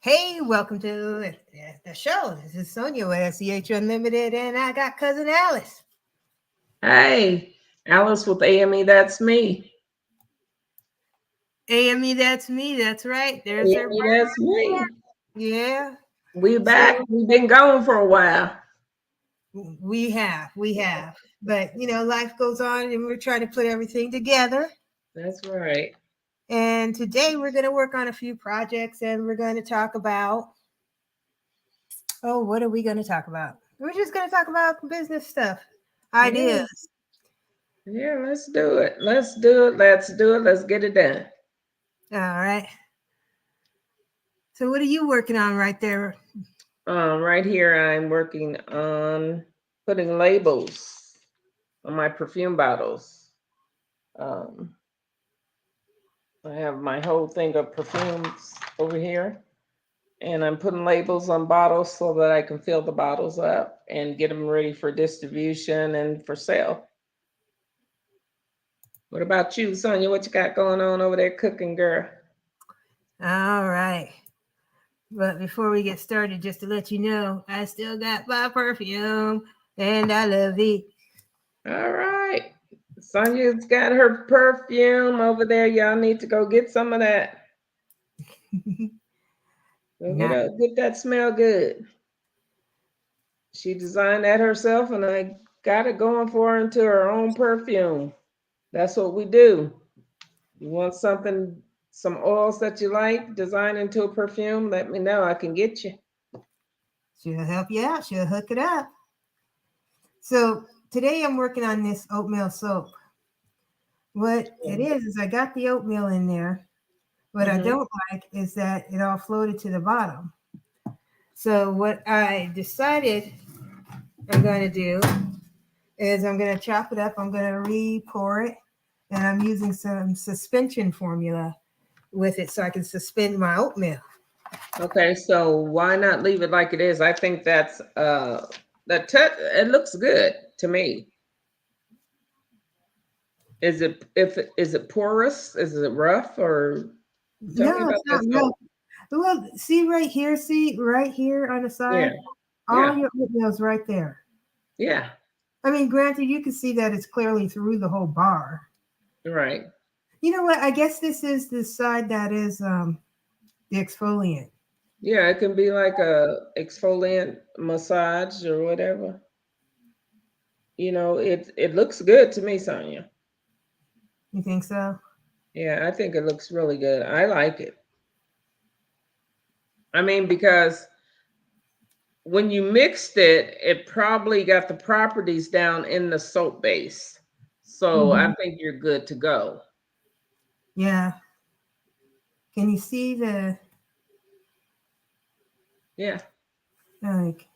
Hey, welcome to the show. This is Sonya with SEH Unlimited, and I got cousin Alice. Hey, Alice with AME, that's me. AME, that's me. That's right. There's her AME, bird. that's me. Yeah. We back. So We've been gone for a while. we have. But life goes on, and we're trying to put everything together. That's right. And today we're going to work on a few projects, and we're going to talk about. Oh, what are we going to talk about? We're just going to talk about business stuff, Yeah, ideas. yeah, let's do it. Let's do it. Let's do it. Let's get it done. All right. So, what are you working on right there? Right here, I'm working on putting labels on my perfume bottles. Um, I have my whole thing of perfumes over here, and I'm putting labels on bottles so that I can fill the bottles up and get them ready for distribution and for sale. What about you, Sonya? What you got going on over there cooking, girl? All right. But before we get started, just to let you know, I still got my perfume and I love it. All right. Sonya's got her perfume over there. Y'all need to go get some of that. Go Not, get that smell good. She designed that herself, and I got it going for her into her own perfume. That's what we do. You want something, some oils that you like, design into a perfume, let me know. I can get you. she'll help you out. She'll hook it up. So today I'm working on this oatmeal soap. What it is I got the oatmeal in there. What I Mm-hmm. don't like is that it all floated to the bottom. So what I decided I'm going to do is I'm going to chop it up. I'm going to re-pour it, and I'm using some suspension formula with it so I can suspend my oatmeal. Okay, so why not leave it like it is? I think that's it looks good to me. Is it porous? Is it rough? Or tell me No, about it's not this real. soap. Well, see right here on the Yeah, side, all yeah, your oatmeal's right there. yeah. I mean, granted, you can see that it's clearly through the whole bar. Right. You know what? I guess this is the side that is the exfoliant. Yeah, it can be like a exfoliant massage or whatever. It looks good to me, Sonia. You think so? Yeah, I think it looks really good. I like it. I mean, because when you mixed it, it probably got the properties down in the soap base. So I Hmm. think you're good to go. Yeah. Can you see the Yeah. like?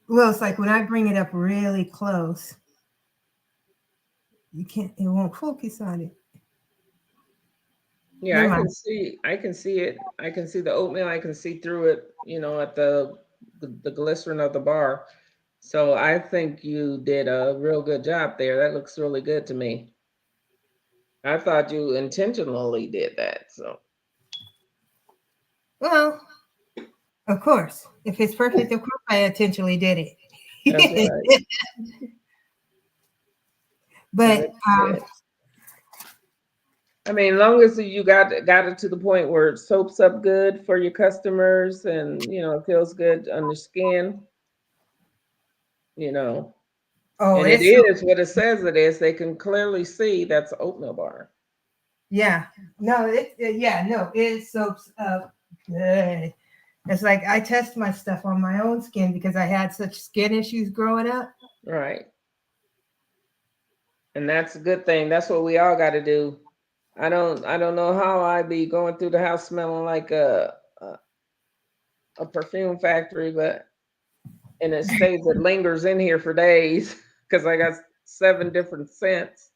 Well, it's like when I bring it up really close, you can't. It won't focus on it. Yeah, Never mind. I can see it. I can see the oatmeal. I can see through it, at the glycerin of the bar. So I think you did a real good job there. That looks really good to me. I thought you intentionally did that. So Well, of course, if it's perfect, of course I intentionally did that's right. it. But That's good. I mean, long as you got it to the point where it soaps up good for your customers and it feels good on the skin, you know, oh, and it it's so is what it says it is. They can clearly see that's oatmeal bar. yeah. No, yeah, no, it soaps up good. It's like I test my stuff on my own skin because I had such skin issues growing up. Right. And that's a good thing. That's what we all got to do. I don't know how I be going through the house smelling like a perfume factory, but and it lingers in here for days because I got 7 different scents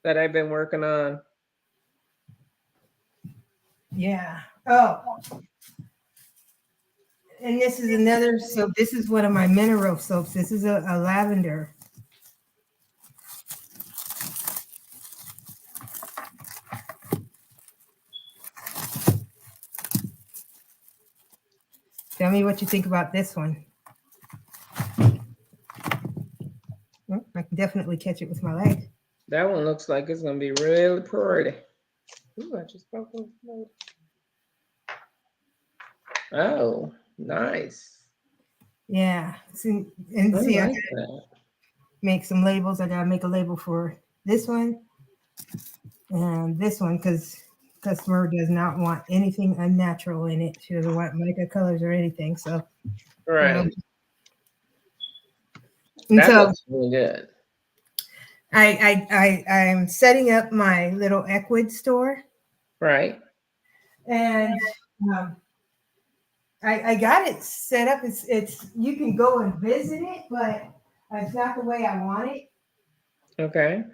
that I've been working on. Yeah. Oh, and this is another soap. This is one of my mineral soaps. This is a lavender. Tell me what you think about this one. I can definitely catch it with my leg. That one looks like it's gonna be really pretty. Ooh, I just broke one. Oh, nice. Yeah. See, and I see, I like gotta that. make some labels. I gotta make a label for this one and this one because customer does not want anything unnatural in it. She doesn't want mica colors or anything. So, um, Right. and That so looks really good. I'm setting up my little Equid store, Right. and um, I got it set up. It's you can go and visit it, but it's not the way I want it. Okay.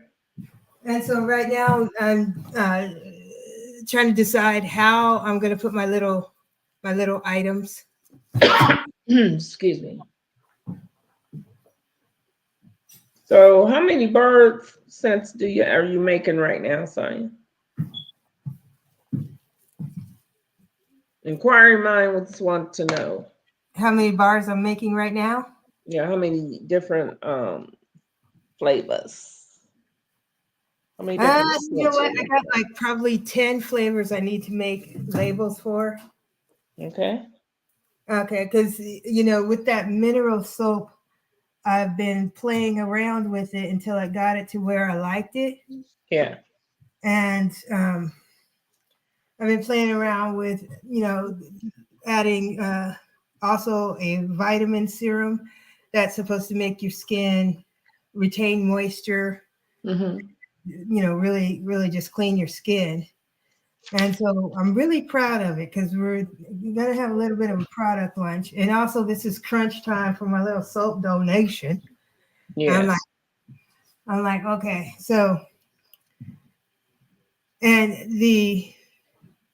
And so right now I'm trying to decide how I'm going to put my little items. Excuse me. So, how many bird scents are you making right now, Sonya? Inquiring minds want to know. How many bars I'm making right now? Yeah, how many different flavors? How many different You know scents what? you're I making? got like probably 10 flavors I need to make labels for. Okay. Okay, because you know, with that mineral soap, I've been playing around with it until I got it to where I liked it. Yeah. And I've been playing around with, you know, adding also a vitamin serum that's supposed to make your skin retain moisture, Mm-hmm. you know, really, really just clean your skin. And so I'm really proud of it because we're going to have a little bit of a product launch. And also, this is crunch time for my little soap donation. I'm like, Yes. I'm like, okay. So, and the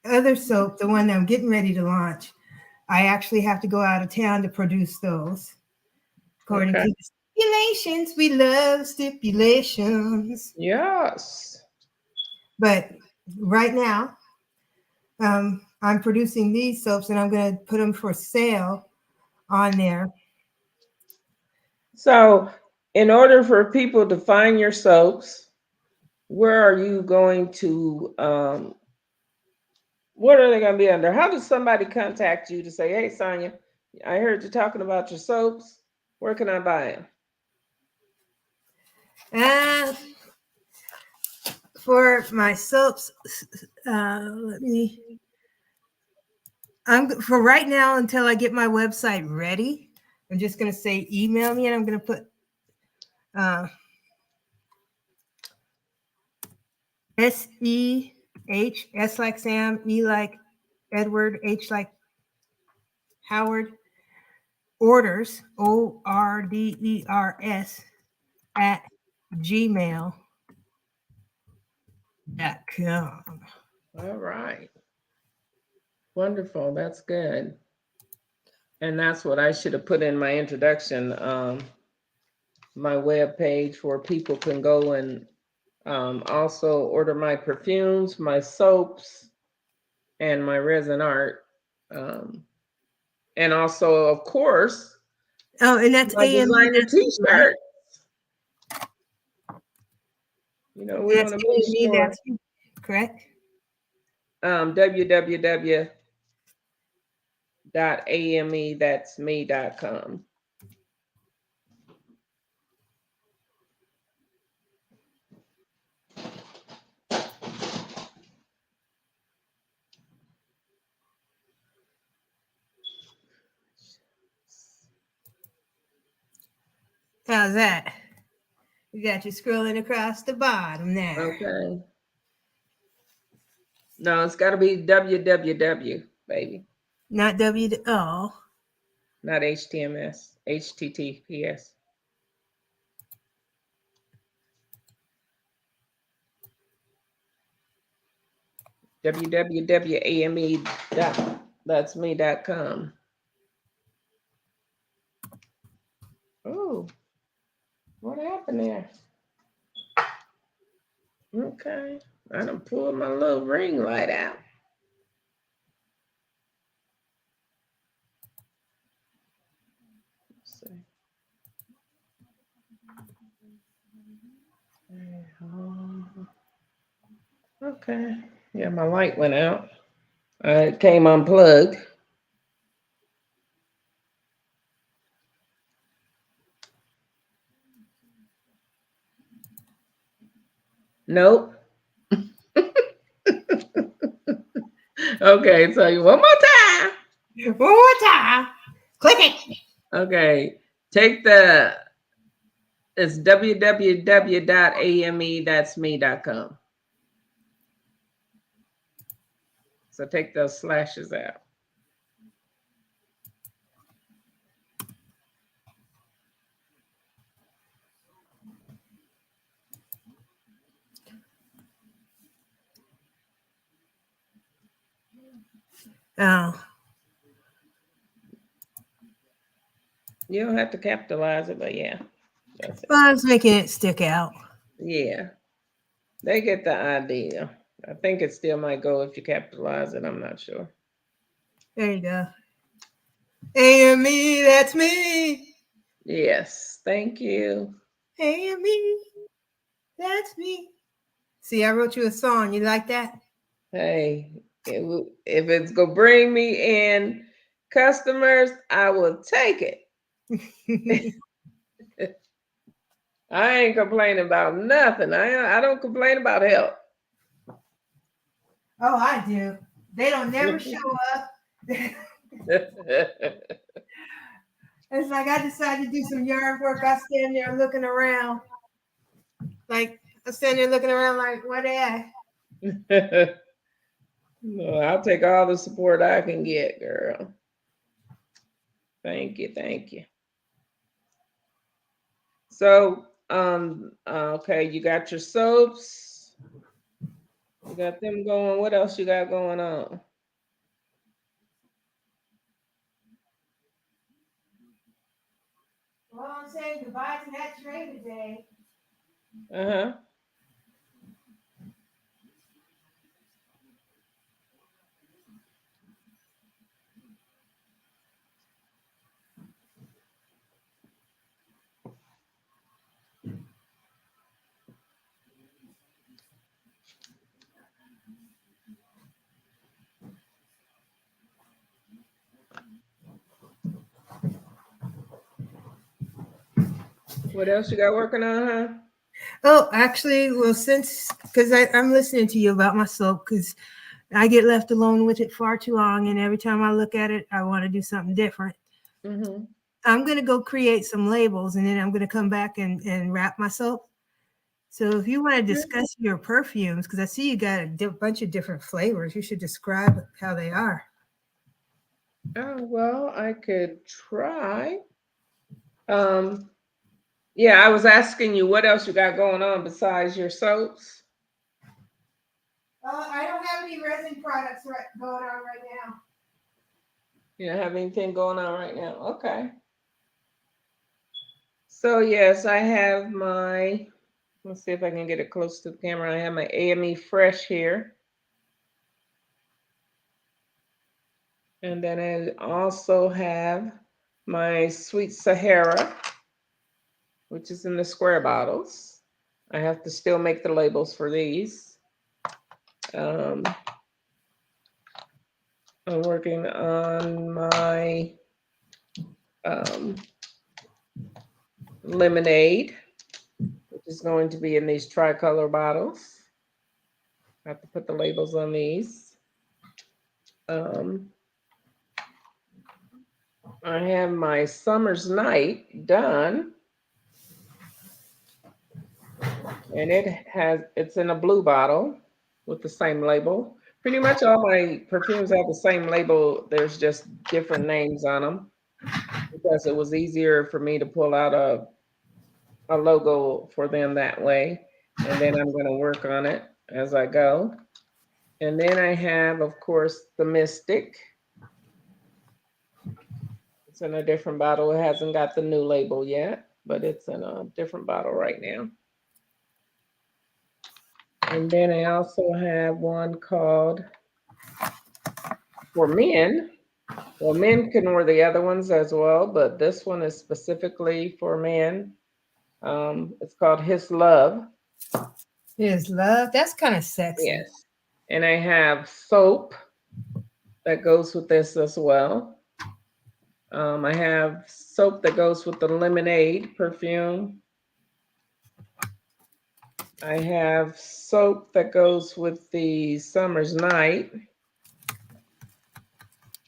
other soap, the one that I'm getting ready to launch, I actually have to go out of town to produce those. According Okay. to the stipulations, we love stipulations. Yes. But right now, I'm producing these soaps and I'm going to put them for sale on there. So, in order for people to find your soaps, where are you going to? What are they going to be under? How does somebody contact you to say, "Hey, Sonya, I heard you talking about your soaps. Where can I buy them?" Uh, for my soaps, let me. I'm for right now until I get my website ready. I'm just going to say email me, and I'm going to put uh, SEH, S like Sam, E like Edward, H like Howard, orders, ORDERS, at gmail.com. All right. Wonderful. That's good. And that's what I should have put in my introduction. My web page where people can go and also order my perfumes, my soaps, and my resin art. Um, and also, of course, Oh, and that's my AME, designer that's me, right? t-shirt. You know, we That's want to make AME, sure that's me, correct? www.amethat'sme.com. How's that? You got you scrolling across the bottom there. Okay. No, it's got to be www, baby, Not W. Oh, not HTMS, HTTPS. www.ame.that'sme.com. Oh, what happened there? Okay. I done pulled my little ring light out. see. Okay. Yeah, my light went out. It came unplugged. Nope. Okay, so you one more time. One more time. Click it. Okay. Take the it's www.amethat'sme.com. So take those slashes out. Oh. You don't have to capitalize it, but yeah. That's it. Well, I was making it stick out. Yeah. They get the idea. I think it still might go if you capitalize it. I'm not sure. There you go. AME, that's me. Yes. Thank you. AME, that's me. See, I wrote you a song. You like that? Hey, if it's going to bring me in customers, I will take it. I ain't complaining about nothing. I don't complain about help. Oh, I do. They don't never show up. It's like I decided to do some yard work. I stand there looking around. Like I stand there looking around like, where they at? No, I'll take all the support I can get, girl. Thank you, thank you. So, okay, you got your soaps. You got them going. What else you got going on? Well, I'm saying goodbye to that tray today. Uh-huh. What else you got working on, huh? Oh, actually, well, since because I'm listening to you about my soap because I get left alone with it far too long, and every time I look at it, I want to do something different. Mm-hmm. I'm gonna go create some labels, and then I'm gonna come back and wrap my soap. So if you want to discuss your perfumes, because I see you got a bunch of different flavors, you should describe how they are. Oh, well, I could try. Um, yeah, I was asking you what else you got going on besides your soaps. I don't have any resin products going on right now. You don't have anything going on right now? Okay. So yes, I have my, let's see if I can get it close to the camera. I have my AME Fresh here. And then I also have my Sweet Sahara, which is in the square bottles. I have to still make the labels for these. I'm working on my lemonade, which is going to be in these tricolor bottles. I have to put the labels on these. I have my Summer's Night done. And it's in a blue bottle with the same label. Pretty much all my perfumes have the same label. There's just different names on them because it was easier for me to pull out a logo for them that way. And then I'm going to work on it as I go. And then I have, of course, the Mystic. It's in a different bottle. It hasn't got the new label yet, but it's in a different bottle right now. And then I also have one called For Men. Well, men can wear the other ones as well, but this one is specifically for men. It's called His Love. His love. That's kind of sexy. Yes. And I have soap that goes with this as well. I have soap that goes with the lemonade perfume. I have soap that goes with the summer's night.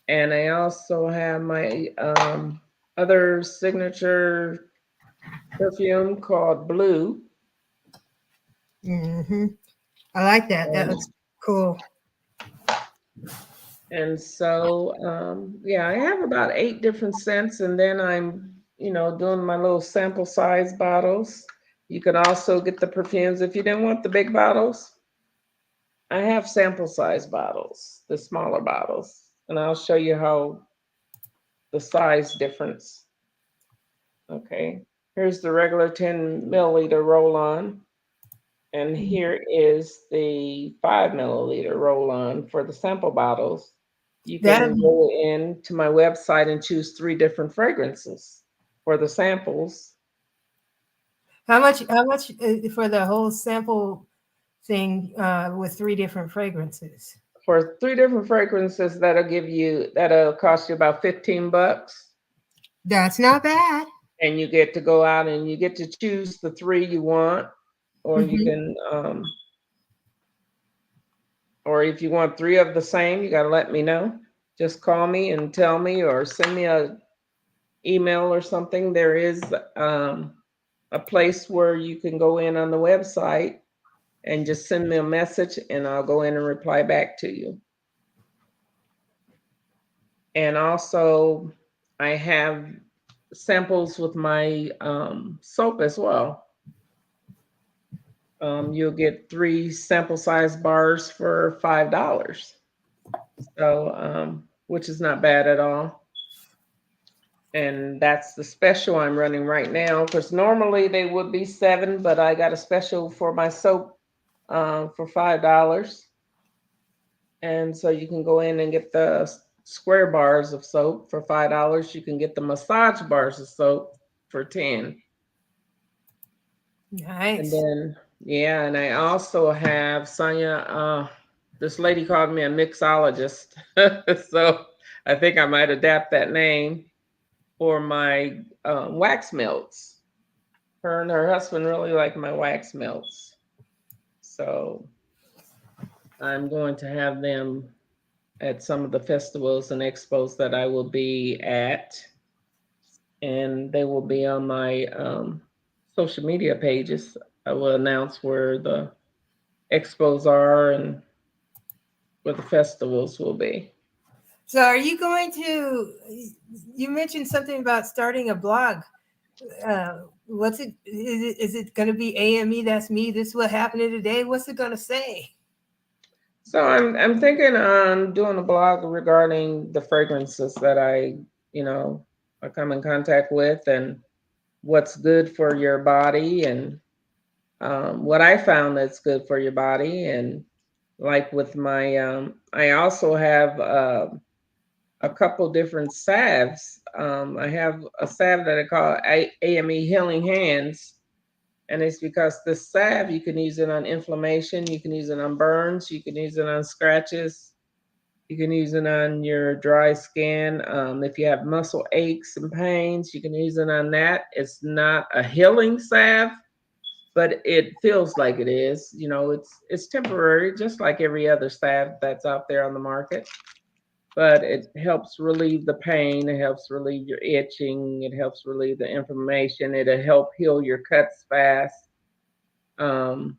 And I also have my other signature perfume called Blue. Hmm. I like that. That looks And, cool. and so, yeah, I have about 8 different scents, and then I'm, doing my little sample size bottles. You can also get the perfumes if you didn't want the big bottles. I have sample size bottles, the smaller bottles, and I'll show you how the size difference. Okay, here's the regular 10 milliliter roll on, and here is the 5 milliliter roll on for the sample bottles. You That can go in to my website and choose 3 different fragrances for the samples. how much? How much for the whole sample thing with 3 different fragrances? For 3 different fragrances, that'll cost you about $15. That's not bad. And you get to go out and you get to choose the 3 you want, or you Hmm. can or if you want 3 of the same, you got to let me know. Just call me and tell me, or send me a email or something. There is a place where you can go in on the website and just send me a message, and I'll go in and reply back to you. And also, I have samples with my soap as well. You'll get 3 sample size bars for $5. So, which is not bad at all. And that's the special I'm running right now, because normally they would be 7, but I got a special for my soap for $5. And so you can go in and get the square bars of soap for $5. You can get the massage bars of soap for 10. And Nice. then, yeah, and I also have Sonya. This lady called me a mixologist, so I think I might adapt that name for my wax melts. Her and her husband really like my wax melts, so I'm going to have them at some of the festivals and expos that I will be at, and they will be on my social media pages. I will announce where the expos are and where the festivals will be. So, are you going to? You mentioned something about starting a blog. What's it? Is it going to be AME? That's me. This is what happened today. What's it going to say? So I'm thinking on doing a blog regarding the fragrances that I come in contact with, and what's good for your body, and what I found that's good for your body. And like with my I also have a couple different salves. I have a salve that I call AME Healing Hands. And it's because this salve, you can use it on inflammation, you can use it on burns, you can use it on scratches, you can use it on your dry skin. If you have muscle aches and pains, you can use it on that. It's not a healing salve, but it feels like it is. It's temporary, just like every other salve that's out there on the market. But it helps relieve the pain. It helps relieve your itching. It helps relieve the inflammation. It'll help heal your cuts fast. Um,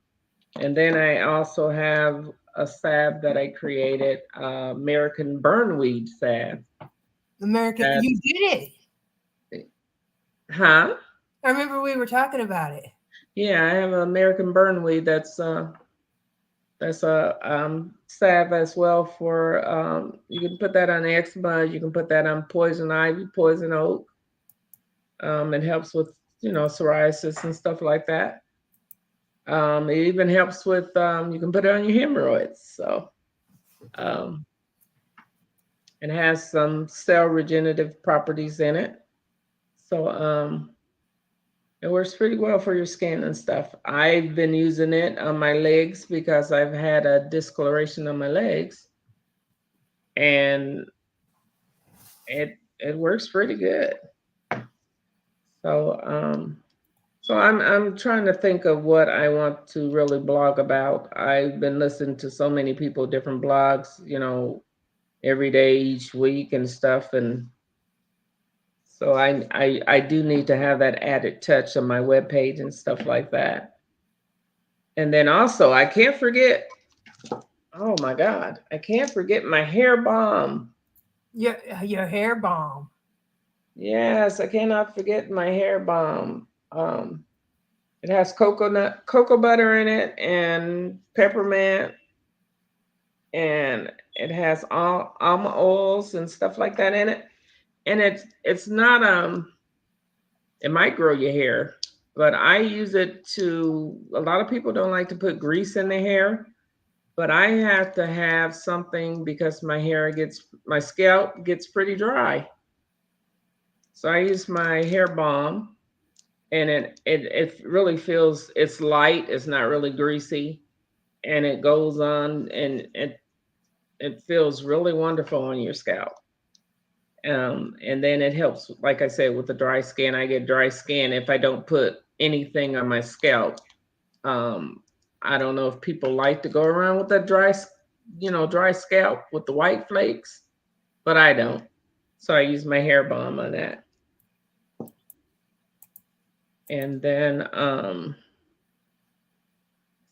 and then I also have a salve that I created, American Burnweed salve. American, you That's, did it. huh? I remember we were talking about it. Yeah, I have an American Burnweed that's a salve as well for, you can put that on eczema, you can put that on poison ivy, poison oak. It helps with, psoriasis and stuff like that. It even helps with, you can put it on your hemorrhoids. So, um, It has some cell regenerative properties in it. So it works pretty well for your skin and stuff. I've been using it on my legs because I've had a discoloration on my legs, and it works pretty good. So I'm trying to think of what I want to really blog about. I've been listening to so many people, different blogs, every day, each week and stuff, and so I do need to have that added touch on my webpage and stuff like that. And then also, I can't forget, oh my God, I can't forget my hair balm. Your hair balm. Yes, I cannot forget my hair balm. It has cocoa butter in it, and peppermint, and it has all almond oils and stuff like that in it. And it's not it might grow your hair, but I use it to, a lot of people don't like to put grease in their hair, but I have to have something because my scalp gets pretty dry. So I use my hair balm, and it really feels, it's light, it's not really greasy, and it goes on, and it feels really wonderful on your scalp. And then it helps, like I said, with the dry skin. I get dry skin if I don't put anything on my scalp. Um, I don't know if people like to go around with that dry scalp with the white flakes, but I don't. So I use my hair balm on that. And then,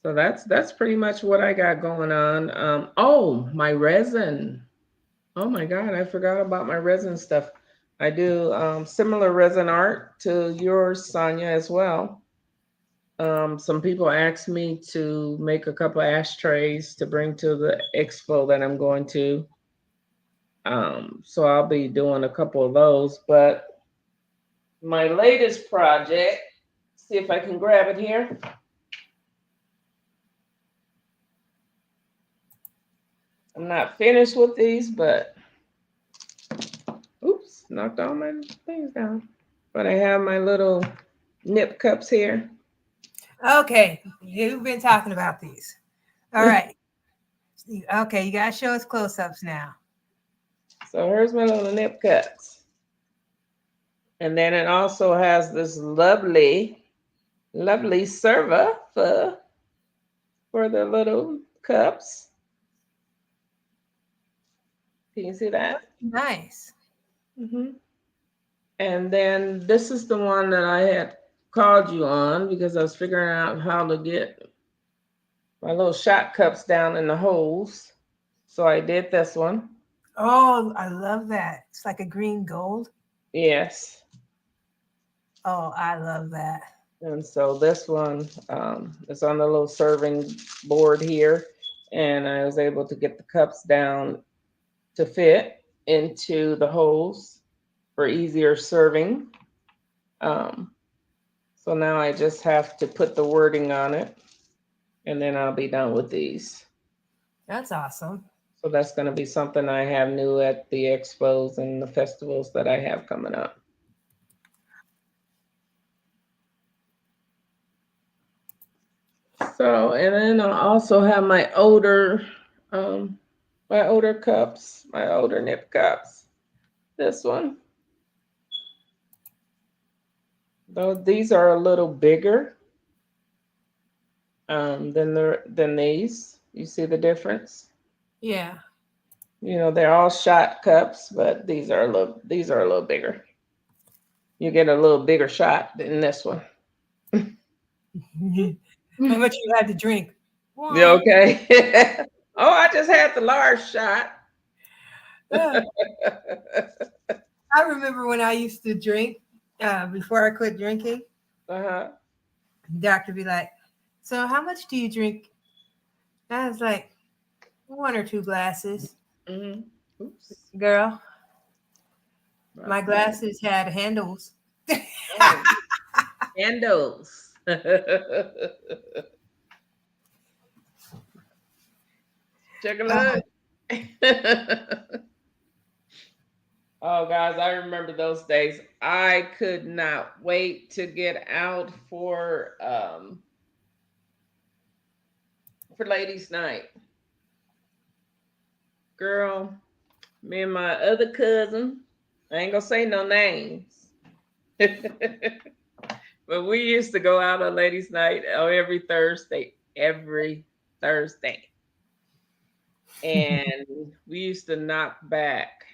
so that's pretty much what I got going on. Oh, my resin. Oh my God, I forgot about my resin stuff. I do similar resin art to yours, Sonya, as well. Some people asked me to make a couple ashtrays to bring to the expo that I'm going to. So I'll be doing a couple of those. But my latest project, see if I can grab it here. I'm not finished with these, but oops, knocked all my things down. But I have my little nip cups here. Okay, you've been talking about these. All right. Okay, you gotta show us close-ups now. So here's my little nip cups. And then it also has this lovely, lovely server for the little cups. Can you see that? Nice. Hmm. And then this is the one that I had called you on because I was figuring out how to get my little shot cups down in the holes. So I did this one. Oh, I love that. It's like a green gold. Yes. Oh, I love that. And so this one is on the little serving board here. And I was able to get the cups down to fit into the holes for easier serving. Um, so now I just have to put the wording on it, and then I'll be done with these. That's awesome. So that's going to be something I have new at the expos and the festivals that I have coming up. So, and then I also have um, my odor cups, my odor nip cups. This one. Though these are a little bigger than these. You see the difference? Yeah. They're all shot cups, but these are a little bigger. You get a little bigger shot than this one. How much you had to drink? You One. okay? Oh, I just had the large shot. Uh, I remember when I used to drink before I quit drinking. Uh-huh. The doctor be like, "So how much do you drink?" I was like, "1 or 2 glasses." Mm-hmm. Oops. Girl, my Right. glasses had handles. Oh, candles. Check a Um, look. Oh, guys, I remember those days. I could not wait to get out for ladies' night. Girl, me and my other cousin, I ain't gonna say no names. But we used to go out on ladies' night every Thursday, every Thursday. And we used to knock back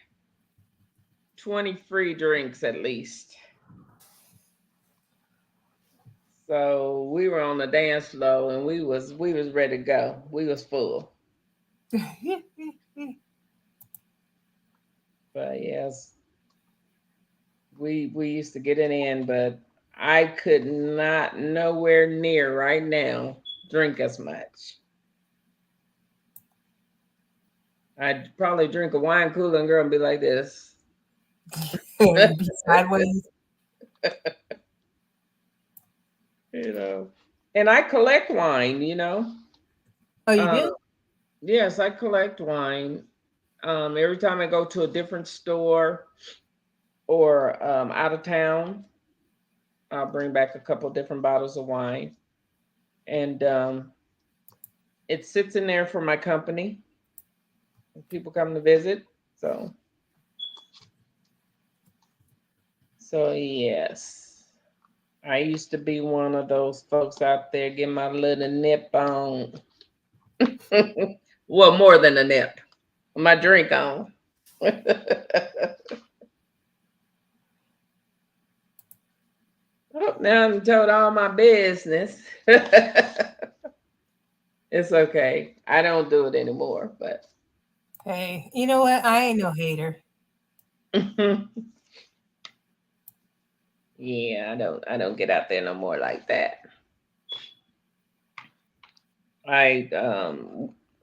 20 free drinks at least. So we were on the dance floor and we was ready to go. We was full. But yes, we used to get it in, but I could not nowhere near right now drink as much. I'd probably drink a wine cooler and girl and be like this. You be sideways. You know. And I collect wine. Oh, you Uh, do? yes, I collect wine. Every time I go to a different store or out of town, I'll bring back a couple different bottles of wine. And it sits in there for my company. People come to visit. So yes. I used to be one of those folks out there getting my little nip on. Well, more than a nip. My drink on. Oh, now I'm told all my business. It's okay. I don't do it anymore, but Hey, you know what? I ain't no hater. yeah, I don't get out there no more like that. I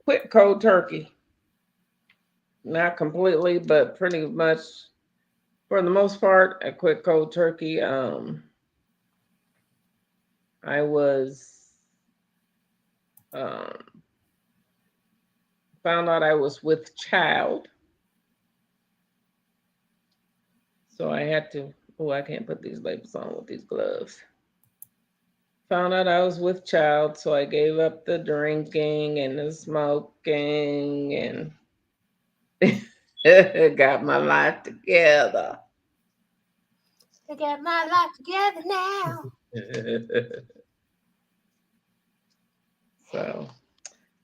quit cold turkey. Not completely, but pretty much for the most part, I quit cold turkey. I was um found out I was with child, so I had to. Oh, I can't put these labels on with these gloves. Found out I was with child, so I gave up the drinking and the smoking and got my life together. I got my life together now. So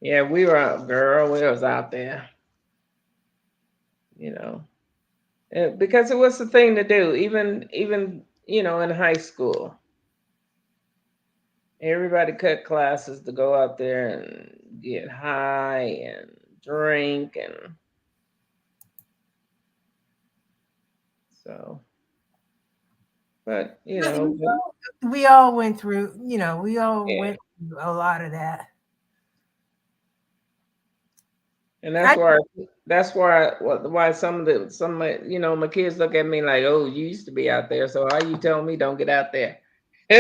yeah, we were out, girl. We was out there, you know, because it was the thing to do. Even in high school, everybody cut classes to go out there and get high and drink, and so. But We all went through, we all yeah, went through a lot of that. and I, that's why some of my kids look at me like, oh, you used to be out there, so why you telling me don't get out there? you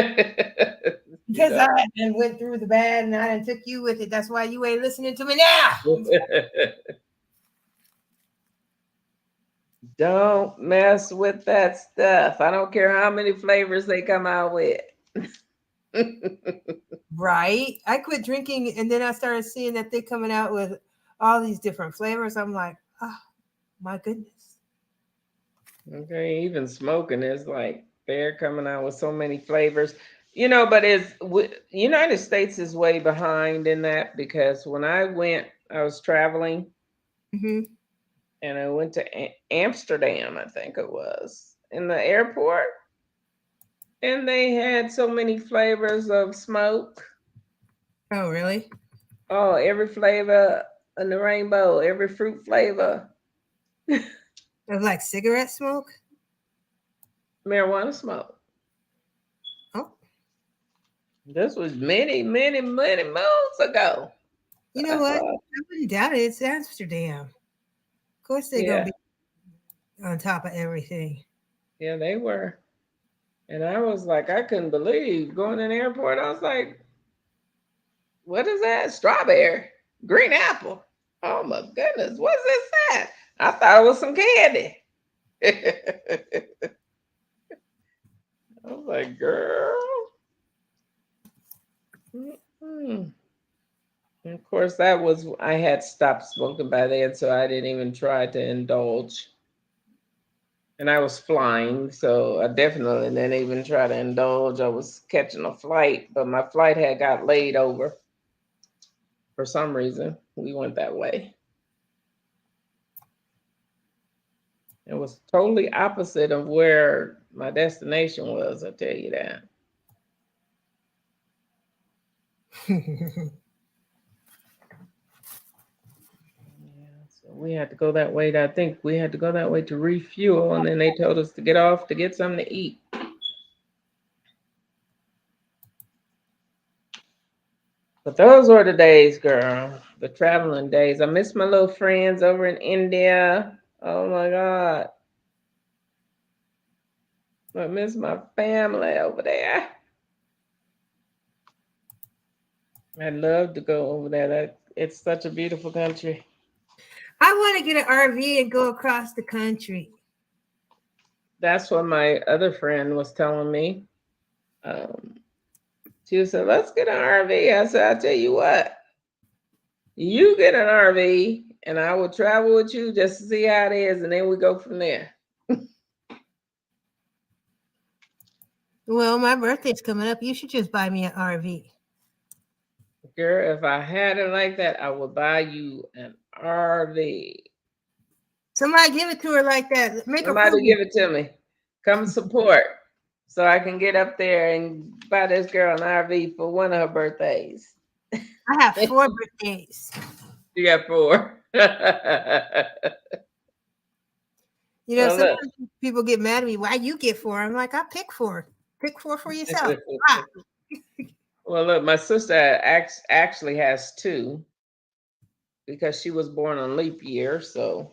because know. I done went through the bad and I done took you with it. That's why you ain't listening to me now. Don't mess with that stuff. I don't care how many flavors they come out with. Right? I quit drinking and then I started seeing that they're coming out with all these different flavors. I'm like, oh my goodness. Okay, even smoking is like they're coming out with so many flavors. But United States is way behind in that because when I was traveling Hmm. and I went to Amsterdam, I think it was, in the airport, and they had so many flavors of smoke. Oh, really? Oh, every flavor in the rainbow, every fruit flavor, Of like cigarette smoke? marijuana smoke. Oh, This was many, many, many moons ago. you know I what? saw, I wouldn't doubt it. It's Amsterdam. Of course they're gonna yeah, be on top of everything. yeah, they were. And I was like, I couldn't believe going in the airport. I was like, what is that? Strawberry, green apple. Oh my goodness, what's this at? I thought it was some candy. I was like, girl. Mm-mm. And of course, that was, I had stopped smoking by then, so I didn't even try to indulge. And I was flying, so I definitely didn't even try to indulge. I was catching a flight, but my flight had got laid over for some reason. We went that way. It was totally opposite of where my destination was, I'll tell you that. Yeah, so we had to go that way. I think we had to go that way to refuel, and then they told us to get off to get something to eat. But those were the days, girl. The traveling days. I miss my little friends over in India. Oh my God. I miss my family over there. I'd love to go over there. It's such a beautiful country. I want to get an RV and go across the country. That's what my other friend was telling me. Um, she said, let's get an RV. I said, I'll tell you what, you get an RV and I will travel with you just to see how it is, and then we go from there. Well, my birthday's coming up. You should just buy me an RV. Girl, if I had it like that, I would buy you an RV. Somebody give it to her like that. Make her prove Somebody it. give it to me. Come support so I can get up there and buy this girl an RV for one of her birthdays. I have 4 birthdays. You got four. Well, You know, look. sometimes people get mad at me. Why you get 4? I'm like, I pick 4. Pick 4 for yourself. Ah, Well, look, my sister actually has two because she was born on leap year, so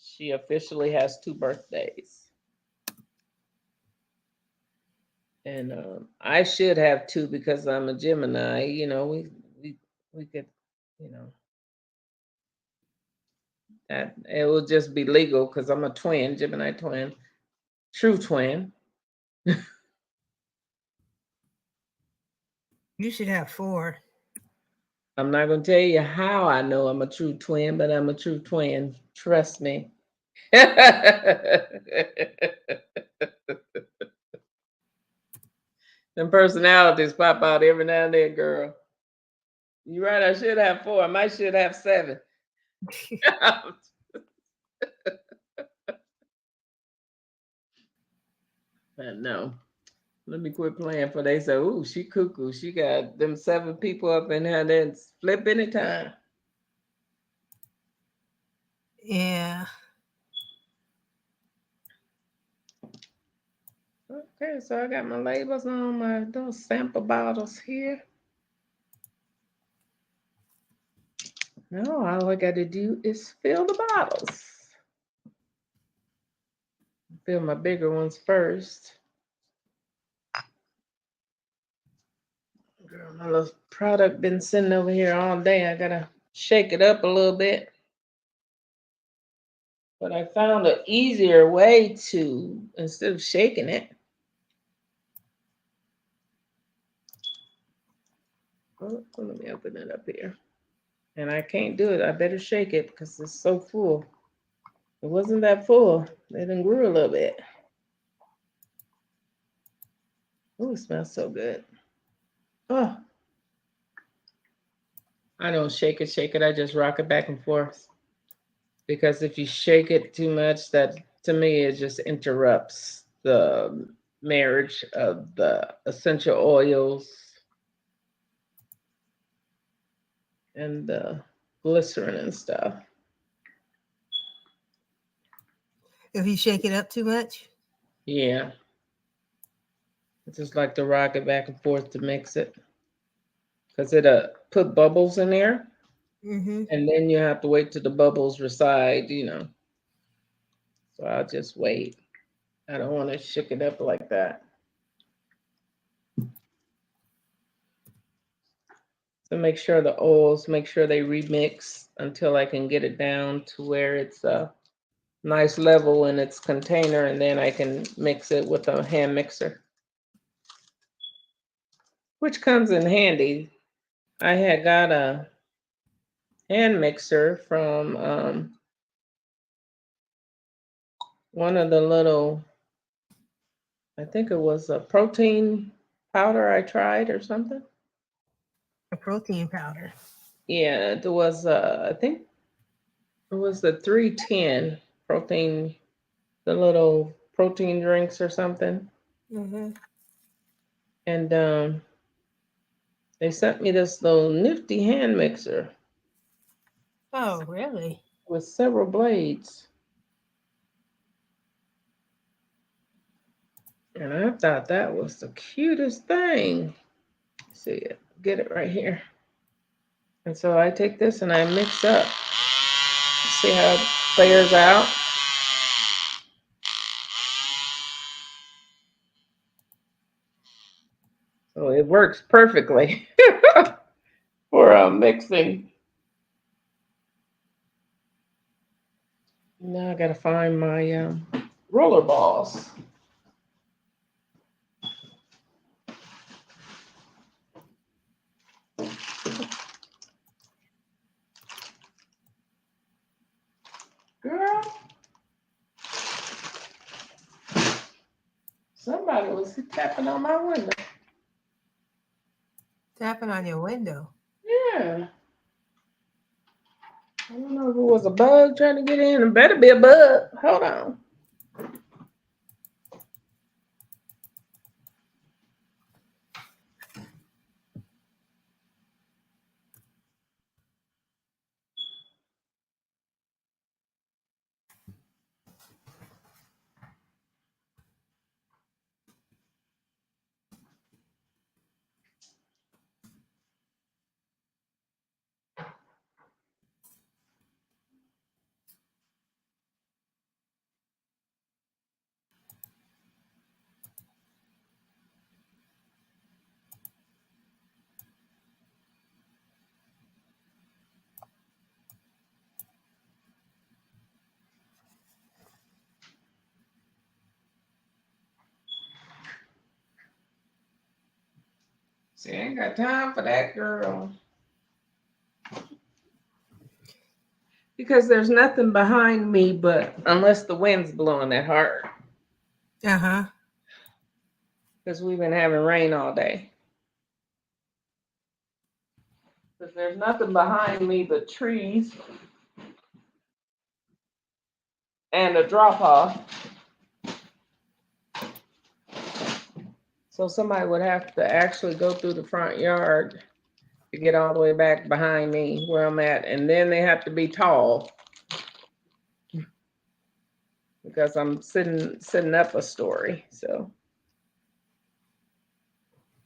she officially has two birthdays. And I should have two because I'm a Gemini. You know, we could, you know, that it will just be legal because I'm a twin, Gemini twin, true twin. you should have 4. I'm not gonna tell you how I know I'm a true twin, but I'm a true twin. Trust me. Them personalities pop out every now and then, girl. You're right. I should have four. I might should have seven. But no. Let me quit playing for they say, ooh, she cuckoo. She got them 7 people up in her then flip anytime. Yeah. Okay, so I got my labels on my those sample bottles here. Now all I got to do is fill the bottles. Fill my bigger ones first. Girl, my little product been sitting over here all day. I gotta shake it up a little bit. But I found an easier way to, instead of shaking it. Oh, let me open it up here. And I can't do it. I better shake it because it's so full. It wasn't that full. It done grew a little bit. Oh, it smells so good. Oh, I don't shake it. I just rock it back and forth. Because if you shake it too much, that to me it just interrupts the marriage of the essential oils and the glycerin and stuff. If you shake it up too much. Yeah, I just like to rock it back and forth to mix it because it put bubbles in there, Mm-hmm. and then you have to wait till the bubbles reside. You know, so I'll just wait. I don't want to shake it up like that. So make sure the oils, make sure they remix until I can get it down to where it's nice level in its container, and then I can mix it with a hand mixer, which comes in handy. I had got a hand mixer from one of the little, I think it was a protein powder I tried or something. A protein powder. Yeah, it was, I think it was the 310 protein, the little protein drinks or something. Mm-hmm. And they sent me this little nifty hand mixer Oh, really? with several blades. And I thought that was the cutest thing. See it, get it right here. And so I take this and I mix up. See how it flares out? So it works perfectly for mixing. Now I gotta find my roller balls. Girl, somebody was tapping on my window. Tapping on your window. Yeah. I don't know if it was a bug trying to get in. It better be a bug. Hold on. See, I ain't got time for that, girl. Because there's nothing behind me but unless the wind's blowing that hard. Uh-huh. Because we've been having rain all day. Because there's nothing behind me but trees and a drop off. So somebody would have to actually go through the front yard to get all the way back behind me where I'm at. And then they have to be tall. Because I'm sitting up a story. So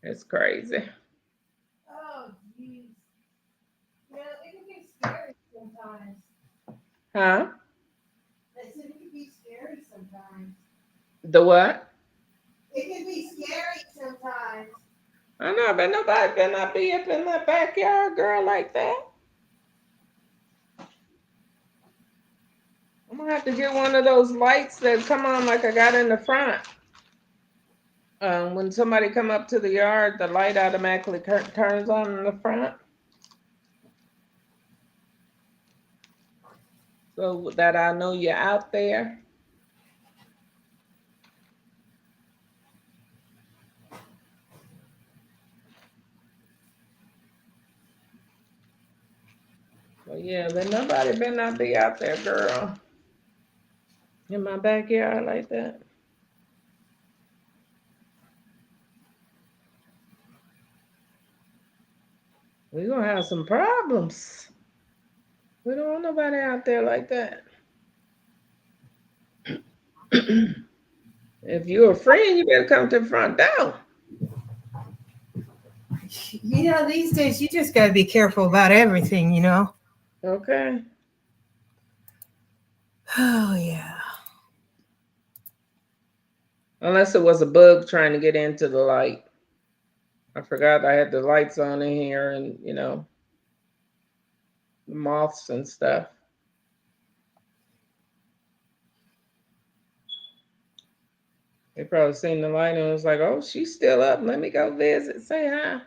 it's crazy. Oh, geez. Yeah, it can be scary sometimes. Huh? I said it can be scary sometimes. The what? It can be scary sometimes. I know, but nobody better not be up in that backyard, girl, like that. I'm gonna have to get one of those lights that come on like I got in the front. When somebody come up to the yard, the light automatically turns on in the front. So that I know you're out there. Well, yeah, but nobody better not be out there, girl. In my backyard like that. We're gonna have some problems. We don't want nobody out there like that. If you're a friend, you better come to the front door. You know, these days you just got to be careful about everything, you know? Okay. Oh, yeah. Unless it was a bug trying to get into the light. I forgot I had the lights on in here and, the moths and stuff. They probably seen the light and was like, "Oh, she's still up. Let me go visit. Say hi."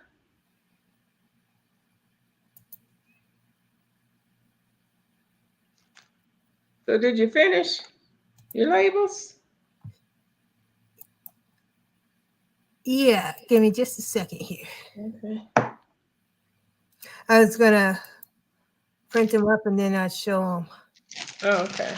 So did you finish your labels? Yeah, give me just a second here. Okay. I was gonna print them up and then I'd show them. Oh, okay.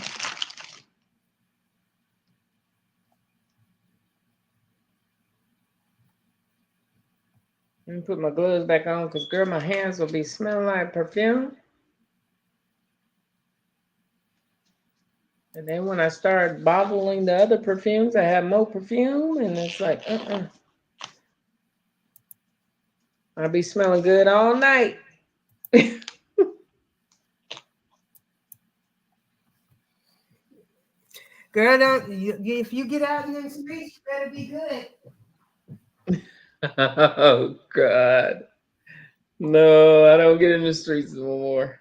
Let me put my gloves back on because, girl, my hands will be smelling like perfume. And then when I start bottling the other perfumes, I have more perfume, and it's like, I'll be smelling good all night. Girl, if you get out in the streets, you better be good. Oh, God. No, I don't get in the streets no more.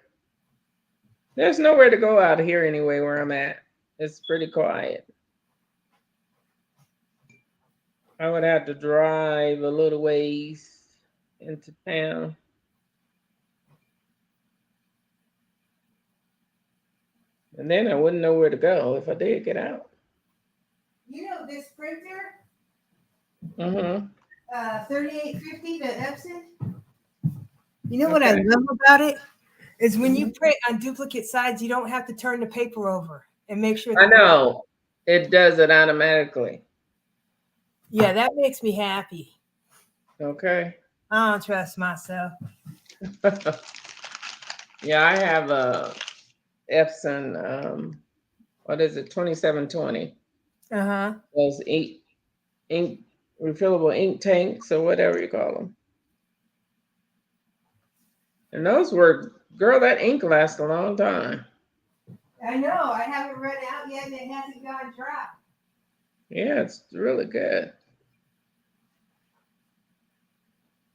There's nowhere to go out here anyway where I'm at. It's pretty quiet. I would have to drive a little ways into town. And then I wouldn't know where to go if I did get out. You know this printer, Mm-hmm. 3850, the Epson. You know what I love about it is when you print on duplicate sides, you don't have to turn the paper over and make sure. I know. It does it automatically. Yeah, that makes me happy. Okay. I don't trust myself. Yeah, I have a Epson, what is it, 2720. Uh-huh. Those ink refillable ink tanks or whatever you call them. And those were, girl, that ink lasts a long time. I know. I haven't run out yet and it hasn't gone dry. Yeah, it's really good.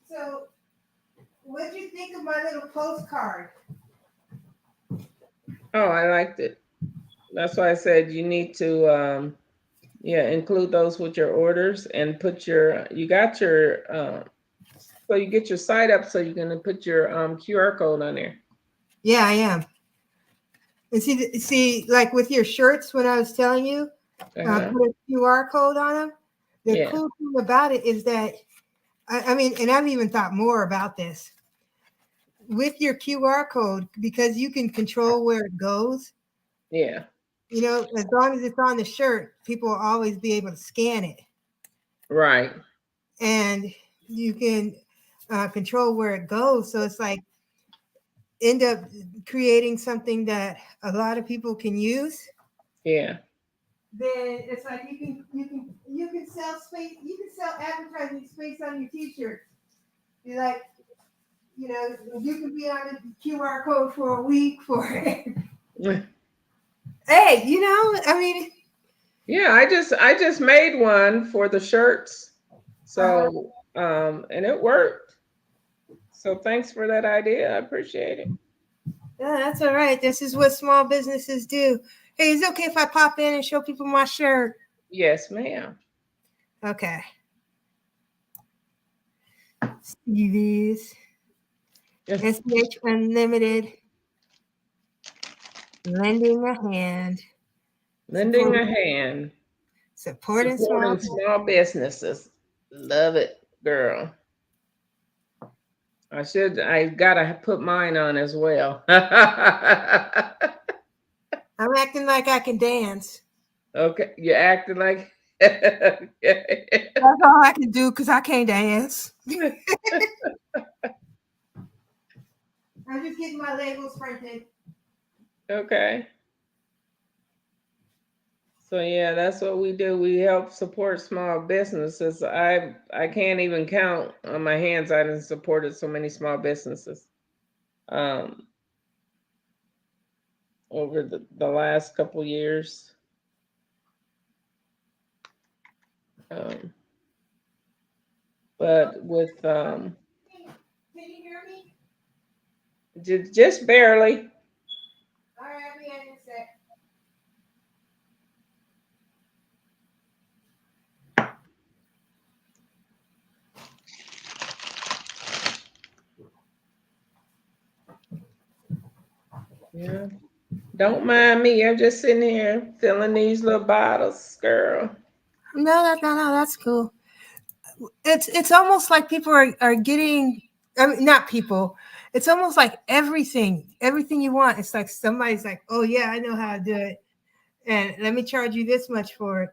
So, what'd you think of my little postcard? Oh, I liked it. That's why I said you need to, include those with your orders and put so you get your site up so you can put your QR code on there. Yeah, I am. And see, like with your shirts, when I was telling you, put a QR code on them. The cool thing about it is that, I mean, and I've even thought more about this. With your QR code, because you can control where it goes. Yeah. You know, as long as it's on the shirt, people will always be able to scan it. Right. And you can control where it goes. So it's like, end up creating something that a lot of people can use. Yeah. Then it's like you can sell space, you can sell advertising space on your t-shirts. You're like, you know, you can be on a QR code for a week for it. Hey, you know, I mean, yeah, I just made one for the shirts. So and it worked. So thanks for that idea. I appreciate it. yeah, that's all right. This is what small businesses do. Hey, is it okay if I pop in and show people my shirt? Yes, ma'am. Okay. See these. SEH Unlimited. Lending a hand. Lending a hand. Supporting small businesses. Love it, girl. I gotta put mine on as well. I'm acting like I can dance. Okay, you're acting like That's all I can do because I can't dance. I'm just getting my labels printed. Okay. So yeah, that's what we do. We help support small businesses. I can't even count on my hands. I done supported so many small businesses over the last couple years. But with Can you hear me? just barely. All right, I'll be in a sec. Yeah. Don't mind me. I'm just sitting here filling these little bottles, girl. No, that's cool. It's almost like people are getting. I mean, not people. It's almost like everything you want. It's like somebody's like, oh yeah, I know how to do it, and let me charge you this much for it.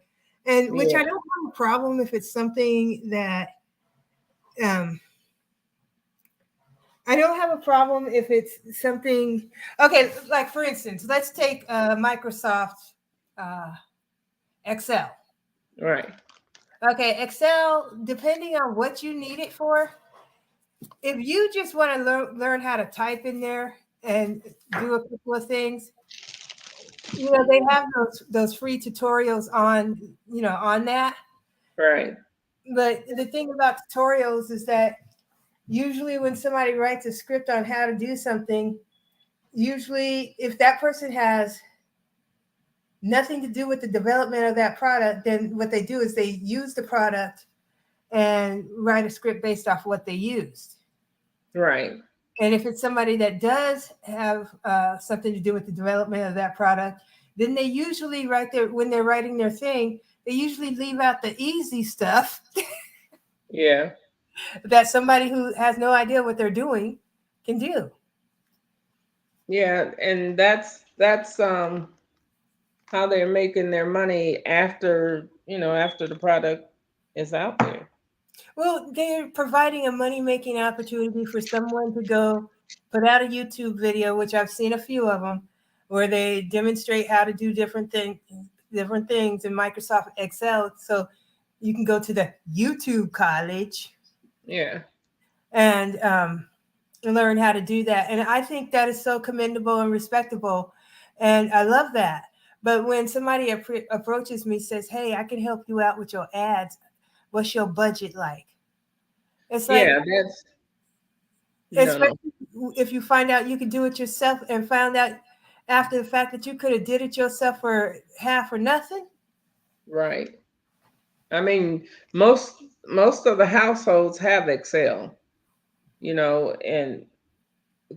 And which I Yeah. don't have a problem if it's something that um I don't have a problem if it's something okay, like for instance, let's take Microsoft uh, Excel. Right. Okay, Excel, depending on what you need it for, if you just want to learn how to type in there and do a couple of things, they have those free tutorials on on that. Right. But the thing about tutorials is that usually when somebody writes a script on how to do something, usually if that person has nothing to do with the development of that product, then what they do is they use the product and write a script based off what they used. Right. And if it's somebody that does have something to do with the development of that product, then they usually write their when they're writing their thing, they usually leave out the easy stuff Yeah. that somebody who has no idea what they're doing can do. Yeah. And that's how they're making their money after, after the product is out there. Well, they're providing a money making opportunity for someone to go put out a YouTube video, which I've seen a few of them, where they demonstrate how to do different things in Microsoft Excel. So you can go to the YouTube college Yeah. and learn how to do that. And I think that is so commendable and respectable, and I love that. But when somebody approaches me, says, "Hey, I can help you out with your ads. What's your budget like?" It's like, Yeah. That's no, no. especially if you find out you can do it yourself and found out after the fact that you could have did it yourself for half or nothing. Right. I mean, most of the households have Excel, and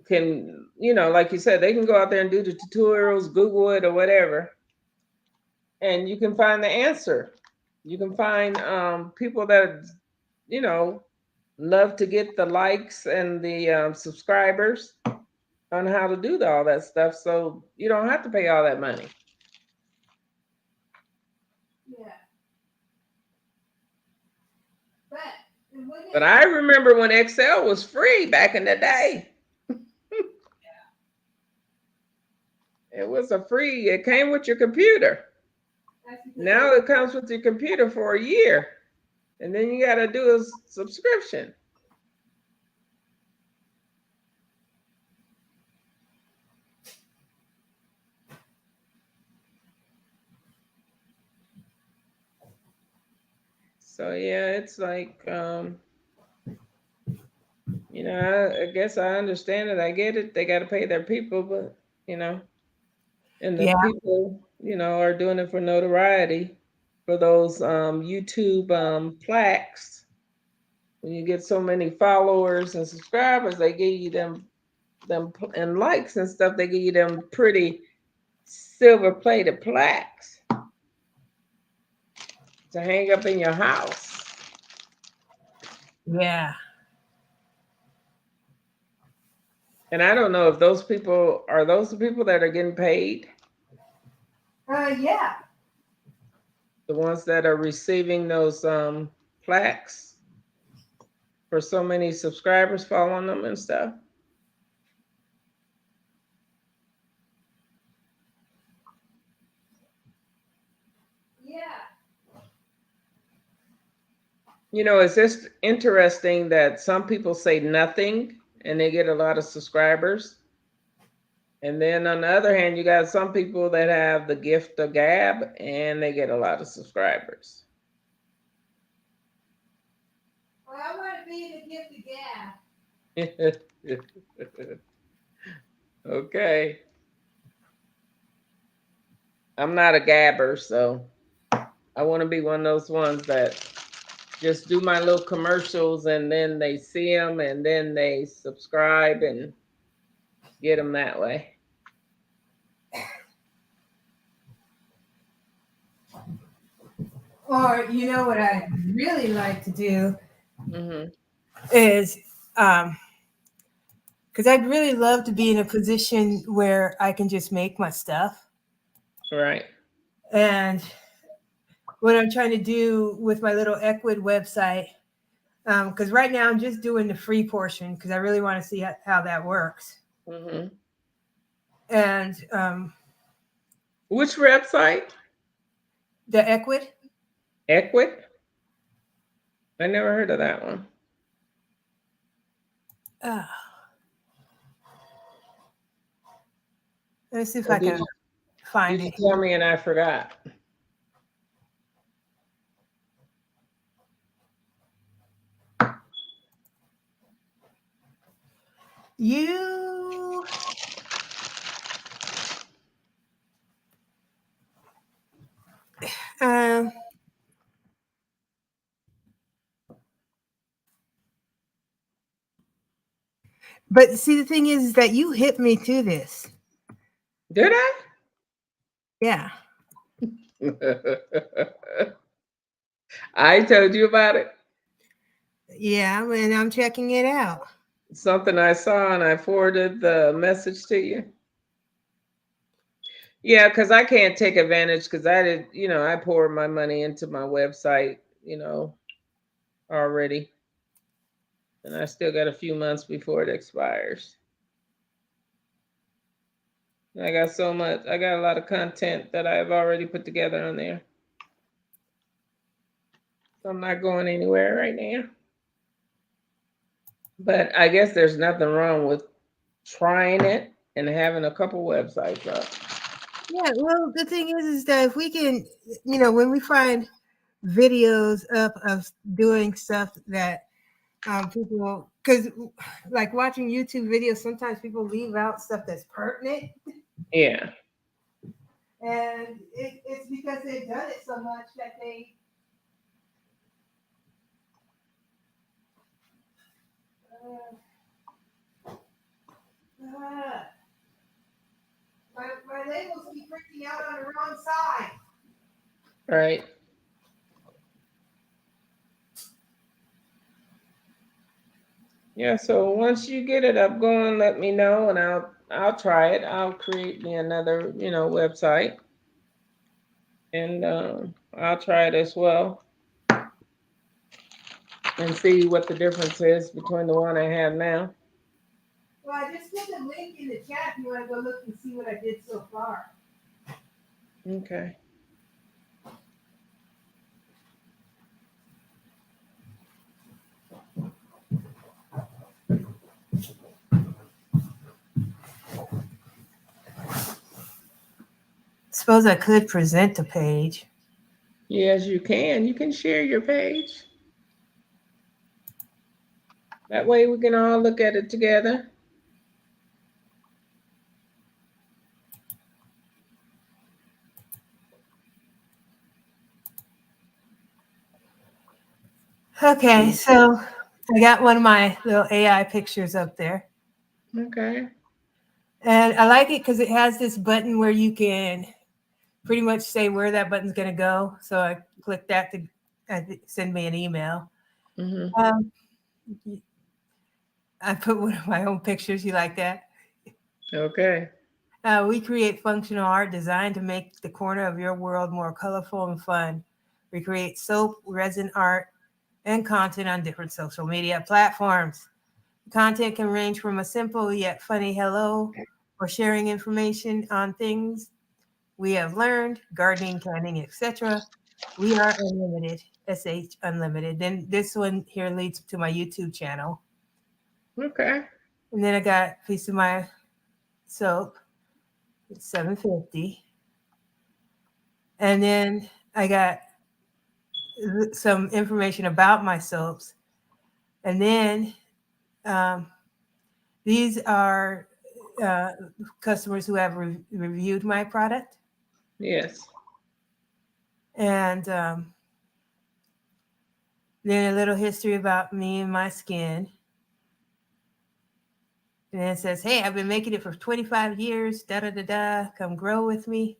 can, like you said, they can go out there and do the tutorials, Google it or whatever, and you can find the answer. You can find people that, you know, love to get the likes and the subscribers on how to do all that stuff. So you don't have to pay all that money. Yeah, but when But I remember when Excel was free back in the day. It was a free, it came with your computer. Now it comes with your computer for a year. And then you got to do a subscription. So yeah, it's like, I guess I understand it. I get it. They got to pay their people, but you know, and the yeah, people, are doing it for notoriety, for those YouTube plaques. When you get so many followers and subscribers, they give you them and likes and stuff. They give you them pretty silver plated plaques to hang up in your house. yeah, And I don't know if those people are those the people that are getting paid, yeah. the ones that are receiving those plaques for so many subscribers following them and stuff. Yeah. It's just interesting that some people say nothing and they get a lot of subscribers. And then on the other hand, you got some people that have the gift of gab and they get a lot of subscribers. Well, I want to be the gift of gab. Okay. I'm not a gabber, so I want to be one of those ones that just do my little commercials and then they see them and then they subscribe and get them that way. Or you know what I really like to do Mm-hmm. is because I'd really love to be in a position where I can just make my stuff. Right. And what I'm trying to do with my little Equid website, because right now I'm just doing the free portion because I really want to see how that works. Mm-hmm. And Which website? the Equid, Equid? I never heard of that one. uh, let me see if Or I can did find you it. tell me and I forgot? You, um, but see, the thing is that you hit me to this. Did I? Yeah. I told you about it. Yeah, and I'm checking it out. Something I saw and I forwarded the message to you. Yeah, because I can't take advantage because I did, I poured my money into my website, already. And I still got a few months before it expires. I got so much, I got a lot of content that I've already put together on there. So I'm not going anywhere right now. But I guess there's nothing wrong with trying it and having a couple websites up. Yeah, well, the thing is that if we can, when we find videos up of doing stuff that people, because like watching YouTube videos, sometimes people leave out stuff that's pertinent, Yeah. and it's because they've done it so much that they. Uh, my labels keep printing out on the wrong side. Right. Yeah, so once you get it up going, let me know and I'll try it. I'll create me another, website and I'll try it as well and see what the difference is between the one I have now. Well, I just put the link in the chat if you want to go look and see what I did so far. Okay. Suppose I could present a page. Yes, you can. You can share your page. That way we can all look at it together. Okay, so I got one of my little AI pictures up there. Okay. And I like it because it has this button where you can pretty much say where that button's going to go. So I click that to send me an email. Mm-hmm. Um, I put one of my own pictures. You like that? Okay. We create functional art designed to make the corner of your world more colorful and fun. We create soap, resin art, and content on different social media platforms. Content can range from a simple yet funny hello or sharing information on things we have learned, gardening, canning, etc. We are unlimited, SH Unlimited. Then this one here leads to my YouTube channel. Okay. And then I got a piece of my soap. It's $7.50. And then I got some information about my soaps. And then um, these are uh, customers who have reviewed my product. Yes. And then a little history about me and my skin. And then it says, hey, I've been making it for 25 years, da da da da, come grow with me.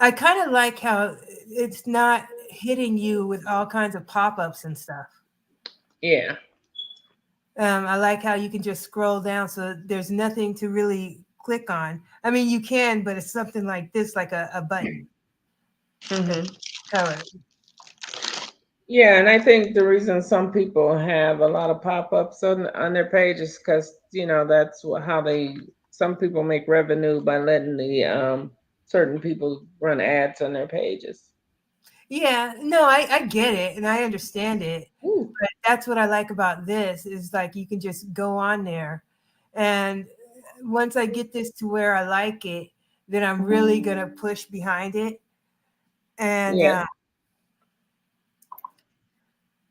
I kind of like how it's not hitting you with all kinds of pop-ups and stuff. Yeah. I like how you can just scroll down, so there's nothing to really click on. I mean, you can, but it's something like this, like a button Hmm. color. Yeah, and I think the reason some people have a lot of pop-ups on their page is because that's how they. Some people make revenue by letting the certain people run ads on their pages. Yeah, no, I get it and I understand it. Ooh. But that's what I like about this is like you can just go on there, and once I get this to where I like it, then I'm really gonna push behind it, and Yeah. uh,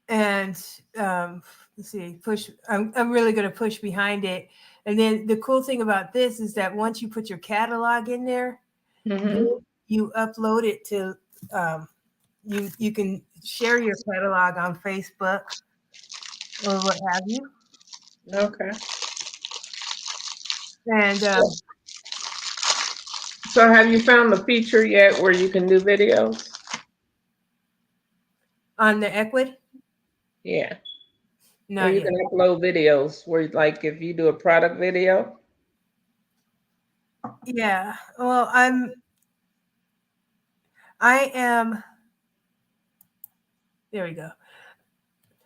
and let's see, push. I'm really gonna push behind it, and then the cool thing about this is that once you put your catalog in there, then Hmm. you upload it to you can share your catalog on Facebook or what have you. Okay. And So have you found the feature yet where you can do videos? on the Equid, Yeah. Where not you yet. can upload videos where like if you do a product video. Yeah. Well, I am. There we go.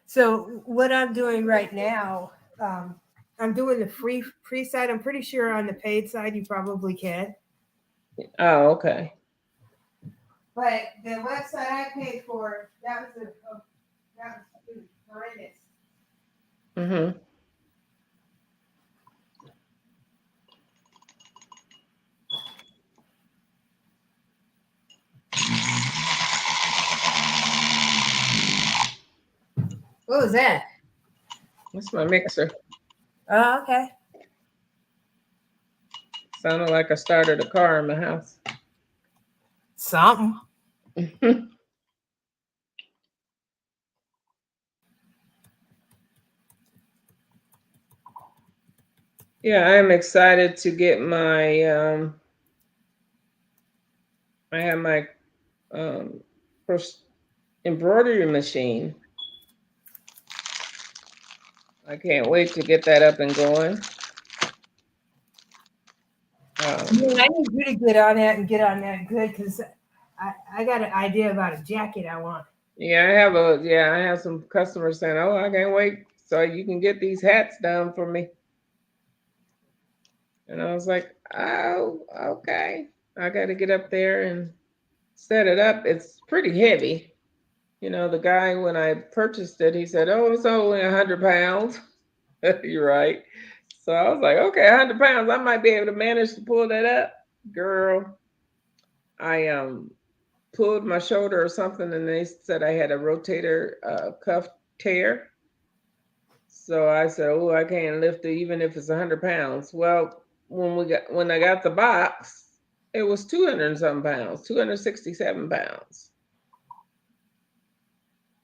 So what I'm doing right now, um, I'm doing the free side. I'm pretty sure on the paid side you probably can. Oh, okay. But the website I paid for, that was horrendous. Hmm. What was that? That's my mixer. Oh, okay. Sounded like I started a car in my house. Something. Yeah, I am excited to get my I have my um first embroidery machine. I can't wait to get that up and going. Man, Um, I need you to get on that and get on that good because I got an idea about a jacket I want. I have some customers saying, "Oh, I can't wait so you can get these hats done for me." And I was like, "Oh, okay." I got to get up there and set it up. It's pretty heavy. The guy when I purchased it, he said, "Oh, it's only 100 pounds." You're right. So I was like, "Okay, 100 pounds. I might be able to manage to pull that up, girl." I pulled my shoulder or something, and they said I had a rotator cuff tear. So I said, "Oh, I can't lift it even if it's 100 pounds." Well, when I got the box, it was 200 and some pounds, 267 pounds.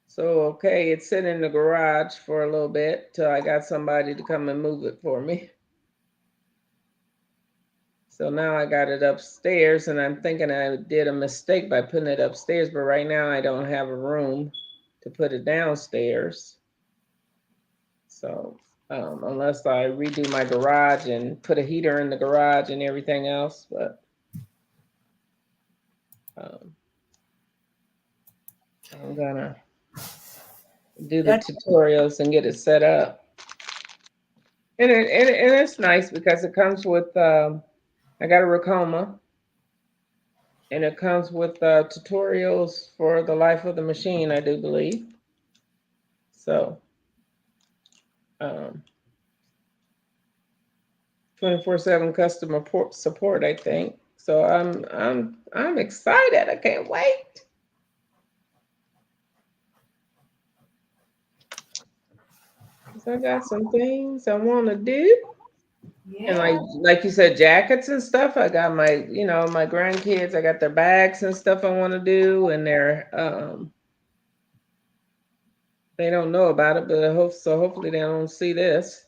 So okay, it's sitting in the garage for a little bit till I got somebody to come and move it for me. So now I got it upstairs, and I'm thinking I did a mistake by putting it upstairs, but right now I don't have a room to put it downstairs. So unless I redo my garage and put a heater in the garage and everything else, but um, I'm gonna do the That's tutorials and get it set up. And it's nice because it comes with I got a Racoma, and it comes with tutorials for the life of the machine, I do believe. So um, 24/7 customer support, I think. So I'm excited. I can't wait. 'Cause I got some things I want to do. And yeah. like you said, jackets and stuff. I got my grandkids. I got their bags and stuff I want to do, and they don't know about it, but hopefully they don't see this.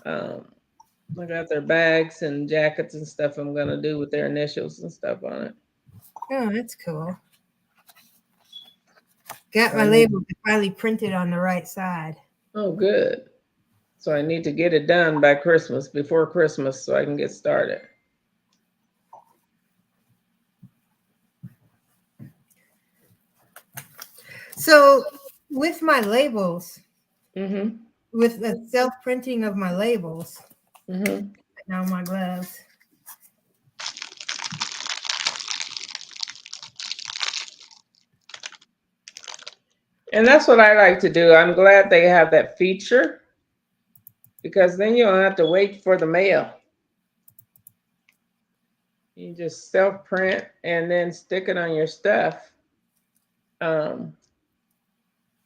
Um, I got their bags and jackets and stuff I'm gonna do with their initials and stuff on it. Oh, that's cool. Got So my I need, label finally printed on the right side. oh, good. So I need to get it done by Christmas, before Christmas, so I can get started. So with my labels, Mm-hmm. with the self printing of my labels, Mm-hmm. now my gloves. And that's what I like to do. I'm glad they have that feature, because then you don't have to wait for the mail. You just self print and then stick it on your stuff. Um,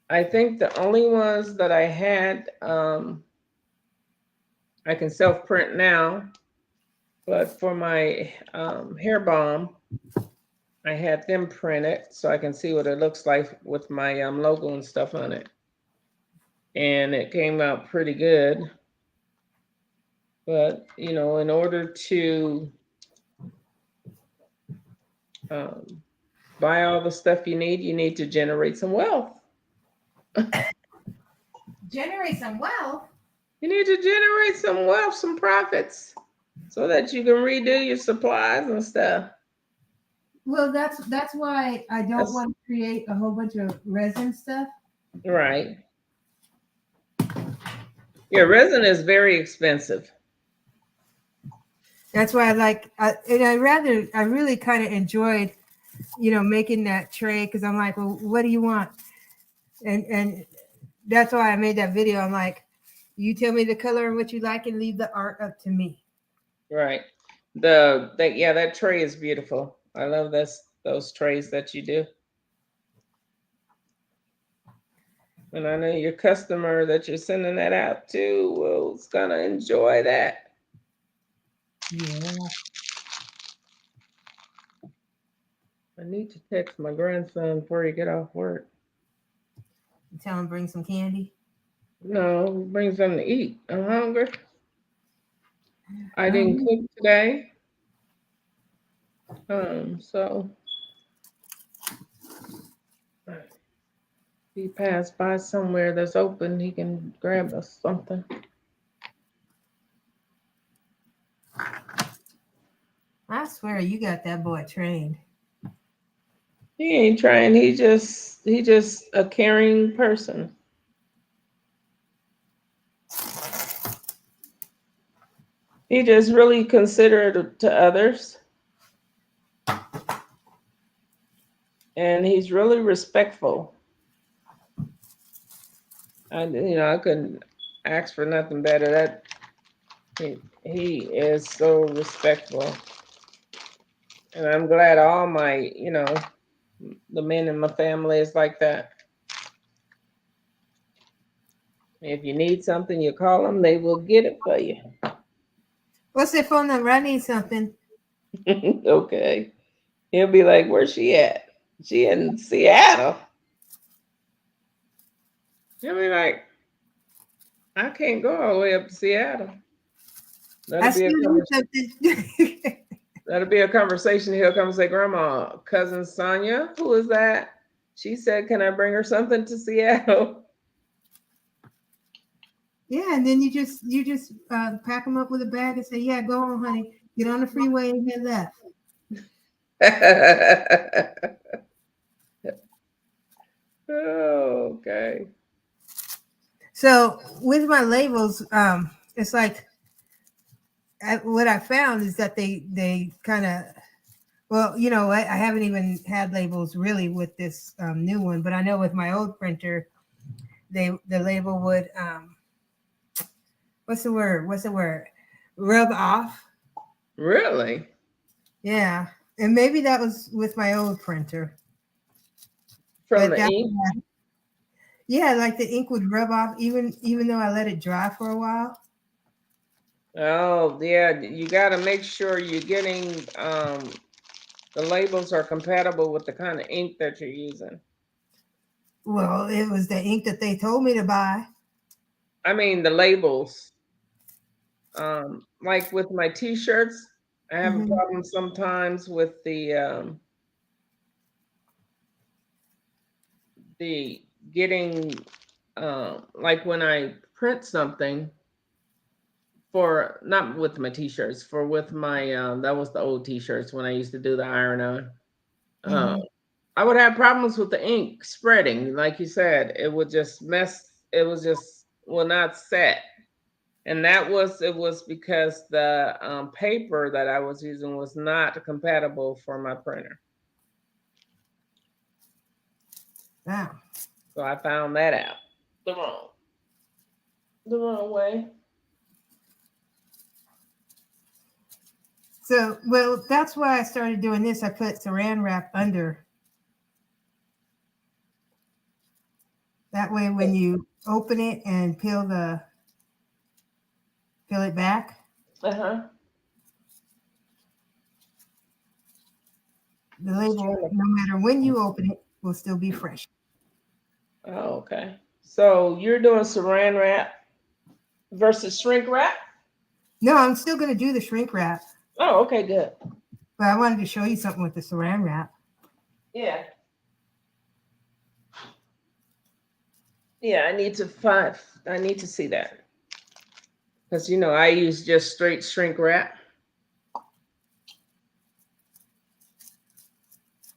I think the only ones that I had, I can self print now, but for my hair balm, I had them printed so I can see what it looks like with my logo and stuff on it. And it came out pretty good. But, in order to um, buy all the stuff you need to generate some wealth. Generate some wealth. You need to generate some wealth, some profits, so that you can redo your supplies and stuff. Well, that's why I don't That's want to create a whole bunch of resin stuff. right. Yeah, resin is very expensive. That's why and I really kind of enjoyed, making that tray because I'm like, well, what do you want? And that's why I made that video. I'm like, you tell me the color and what you like, and leave the art up to me. Right. Yeah, that tray is beautiful. I love those trays that you do. And I know your customer that you're sending that out to is gonna enjoy that. Yeah. I need to text my grandson before he get off work. Tell him bring some candy. No, bring something to eat. I'm hungry. I didn't Um, cook today. So if he passed by somewhere that's open, he can grab us something. I swear you got that boy trained. He ain't trying. He just a caring person. He just really considerate to others, and he's really respectful. I couldn't ask for nothing better. That he is so respectful, and I'm glad all my, the men in my family is like that. If you need something, you call them; they will get it for you. What's their phone number? I need something. Okay, he'll be like, "Where's she at? She in Seattle." He'll be like, "I can't go all the way up to Seattle." I That'll be a still need conversation. something. That'll be a conversation. He'll come and say, "Grandma, cousin Sonya, who is that? She said, can I bring her something to Seattle?" Yeah, and then you just pack them up with a bag and say, "Yeah, go on, honey. Get on the freeway and head left." Oh, okay. So with my labels, it's like what I found is that they kind of well, I haven't even had labels really with this new one, but I know with my old printer, the label would what's the word? What's the word? Rub off. Really? Yeah, and maybe that was with my old printer, From but the that ink? yeah, like the ink would rub off even though I let it dry for a while. Oh, yeah. You got to make sure you're getting the labels are compatible with the kind of ink that you're using. Well, it was the ink that they told me to buy. I mean, the labels. Like with my t-shirts, I have a Hmm. problem sometimes with the the getting like when I print something for not with my t-shirts, for with my that was the old t-shirts when I used to do the iron on. Mm-hmm. I would have problems with the ink spreading, like you said. It would just mess. It was just will not set, and it was because the paper that I was using was not compatible for my printer. Wow. So I found that out the wrong way. So, well, that's why I started doing this. I put saran wrap under. That way, when you open it and peel it back, Uh-huh. the label, no matter when you open it, will still be fresh. Oh, okay. So you're doing saran wrap versus shrink wrap? No, I'm still going to do the shrink wrap, Oh, okay, good. but I wanted to show you something with the saran wrap. Yeah. Yeah, I need to see that. Because I use just straight shrink wrap.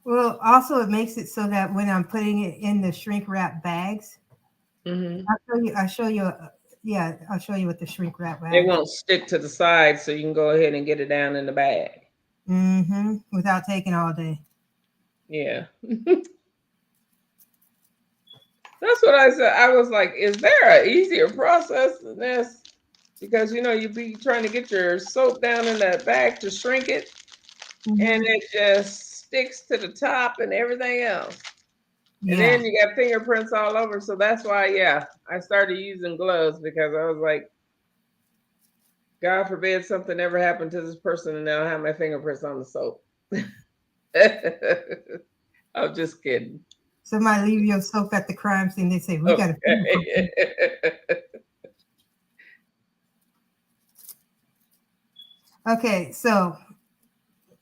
Well, also it makes it so that when I'm putting it in the shrink wrap bags, Mm-hmm. I'll show you. Yeah, I'll show you with the shrink wrap It bag. won't stick to the side, so you can go ahead and get it down in the bag. Mm-hmm. Without taking all day. Yeah. That's what I said. I was like, is there an easier process than this? Because you be trying to get your soap down in that bag to shrink it, and Mm-hmm. it just sticks to the top and everything else. And Yeah. then you got fingerprints all over. So that's why, yeah, I started using gloves because I was like, God forbid something ever happened to this person and they'll have my fingerprints on the soap. I'm just kidding. Somebody leave your soap at the crime scene. They say we got a fingerprint. Okay. Okay, so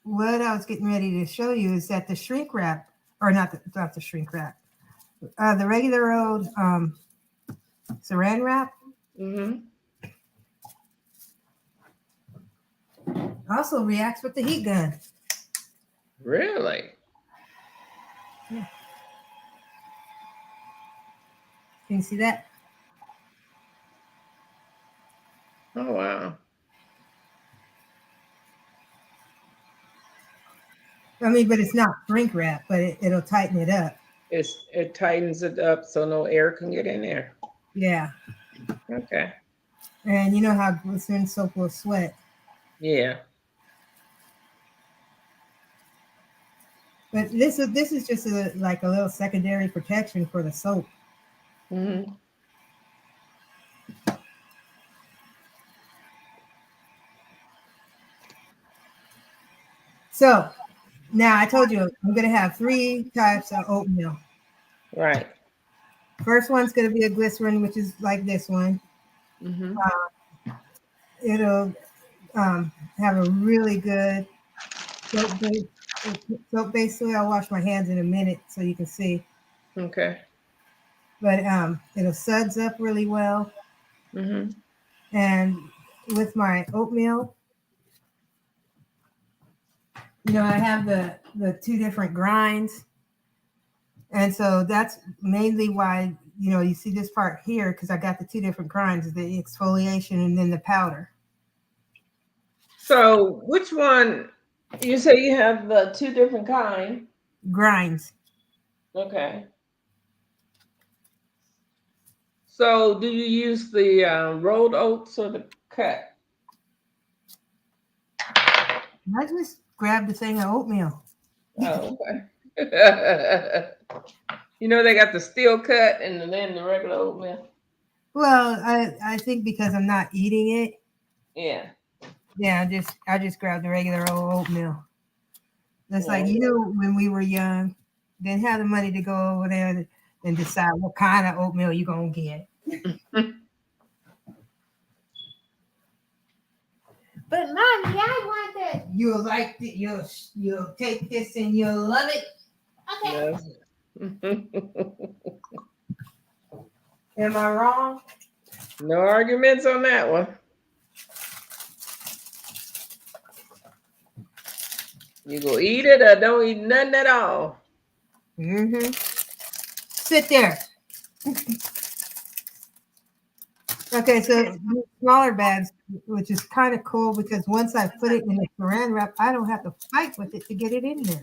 what I was getting ready to show you is that the shrink wrap, or not the shrink wrap, the regular old saran wrap Mm-hmm. also reacts with the heat gun. Really? Yeah. Can you see that? Oh, wow. I mean, but it's not shrink wrap, but it'll tighten it up. It tightens it up so no air can get in there. Yeah. Okay. And you know how glycerin soap will sweat. Yeah. But this is just like a little secondary protection for the soap. Mm-hmm. So now I told you I'm going to have 3 types of oatmeal. Right. First one's going to be a glycerin, which is like this one. Mm-hmm. It'll have a really good soap base. Soap base. So I'll wash my hands in a minute so you can see. Okay. But it'll suds up really well. Mm-hmm. And with my oatmeal, I have the 2 different grinds. And so that's mainly why, you see this part here, because I got the 2 different grinds, the exfoliation and then the powder. So which one? You say you have the 2 different kind. Grinds. Okay. So do you use the rolled oats or the cut? I just grabbed the thing of oatmeal. Oh, okay. They got the steel cut and then the regular oatmeal. Well, I think because I'm not eating it, Yeah. yeah, I just grabbed the regular old oatmeal. That's like, Yeah. when we were young, didn't have the money to go over there and decide what kind of oatmeal you're gonna get. But mommy, I want that. You'll like it. You'll take this and you'll love it. Okay. Yes. Am I wrong? No arguments on that one. You go eat it or don't eat nothing at all. Mm-hmm. Sit there. Okay, so these smaller bags, which is kind of cool because once I put it in the saran wrap, I don't have to fight with it to get it in there.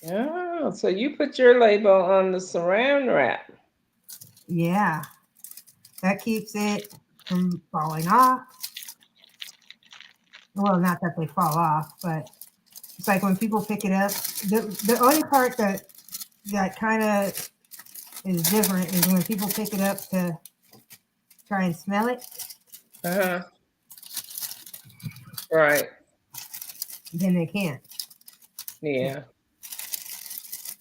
Oh, so you put your label on the saran wrap. Yeah, that keeps it from falling off. Well, not that they fall off, but it's like when people pick it up. The only part that kind of is different is when people pick it up to try and smell it, Uh-huh. Right. then they can't. Yeah.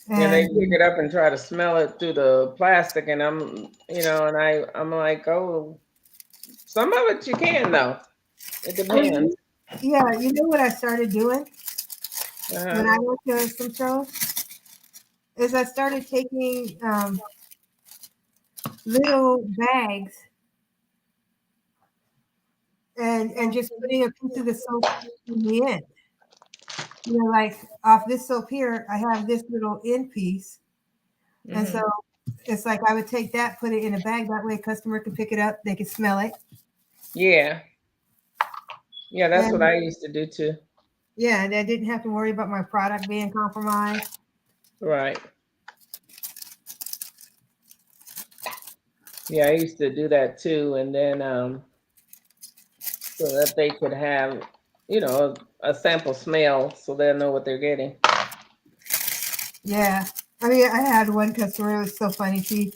Yeah, they And pick it up and try to smell it through the plastic, and I'm like, oh, some of it you can though. It depends. yeah, you know what I started doing when Uh-huh. I went to some shows is I started taking little bags and just putting a piece of the soap in the end. You know, like off this soap here, I have this little end piece, and so Hmm. it's like I would take that, put it in a bag. That way, a customer can pick it up, they can smell it, Yeah. Yeah, that's what and I used to do too. yeah, and I didn't have to worry about my product being compromised. Right. Yeah, I used to do that too, and then so that they could have, a sample smell so they'll know what they're getting. Yeah, I mean, I had one customer. It was so funny. She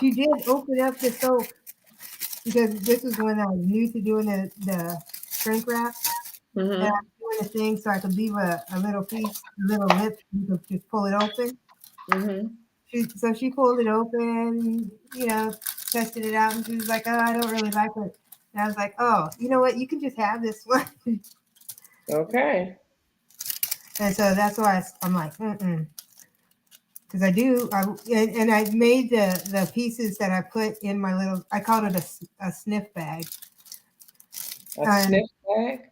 did open up the soap because this was when I was new to doing the shrink wrap. And I Hmm. was doing the thing so I could leave a little piece, a little lip. You could just pull it open. Hmm. So she pulled it open, tested it out, and she was like, "Oh, I don't really like it." And I was like, "Oh, you know what? You can just have this one." Okay. And so that's why I'm like, because I do, and I made the pieces that I put in my little. I called it a sniff bag, A and sniff bag.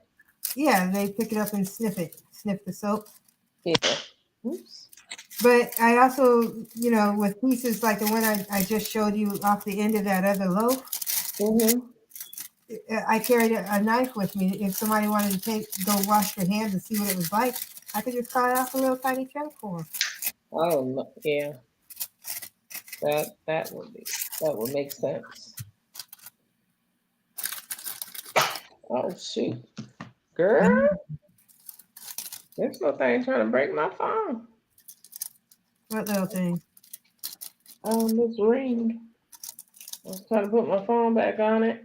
yeah, they pick it up and sniff the soap. Yeah. Oops. But I also, with pieces like the one I just showed you off the end of that other loaf, Hmm. I carried a knife with me. If somebody wanted to go wash their hands and see what it was like, I could just cut off a little tiny chunk for them. Oh yeah, that would make sense. Oh shoot, girl, this little thing trying to break my phone. What little thing? This ring. I was trying to put my phone back on it.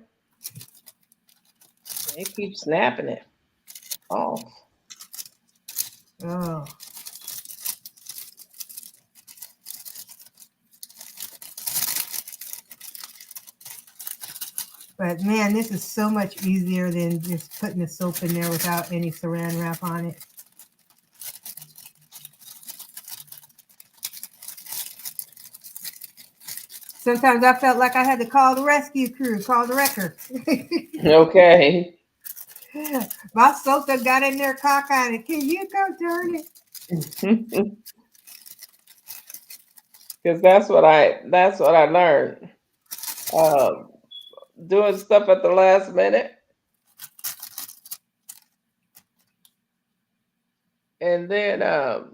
It keeps snapping it off. Oh, but man, this is so much easier than just putting the soap in there without any saran wrap on it. Sometimes I felt like I had to call the rescue crew, call the wrecker. Okay. My soap that got in there cockeyed. Can you go turn it? Because that's what I learned. Um, Doing stuff at the last minute, and then trying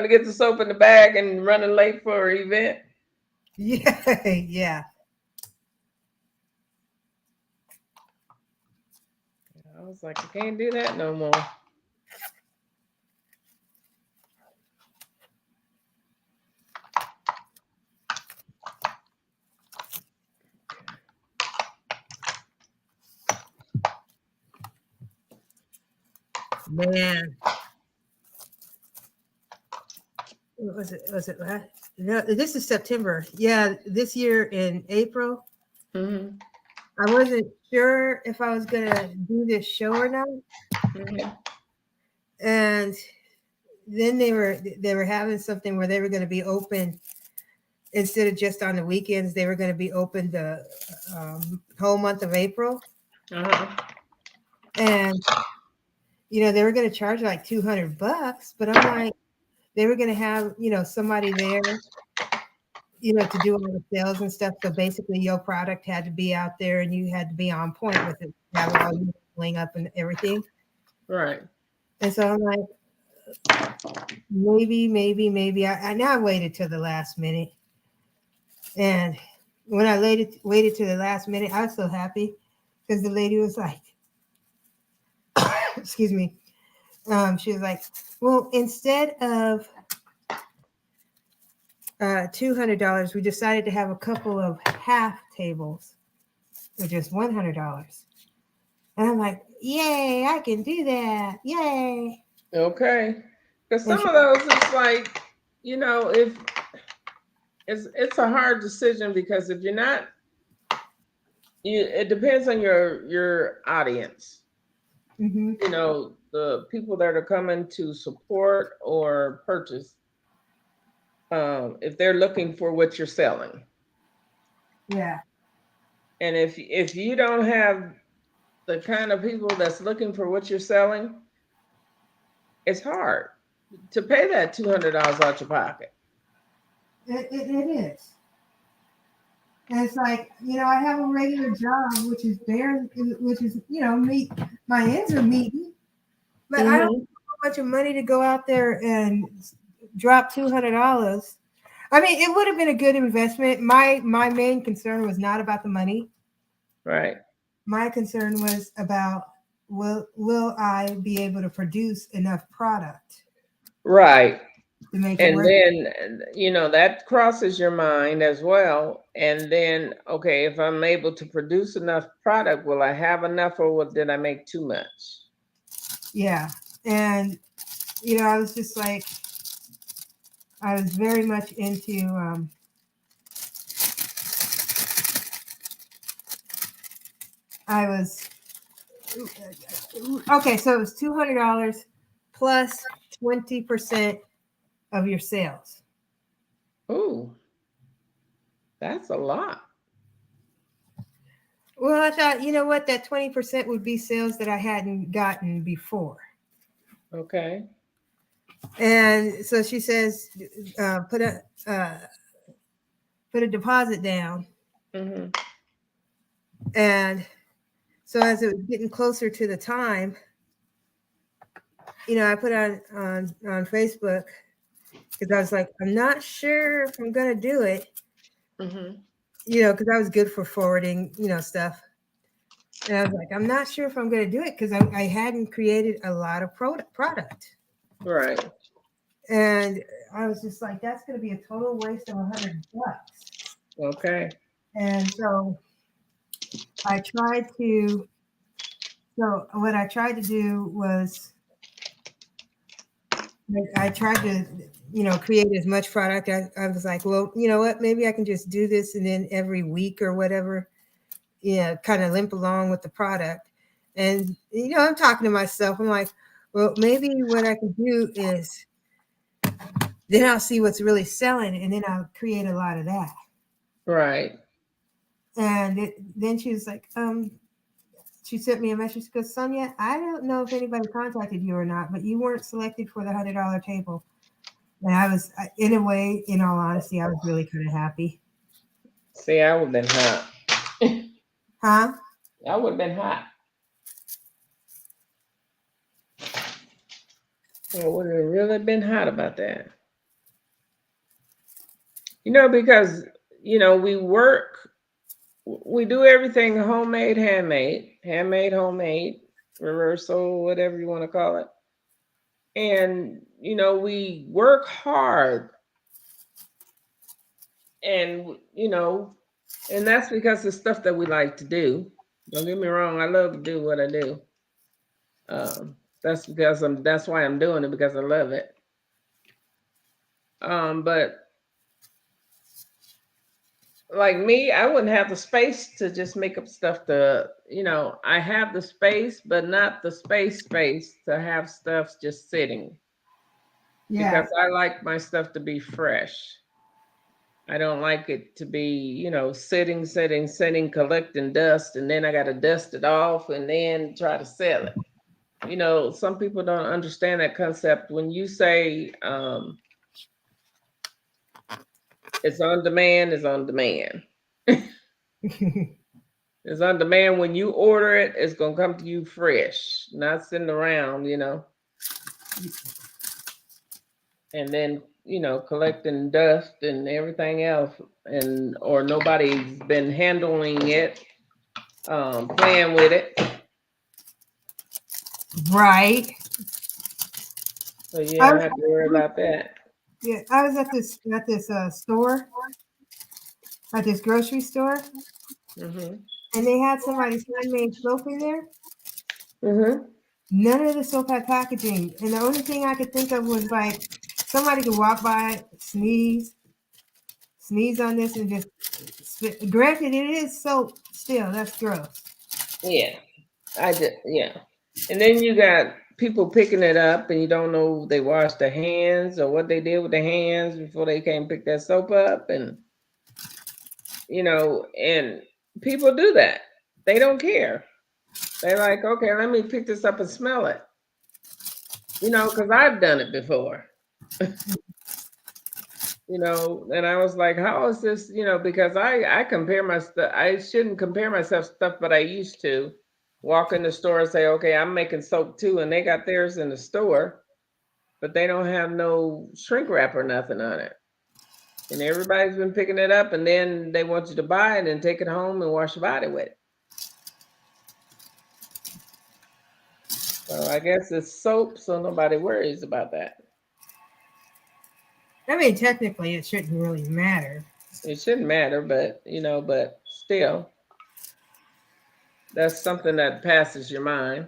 to get the soap in the bag and running late for an event. Yeah, yeah. I was like, I can't do that no more. Man, what was it? Was it last? No, this is September. Yeah, this year in April, Hmm. I wasn't sure if I was gonna do this show or not. Mhm. And then they were having something where they were going to be open instead of just on the weekends. They were going to be open the whole month of April, Uh-huh. and they were going to charge like $200. But I'm like, they were going to have somebody there, to do all the sales and stuff. So basically, your product had to be out there, and you had to be on point with it, have all your labeling up and everything. Right. And so I'm like, maybe. I now I waited till the last minute. And when I waited to the last minute, I was so happy because the lady was like, excuse me, she was like, well, instead of $200, we decided to have a couple of half tables for just $100. And I'm like, yay, I can do that. Yay. Okay. Because And some she, of those it's like, if it's a hard decision because if you're not, it depends on your audience. mm-hmm, The people that are coming to support or purchase, if they're looking for what you're selling, yeah. and if you don't have the kind of people that's looking for what you're selling, it's hard to pay that $200 out your pocket. It is. And it's like, I have a regular job, which is, meet, my ends are meeting, but I don't have Mm-hmm. a bunch of money to go out there and drop $200. I mean, it would have been a good investment. My main concern was not about the money. Right. My concern was about will I be able to produce enough product Right. to make it And worth then, that crosses your mind as well. And then, okay, if I'm able to produce enough product, will I have enough or did I make too much? it. Yeah. And I was just like, I was very much into I was okay, so it was $200 plus 20% of your sales. Ooh, that's a lot. Well, I thought, you know what, that 20% would be sales that I hadn't gotten before. Okay. And so she says, uh, put a deposit down. Mm-hmm. And so as it was getting closer to the time, I put on Facebook because I was like, I'm not sure if I'm gonna do it, Mm-hmm. because I was good for forwarding, stuff. And I was like, I'm not sure if I'm gonna do it because I hadn't created a lot of product. Right. And I was just like, that's gonna be a total waste of $100. Okay. And so I tried to so what I tried to do was I tried to, create as much product. I was like, well, you know what? Maybe I can just do this and then every week or whatever, kind of limp along with the product. And, I'm talking to myself. I'm like, well, maybe what I can do is then I'll see what's really selling and then I'll create a lot of that. Right. And then she was like, she sent me a message. She goes, Sonya, I don't know if anybody contacted you or not, but you weren't selected for the $100 table. And I was, in a way, in all honesty, I was really kind of happy. See, I would have been hot. Huh? I would have been hot. I would have really been hot about that. Because, we do everything homemade, handmade, homemade, reversal, whatever you want to call it. And, we work hard and, and that's because it's stuff that we like to do. Don't get me wrong, I love to do what I do. That's why I'm doing it because I love it. But like me, I wouldn't have the space to just make up stuff to, I have the space, but not the space to have stuff just sitting Yeah. because I like my stuff to be fresh. I don't like it to be, sitting, collecting dust, and then I got to dust it off and then try to sell it. Some people don't understand that concept. When you say it's on demand, it's on demand. It's on demand. When you order it, it's gonna come to you fresh, not sitting around, and then collecting dust and everything else, and or nobody's been handling it, playing with it. Right. So you I don't was, have to worry about that. yeah, I was at this store, at this grocery store, Mhm. and they had somebody's handmade soap in there. Mhm. None of the soap had packaging, and the only thing I could think of was like somebody could walk by, sneeze on this, and just spit. Granted, it is soap. Still, that's gross. Yeah. Yeah. And then you got people picking it up, and you don't know if they washed their hands or what they did with their hands before they came pick that soap up, and people do that. They don't care. They're like, okay, let me pick this up and smell it. Because I've done it before. And I was like, how is this? Because I compare my stuff. I shouldn't compare myself stuff, but I used to walk in the store and say, okay, I'm making soap too, and they got theirs in the store, but they don't have no shrink wrap or nothing on it. And everybody's been picking it up, and then they want you to buy it and take it home and wash your body with it. So I guess it's soap, so nobody worries about that. I mean, technically, it shouldn't really matter. It shouldn't matter, but still, that's something that passes your mind.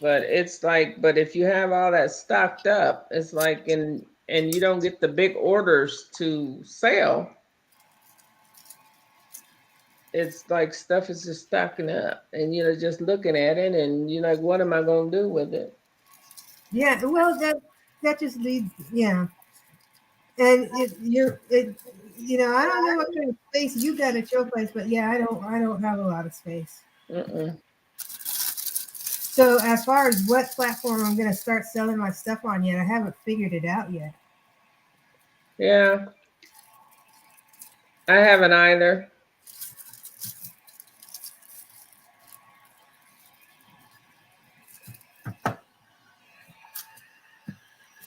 But it's like, but if you have all that stocked up, it's like, and you don't get the big orders to sell, it's like stuff is just stocking up, and just looking at it, and you're like, what am I going to do with it? Yeah. Well, that just leads. Yeah. And I don't know what kind of space you got at your place, but yeah, I don't have a lot of space. Mm-mm. So as far as what platform I'm gonna start selling my stuff on yet, I haven't figured it out yet. Yeah, I haven't either.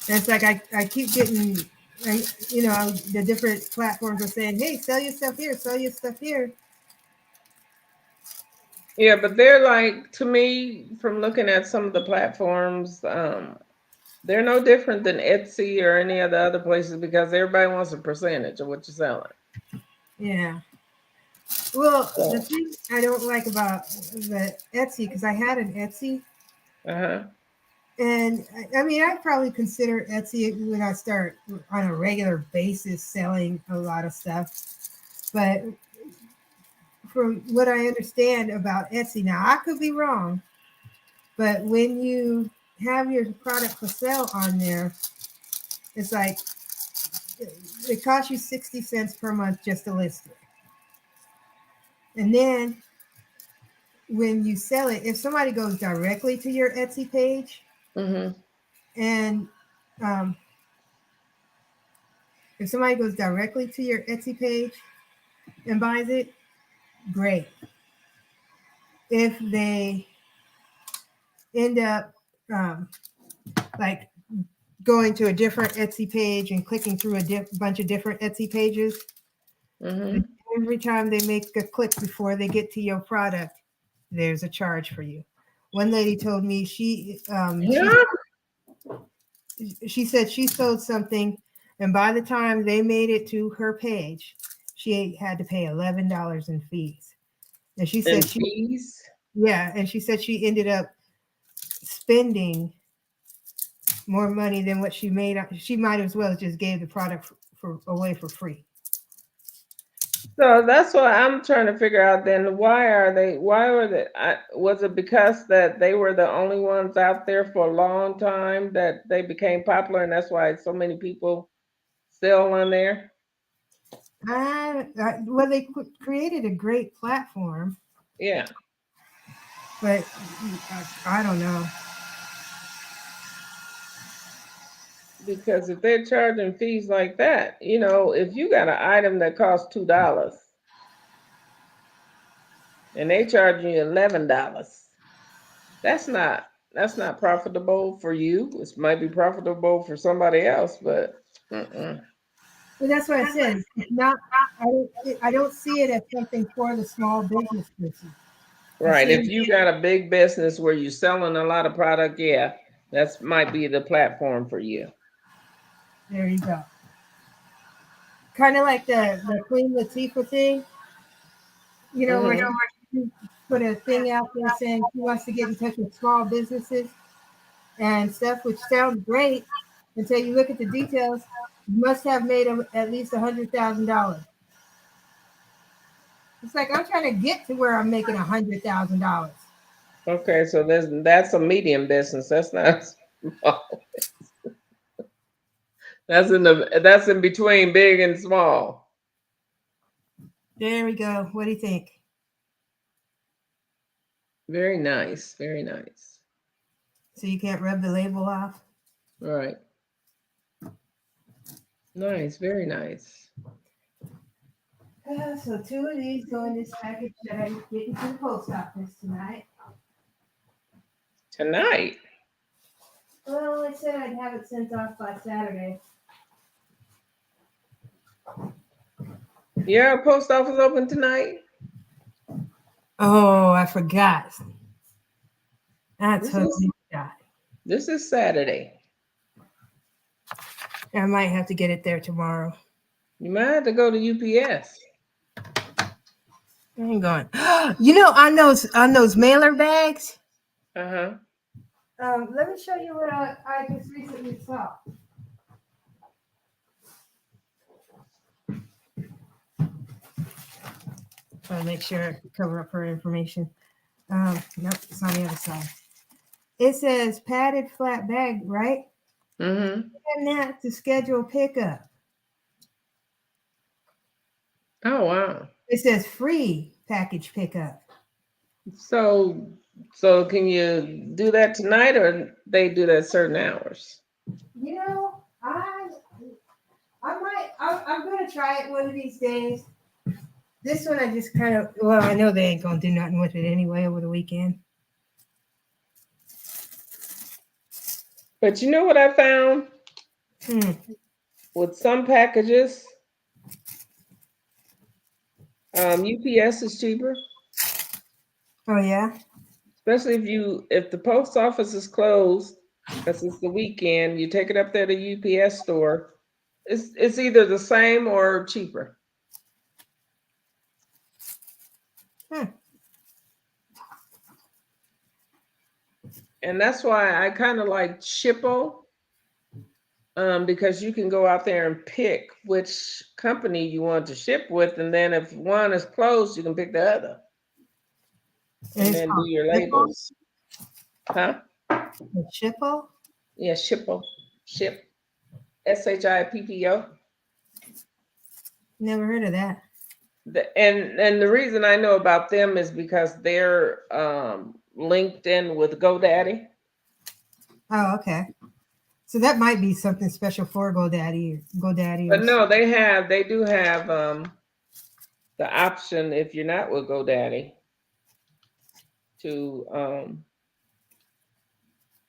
And it's like I keep getting, the different platforms are saying, hey, sell your stuff here, sell your stuff here. Yeah, but they're like, to me, from looking at some of the platforms, they're no different than Etsy or any of the other places because everybody wants a percentage of what you're selling. Yeah. Well, the So, thing I don't like about the Etsy, because I had an Etsy, uh-huh. and I mean, I'd probably consider Etsy when I start on a regular basis selling a lot of stuff. But from what I understand about Etsy, now I could be wrong, but when you have your product for sale on there, it's like it costs you 60 cents per month just to list it. And then when you sell it, if somebody goes directly to your Etsy page Mm-hmm. and um, if somebody goes directly to your Etsy page and buys it, great. If they end up um, like going to a different Etsy page and clicking through a bunch of different Etsy pages, Mm-hmm. every time they make a click before they get to your product, there's a charge for you. One lady told me Yeah. she said she sold something, and by the time they made it to her page, she had to pay $11 in fees. And she said And fees. and she said she ended up spending more money than what she made. She might as well just gave the product away for free. So that's what I'm trying to figure out then. Why were they, was it because that they were the only ones out there for a long time that they became popular and that's why so many people sell on there? Well, they created a great platform, Yeah. but I don't know. Because if they're charging fees like that, if you got an item that costs $2 and they charge you $11, that's not profitable for you. It might be profitable for somebody else, but But that's what I said. It's not. I don't see it as something for the small business person. I right. see If it. you got a big business where you're selling a lot of product, yeah, that's might be the platform for you. There you go. Kind of like the Queen Latifah thing. Where Hmm. she put a thing out there saying she wants to get in touch with small businesses and stuff, which sounds great until you look at the details. You must have made at least $100,000. It's like I'm trying to get to where I'm making $100,000. Okay, so that's a medium business. That's not small. That's in between big and small. There we go. What do you think? Very nice. Very nice. So you can't rub the label off? All right. Nice. Very nice. So 2 of these go in this package that I'm getting to the post office tonight. Tonight. Well, I said I'd have it sent off by Saturday. Yeah, post office open tonight. Oh, I forgot. I totally forgot. This is Saturday. I might have to get it there tomorrow. You might have to go to UPS. I ain't going. On those mailer bags. Uh-huh. Let me show you what I just recently saw. Trying to make sure I cover up her information. Nope, it's on the other side. It says padded flat bag, right? Mm-hmm. And that to schedule pickup. Oh, wow. It says free package pickup. So can you do that tonight or they do that certain hours? I'm gonna try it one of these days. This one I just I know they ain't gonna do nothing with it anyway over the weekend. But you know what I found? With some packages, UPS is cheaper. Oh yeah? Especially if the post office is closed because it's the weekend, you take it up there to UPS store. It's either the same or cheaper. And that's why I kind of like Shippo, because you can go out there and pick which company you want to ship with, and then if one is closed, you can pick the other, and then do your labels. Huh? Shippo? Yeah, Shippo. Ship. SHIPPO. Never heard of that. And the reason I know about them is because they're linked in with GoDaddy. Oh, okay. So that might be something special for GoDaddy. But no, they do have the option if you're not with GoDaddy to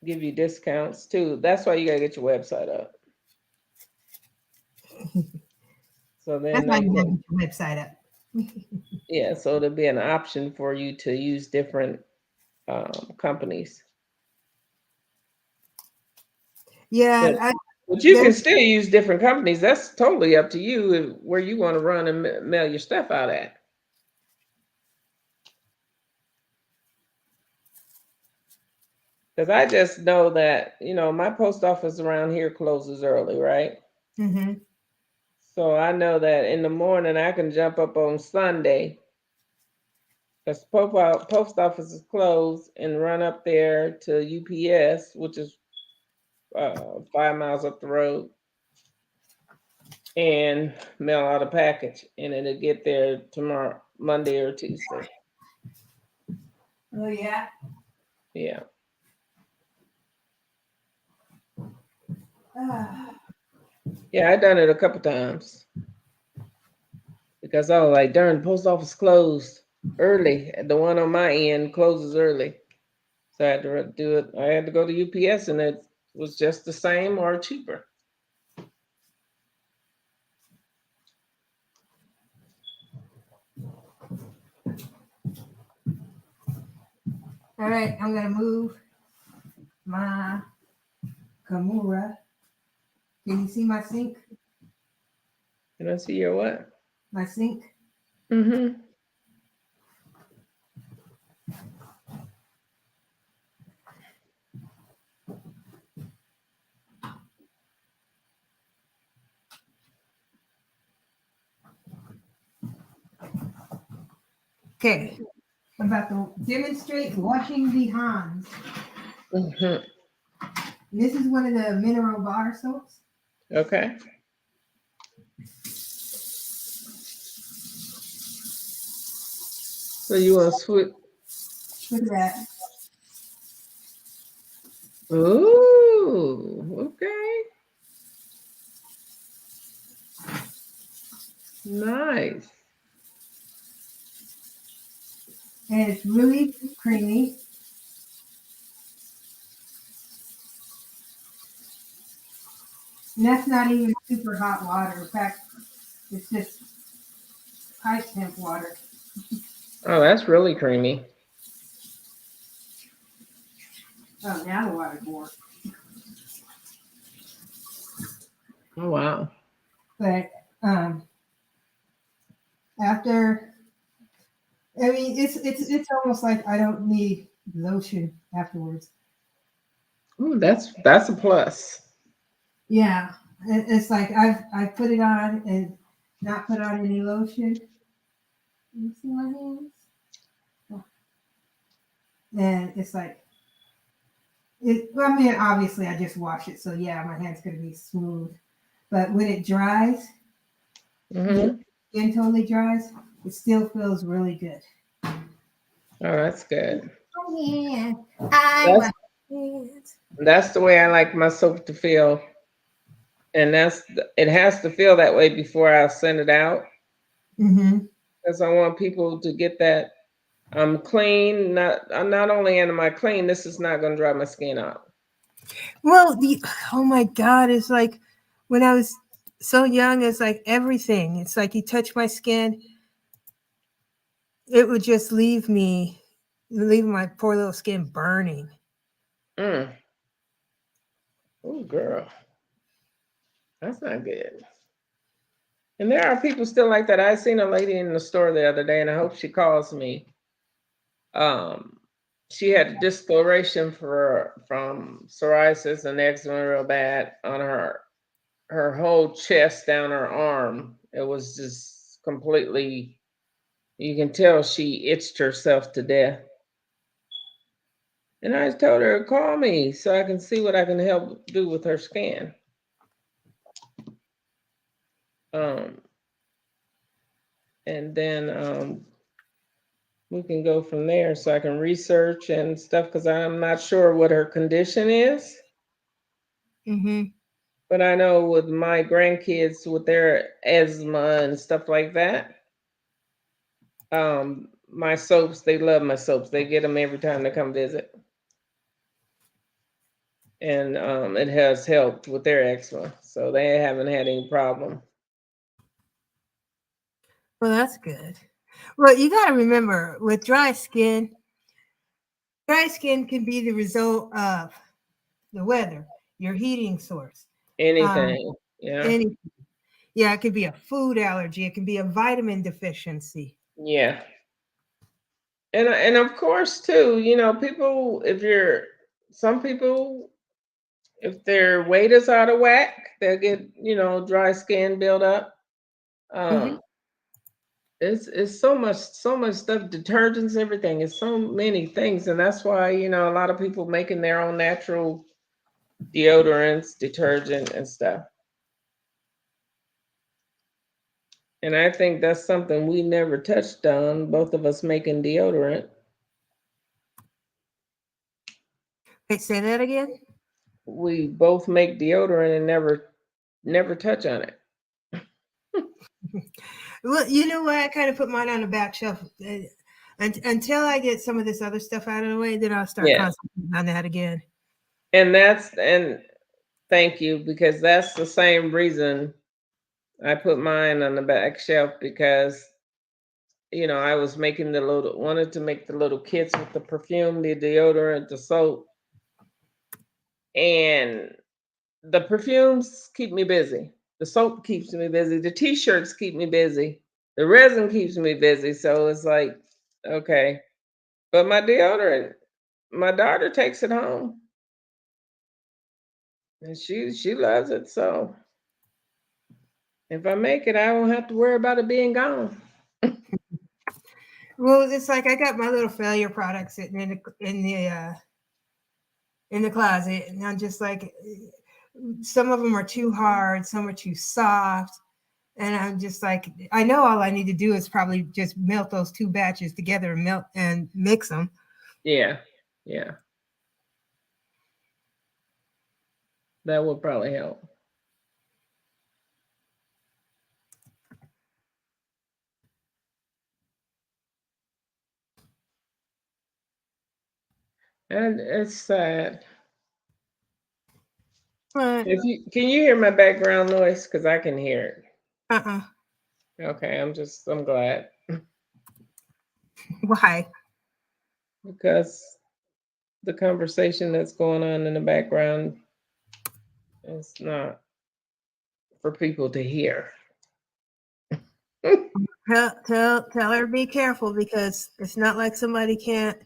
give you discounts too. That's why you gotta get your website up. So then that's why you gotta get your website up. Yeah, so there'll be an option for you to use different companies. Yeah, but you can still use different companies. That's totally up to you where you want to run and mail your stuff out at. Because I just know that, my post office around here closes early, right? Mm-hmm. So I know that in the morning I can jump up on Sunday because post office is closed and run up there to UPS, which is 5 miles up the road, and mail out a package, and it'll get there tomorrow, Monday or Tuesday. Oh yeah. Yeah. Ah. Yeah, I done it a couple times because I was like, darn, the post office closed early. The one on my end closes early. So I had to do it. I had to go to UPS, and it was just the same or cheaper. All right, I'm gonna move my Kamura. Can you see my sink? And I see your what? My sink. Mm-hmm. Okay. I'm about to demonstrate washing the hands. Mm-hmm. This is one of the mineral bar soaps. Okay. So you want to switch? Look at that. Ooh, okay. Nice. And it's really creamy. And that's not even super hot water. In fact, it's just high temp water. Oh, that's really creamy. Oh, now the water's warm. Oh, wow. But after, I mean, it's almost like I don't need lotion afterwards. Ooh, that's a plus. Yeah, it's like I've put it on and not put on any lotion. You see my hands? Oh. And it's like it. Well, I mean, obviously I just wash it, so yeah, my hand's gonna be smooth. But when it dries, when Mm-hmm. skin totally dries, it still feels really good. Oh, that's good. Oh yeah, I That's wash hands. that's the way I like my soap to feel, and it has to feel that way before I send it out, Mm-hmm. because I want people to get that I'm clean. I'm not only am I clean, this is not going to dry my skin out. Well, oh my God, it's like when I was so young, it's like everything. It's like you touch my skin, it would just leave my poor little skin burning. Mm. Oh, girl, that's not good. And there are people still like that. I seen a lady in the store the other day, and I hope she calls me. Um, she had discoloration from psoriasis and eczema real bad on her whole chest down her arm. It was just completely. You can tell she itched herself to death. And I told her, call me so I can see what I can help do with her skin. Um, and then we can go from there so I can research and stuff because I'm not sure what her condition is. Mm-hmm. But I know with my grandkids with their asthma and stuff like that, my soaps, they love my soaps. They get them every time they come visit. And it has helped with their eczema. So they haven't had any problem. Well, that's good. Well, you got to remember with dry skin can be the result of the weather, your heating source. Um, Anything. Yeah. any, yeah, it could be a food allergy, it can be a vitamin deficiency. Yeah. And of course too, people, if you're some people, if their weight is out of whack, they'll get, dry skin build up. Hmm. Um, it's so much stuff, detergents, everything. It's so many things, and that's why a lot of people making their own natural deodorants, detergent, and stuff. And I think that's something we never touched on. Both of us making deodorant. Wait, say that again. We both make deodorant and never touch on it. Well, you know what? I kind of put mine on the back shelf until I get some of this other stuff out of the way. Then I'll start Yeah. concentrating on that again. And thank you, because that's the same reason I put mine on the back shelf, because I was making wanted to make the little kits with the perfume, the deodorant, the soap, and the perfumes keep me busy. The soap keeps me busy. The t-shirts keep me busy. The resin keeps me busy. So it's like, okay. But my deodorant, my daughter takes it home, and she loves it. So if I make it, I won't have to worry about it being gone. Well, it's like I got my little failure products sitting in the closet, and I'm just like, some of them are too hard, some are too soft, and I'm just like, I know all I need to do is probably just melt those two batches together and melt and mix them. Yeah. Yeah. That would probably help. And it's sad. But If you can you hear my background noise? Because I can hear uh-uh. it. Okay, I'm glad, Why? because the conversation that's going on in the background is not for people to hear. Tell her to be careful, because it's not like somebody can't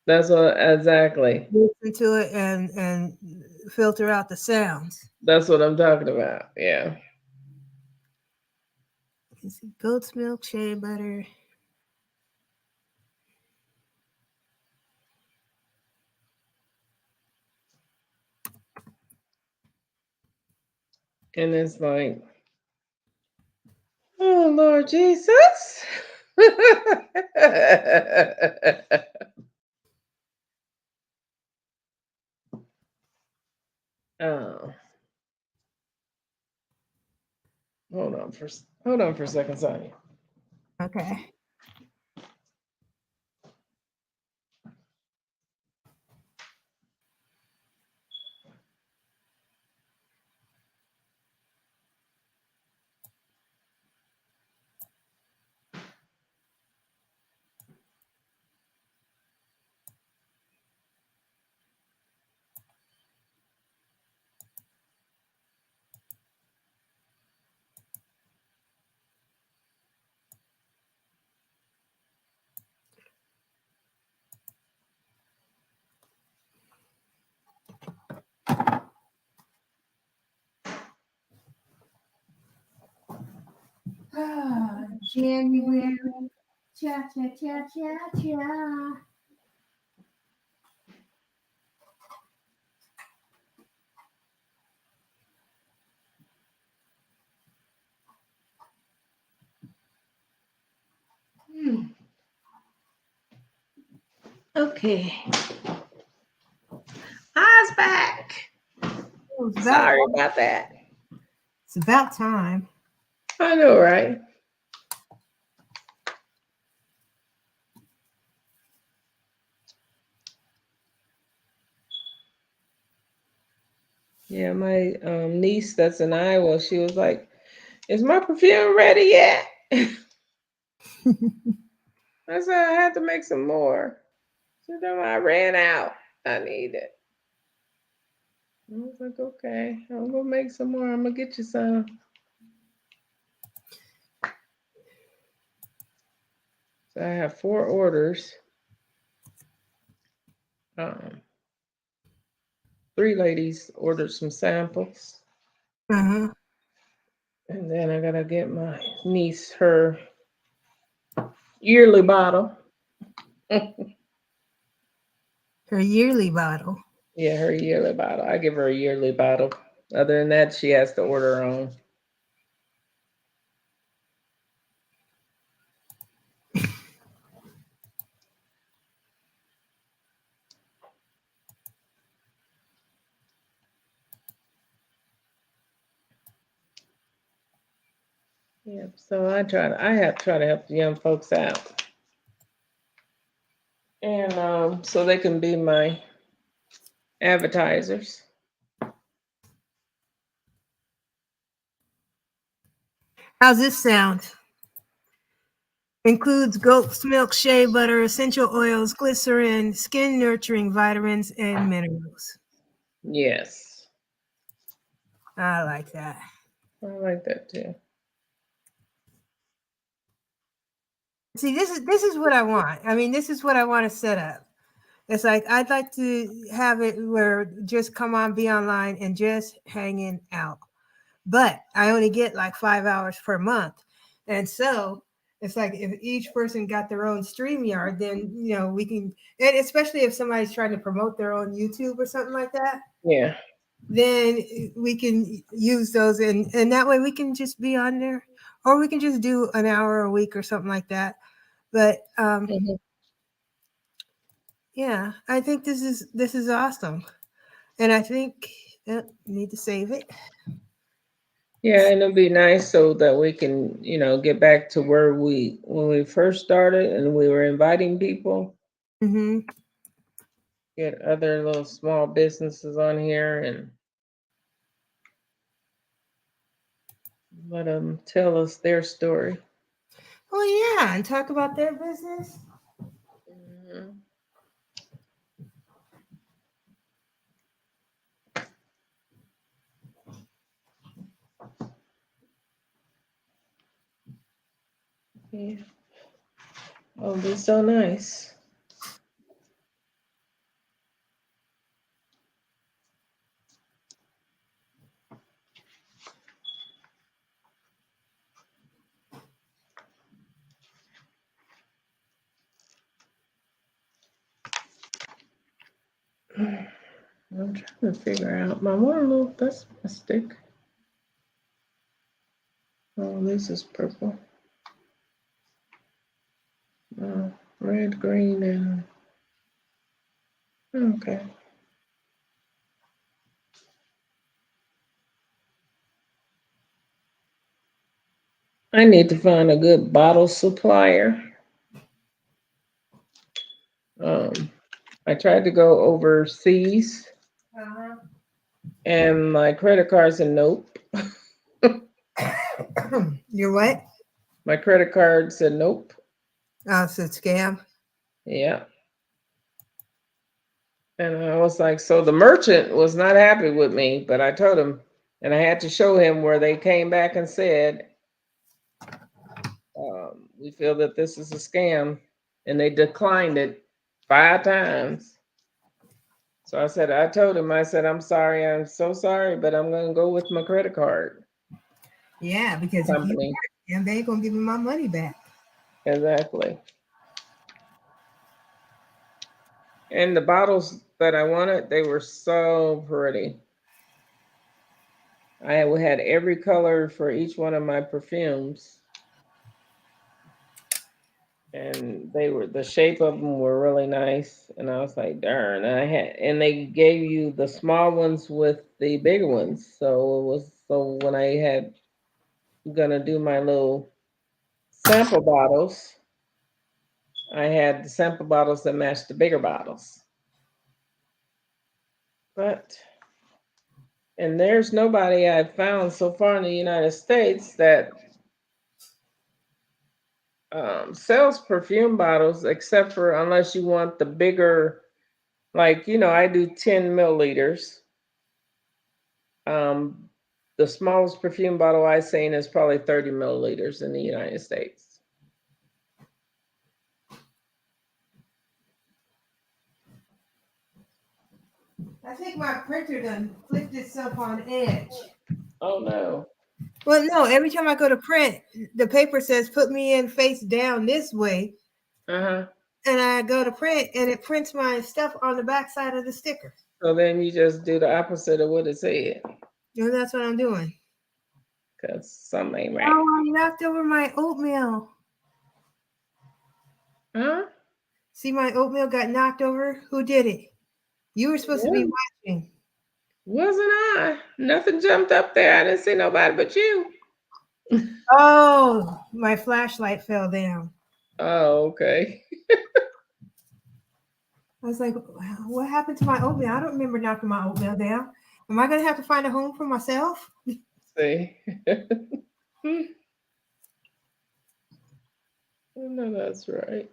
That's what exactly. listen to it and filter out the sounds. That's what I'm talking about. Yeah. Goat's milk, shea butter. And it's like, oh Lord Jesus. Oh, hold on for a second, Sonya. Okay. Ah, January. Cha cha cha cha cha. Okay. Eyes back. Oh, Sorry about that. it's about time. I know, right? Yeah, my niece that's in Iowa, she was like, "Is my perfume ready yet?" I said, "I had to make some more." She said, "I ran out. I need it." I was like, "Okay, I'm gonna make some more. I'm gonna get you some." So I have 4 orders. Um, 3 ladies ordered some samples. Uh-huh. And then I gotta get my niece her yearly bottle. Her yearly bottle. Yeah, her yearly bottle. I give her a yearly bottle. Other than that, she has to order her own. Yeah, so I have to try to help the young folks out. And so they can be my advertisers. How's this sound? Includes goat's milk, shea butter, essential oils, glycerin, skin nurturing vitamins, and minerals. Yes. I like that. I like that too. See, this is what I want. I mean, this is what I want to set up. It's like I'd like to have it where just come on, be online, and just hanging out. But I only get like 5 hours per month, and so it's like if each person got their own StreamYard, then we can. And especially if somebody's trying to promote their own YouTube or something like that, Yeah. then we can use those, and that way we can just be on there, or we can just do an hour a week or something like that. But Mhm. yeah, I think this is awesome, and I think need to save it. Yeah, and it'll be nice so that we can, get back to where when we first started and we were inviting people, Hmm. get other little small businesses on here and let them tell us their story. Oh yeah, and talk about their business. Mhm. Yeah. Oh, be so nice. I'm trying to figure out my one little that's my stick. Oh, this is purple. Red, green, and okay. I need to find a good bottle supplier. Um, I tried to go overseas, Uh-huh. and my credit card said nope. You're what? My credit card said nope. Oh, it's a scam. Yeah. And I was like, so the merchant was not happy with me, but I told him, and I had to show him where they came back and said, we feel that this is a scam. And they declined it 5 times. So I told him, I said, I'm sorry, I'm so sorry, but I'm going to go with my credit card Yeah, because if you company. and they ain't gonna give me my money back. Exactly. And the bottles that I wanted, they were so pretty. I had every color for each one of my perfumes. And the shape of them were really nice. And I was like, darn. And they gave you the small ones with the bigger ones. So when I had gonna do my little sample bottles, I had the sample bottles that matched the bigger bottles. But and there's nobody I've found so far in the United States that sells perfume bottles, except for unless you want the bigger, like I do 10 milliliters. Um, the smallest perfume bottle I've seen is probably 30 milliliters in the United States. I think my printer done flipped itself on edge. Oh no. Well, no, every time I go to print, the paper says put me in face down this way. Uh-huh. And I go to print and it prints my stuff on the back side of the sticker. So then you just do the opposite of what it said. And that's what I'm doing. Because something ain't right. Oh, I knocked over my oatmeal. Huh? See, my oatmeal got knocked over. Who did it? You were supposed to be Yeah. watching. Wasn't I? Nothing jumped up there. I didn't see nobody but you. Oh, my flashlight fell down. Oh, okay. I was like, what happened to my oatmeal? I don't remember knocking my oatmeal down. Am I going to have to find a home for myself? See. No, that's right.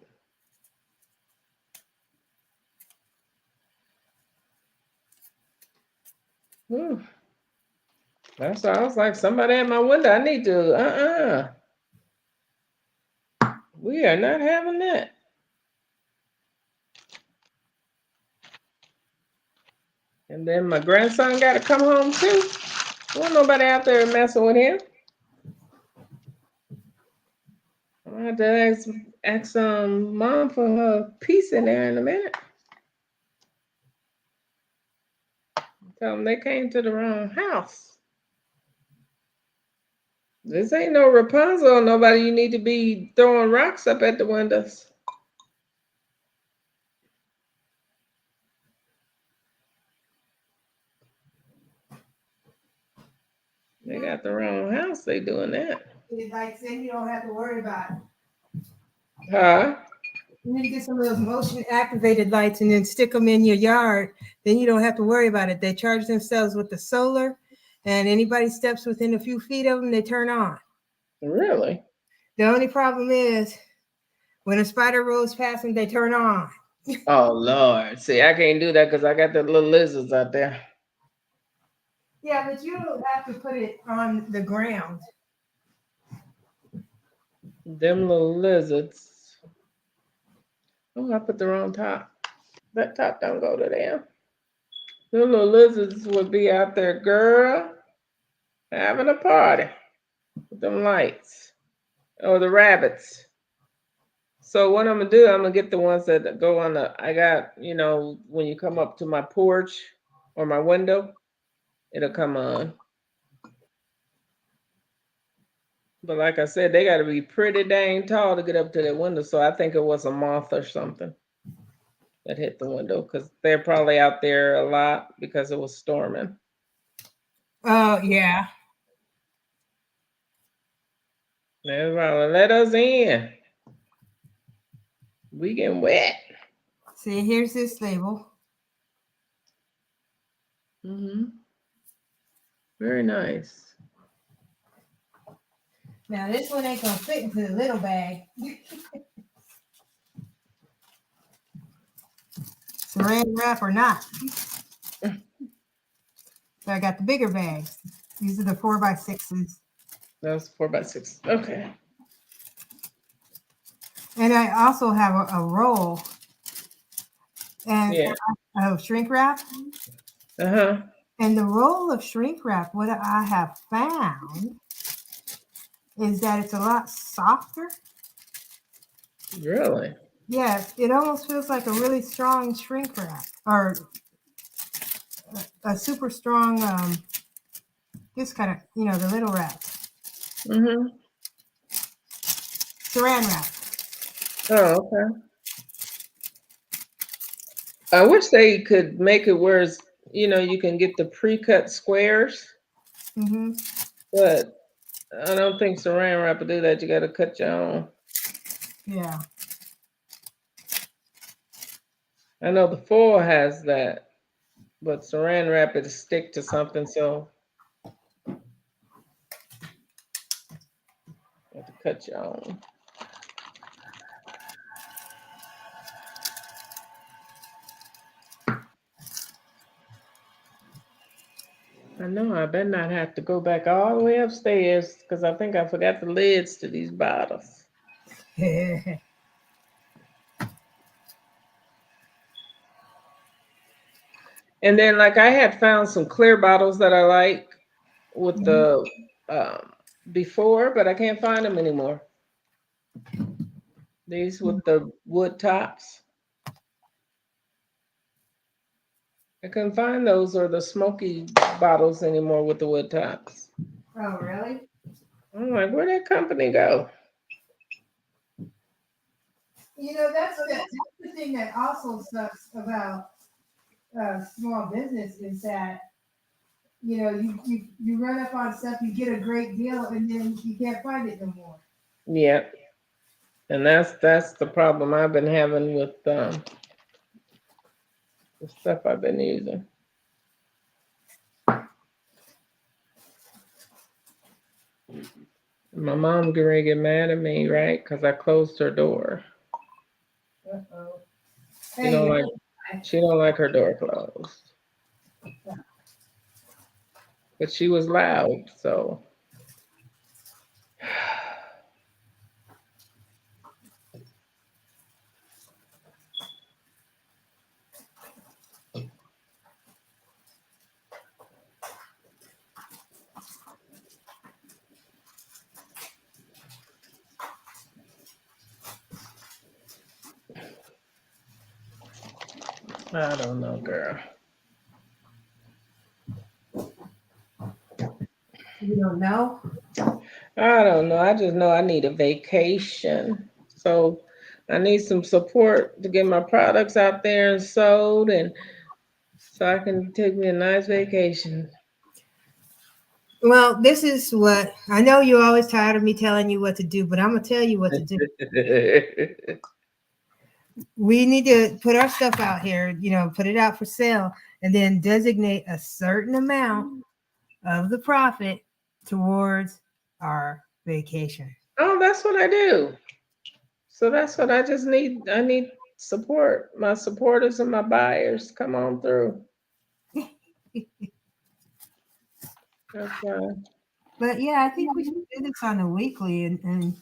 Whew. That sounds like somebody at my window. I need to, we are not having that. And then my grandson got to come home too. Wasn't nobody out there messing with him. I have to ask mom for her piece in there in a minute. Tell them they came to the wrong house. This ain't no Rapunzel. Nobody you need to be throwing rocks up at the windows. They got the wrong house. They doing that. Like then you don't have to worry about it. Huh? You need to get some of those motion activated lights and then stick them in your yard. Then you don't have to worry about it. They charge themselves with the solar, and anybody steps within a few feet of them, they turn on. Really? The only problem is when a spider rolls past them, they turn on. Oh Lord. See, I can't do that because I got the little lizards out there. Yeah, but you don't have to put it on the ground. Them little lizards. Oh, I put the wrong top. That top don't go to them. Them little lizards would be out there, girl, having a party with them lights. Or the rabbits. So what I'm gonna do, I'm gonna get the ones that go on the. I got, when you come up to my porch or my window, it'll come on. But like I said, they got to be pretty dang tall to get up to that window. So I think it was a moth or something that hit the window because they're probably out there a lot because it was storming. Oh, yeah. They probably let us in. We getting wet. See, here's this label. Very nice. Now, this one ain't going to fit into the little bag. Saran wrap or not. So I got the bigger bags. These are the 4x6s. That's 4x6. Okay. And I also have a roll and of shrink wrap. Uh-huh. And the roll of shrink wrap, what I have found is that it's a lot softer. Really? Yes, it almost feels like a really strong shrink wrap or a super strong, this kind of, the little wraps. Saran wrap. Oh, okay. I wish they could make it where it's, you can get the pre-cut squares, but I don't think saran wrap will do that. You got to cut your own. Yeah. I know the foil has that, but saran wrap it stick to something, so you have to cut your own. I know I better not have to go back all the way upstairs because I think I forgot the lids to these bottles. And then like I had found some clear bottles that I like with the before, but I can't find them anymore. These with the wood tops. I couldn't find those or the smoky bottles anymore with the wood tops. Oh, really? I'm like, where'd that company go? You know, that's the thing that also sucks about small business is that you run up on stuff, you get a great deal, and then you can't find it no more. Yeah. And that's the problem I've been having with the stuff I've been using. My mom's gonna get mad at me, right? Because I closed her door. Uh-oh. She Hey, don't like she don't like her door closed. But she was loud, so I don't know, girl. you don't know? I don't know. I just know I need a vacation. So I need some support to get my products out there and sold and so I can take me a nice vacation. Well, this is what I know. You're always tired of me telling you what to do, but I'm gonna tell you what to do. We need to put our stuff out here, put it out for sale, and then designate a certain amount of the profit towards our vacation. Oh, that's what I do. So that's what I just need. I need support. My supporters and my buyers come on through. That's But yeah, I think we should do this on a weekly and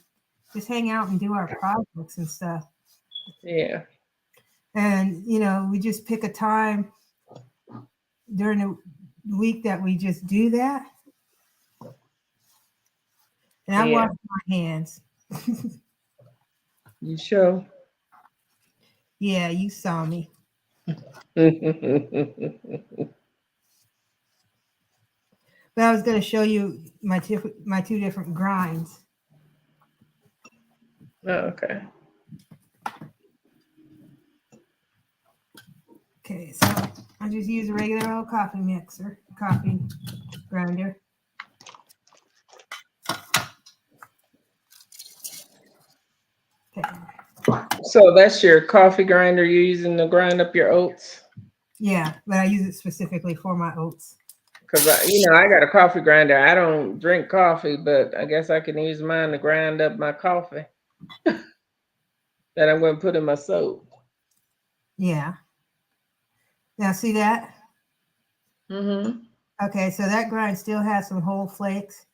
just hang out and do our projects and stuff. yeah. And we just pick a time during the week that we just do that. And I Yeah. wash my hands. You sure? Yeah, you saw me. But I was going to show you my two different grinds. Okay. Okay, so I just use a regular old coffee grinder. Okay. So that's your coffee grinder you're using to grind up your oats? Yeah, but I use it specifically for my oats. Because I got a coffee grinder. I don't drink coffee, but I guess I can use mine to grind up my coffee that I'm going to put in my soap. Yeah. Now see that? Mm-hmm. Okay, so that grind still has some whole flakes,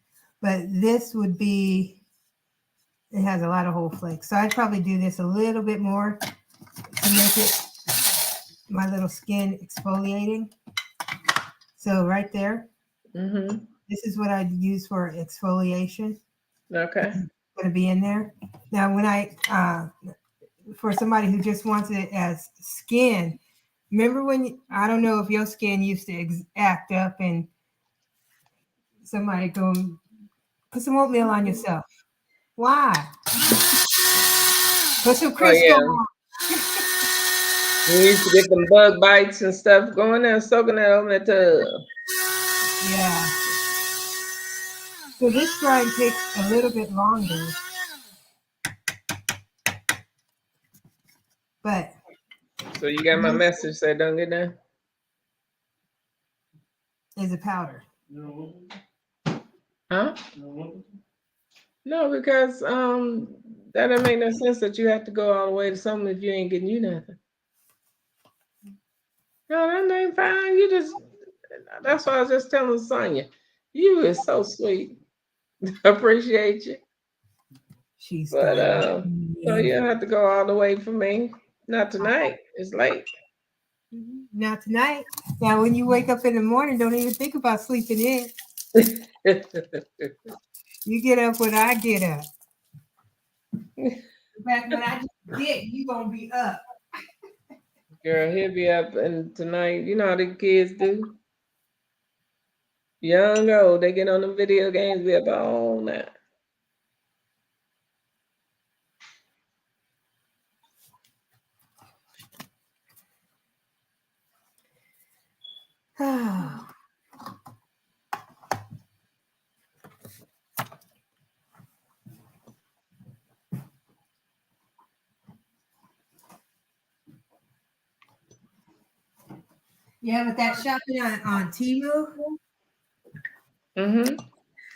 but this would be, it has a lot of whole flakes. So I'd probably do this a little bit more to make it my little skin exfoliating. So right there, Mm-hmm. this is what I'd use for exfoliation. Okay. Going to be in there. Now, when for somebody who just wants it as skin, remember when, I don't know if your skin used to act up and somebody go put some oatmeal on yourself. Why? Put some Oh, Crisco yeah. on. You used to get them bug bites and stuff going there, soaking that on that tub. Yeah. So this grind takes a little bit longer, but. So you got my message, say don't get done? Is a powder. Huh? No, because that don't make no sense that you have to go all the way to something if you ain't getting you nothing. No, that ain't fine. That's why I was just telling Sonya. You is so sweet. Appreciate you. She's But starting. so you don't have to go all the way for me. Not tonight. It's late. Not tonight. Now, when you wake up in the morning, don't even think about sleeping in. You get up when I get up. In fact, when I just get, you gonna be up. Girl, he'll be up and tonight, you know how the kids do. Young, old, they get on the video games, be up all night. Yeah, but that shopping on Temu, Mm-hmm.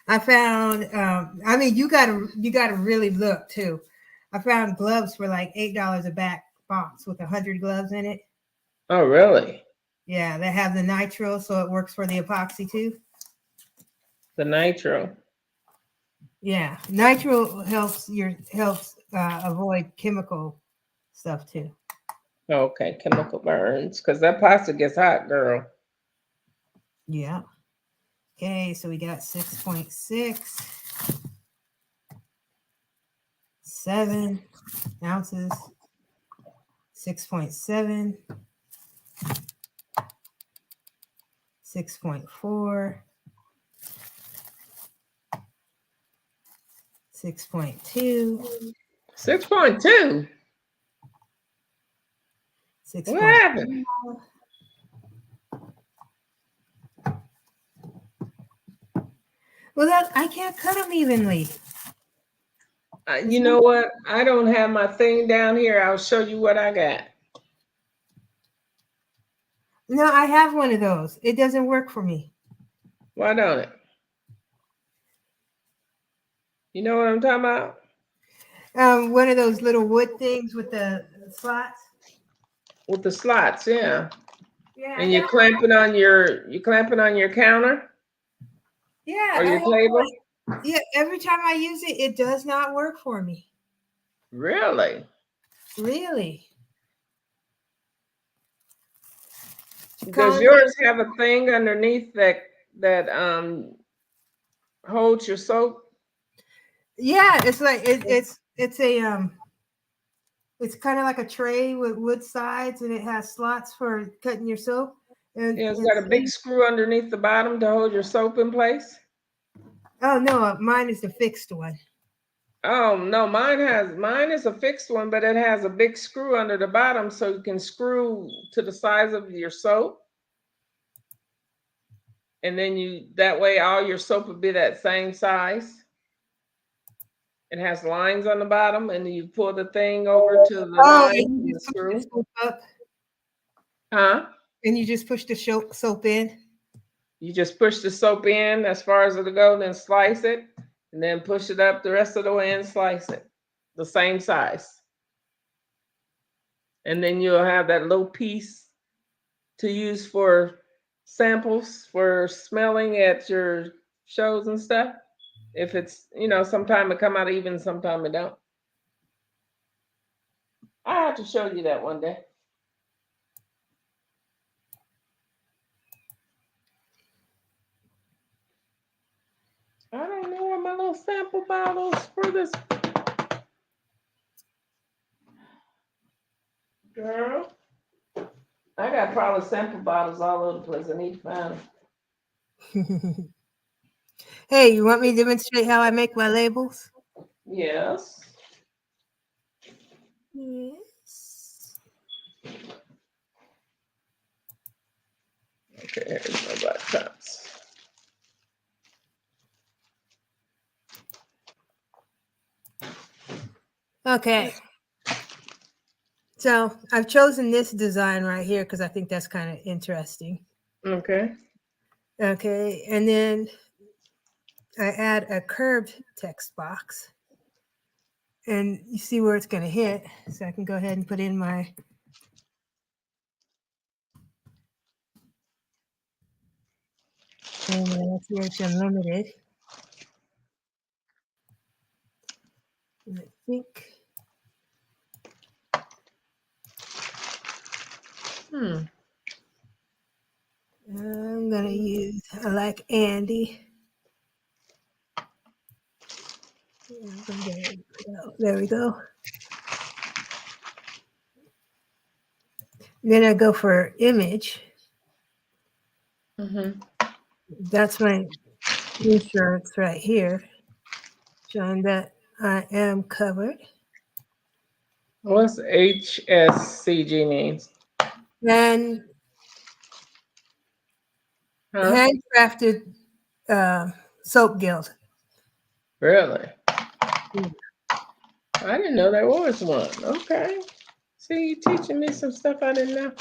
I found. I mean, you gotta really look too. I found gloves for like $8 a back box with 100 gloves in it. Oh, really? Yeah, they have the nitro, so it works for the epoxy too. The nitro. Yeah, nitro helps avoid chemical stuff too. Okay, chemical burns. Because that pasta gets hot, girl. Yeah. Okay, so we got 6.6, 7 ounces, 6.7, 6.4, 6.2, 6.2. What 6.5. happened? Well, I can't cut them evenly. You know what? I don't have my thing down here. I'll show you what I got. No, I have one of those. It doesn't work for me. Why don't it? You know what I'm talking about? One of those little wood things with the slots. With the slots, yeah. Yeah, And you're clamping on your counter yeah, or your table? yeah. Every time I use it, it does not work for me. Really? Really. Does yours have a thing underneath that holds your soap? Yeah, it's like it's kind of like a tray with wood sides, and it has slots for cutting your soap. And Yeah, it's got a big screw underneath the bottom to hold your soap in place. oh no, mine is the fixed one. Oh no, mine is a fixed one, but it has a big screw under the bottom so you can screw to the size of your soap. And then that way all your soap would be that same size. It has lines on the bottom, and you pull the thing over to the Oh, line and and you the just push the screw. soap up, Huh? and you just push the soap in. You just push the soap in as far as it'll go, then slice it, and then push it up the rest of the way and slice it. The same size. And then you'll have that little piece to use for samples for smelling at your shows and stuff. If it's, sometime it come out even, sometime it don't. I have to show you that one day. I don't know where my little sample bottles for this. Girl, I got probably sample bottles all over the place. I need to find them. Hey, you want me to demonstrate how I make my labels? Yes. Yes. Okay, here's my black tops. Okay. So I've chosen this design right here because I think that's kind of interesting. Okay. Okay, and then I add a curved text box. And you see where it's going to hit. So I can go ahead and put in my AME SEH Unlimited. And I think. I'm gonna use, I like Andy. There we go. Then I go for image. Mm-hmm. That's my insurance right here, showing that I am covered. What's HSCG means? And Huh? handcrafted soap guild. Really? Yeah. I didn't know there was one. Okay. See, you teaching me some stuff I didn't know.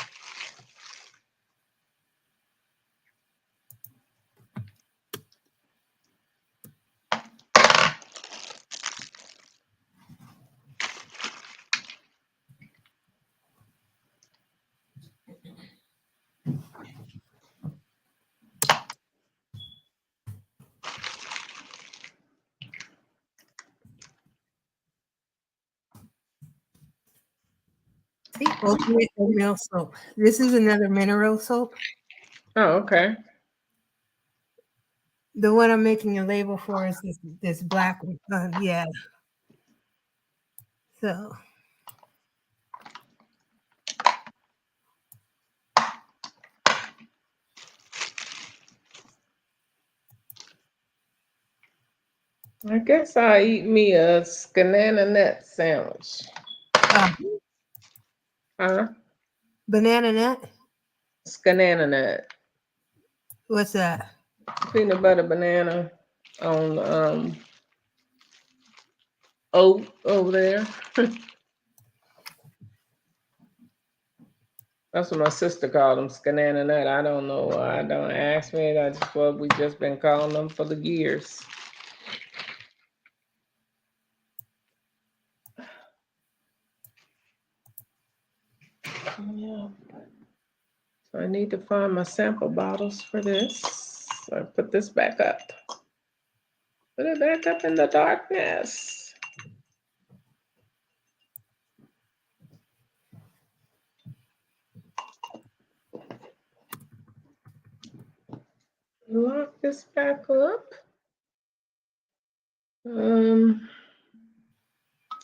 The ultimate oatmeal soap. This is another mineral soap. Oh, okay. The one I'm making a label for is this black one. Yeah. So I guess I'll eat me a banana nut sandwich. uh, Huh? banana nut. Banana nut. What's that? Peanut butter banana on oat over there. That's what my sister called them, banana nut. I don't know why. Don't ask me. That's what we just been calling them for the years. Yeah. So I need to find my sample bottles for this. So I put this back up. Put it back up in the darkness. Lock this back up. I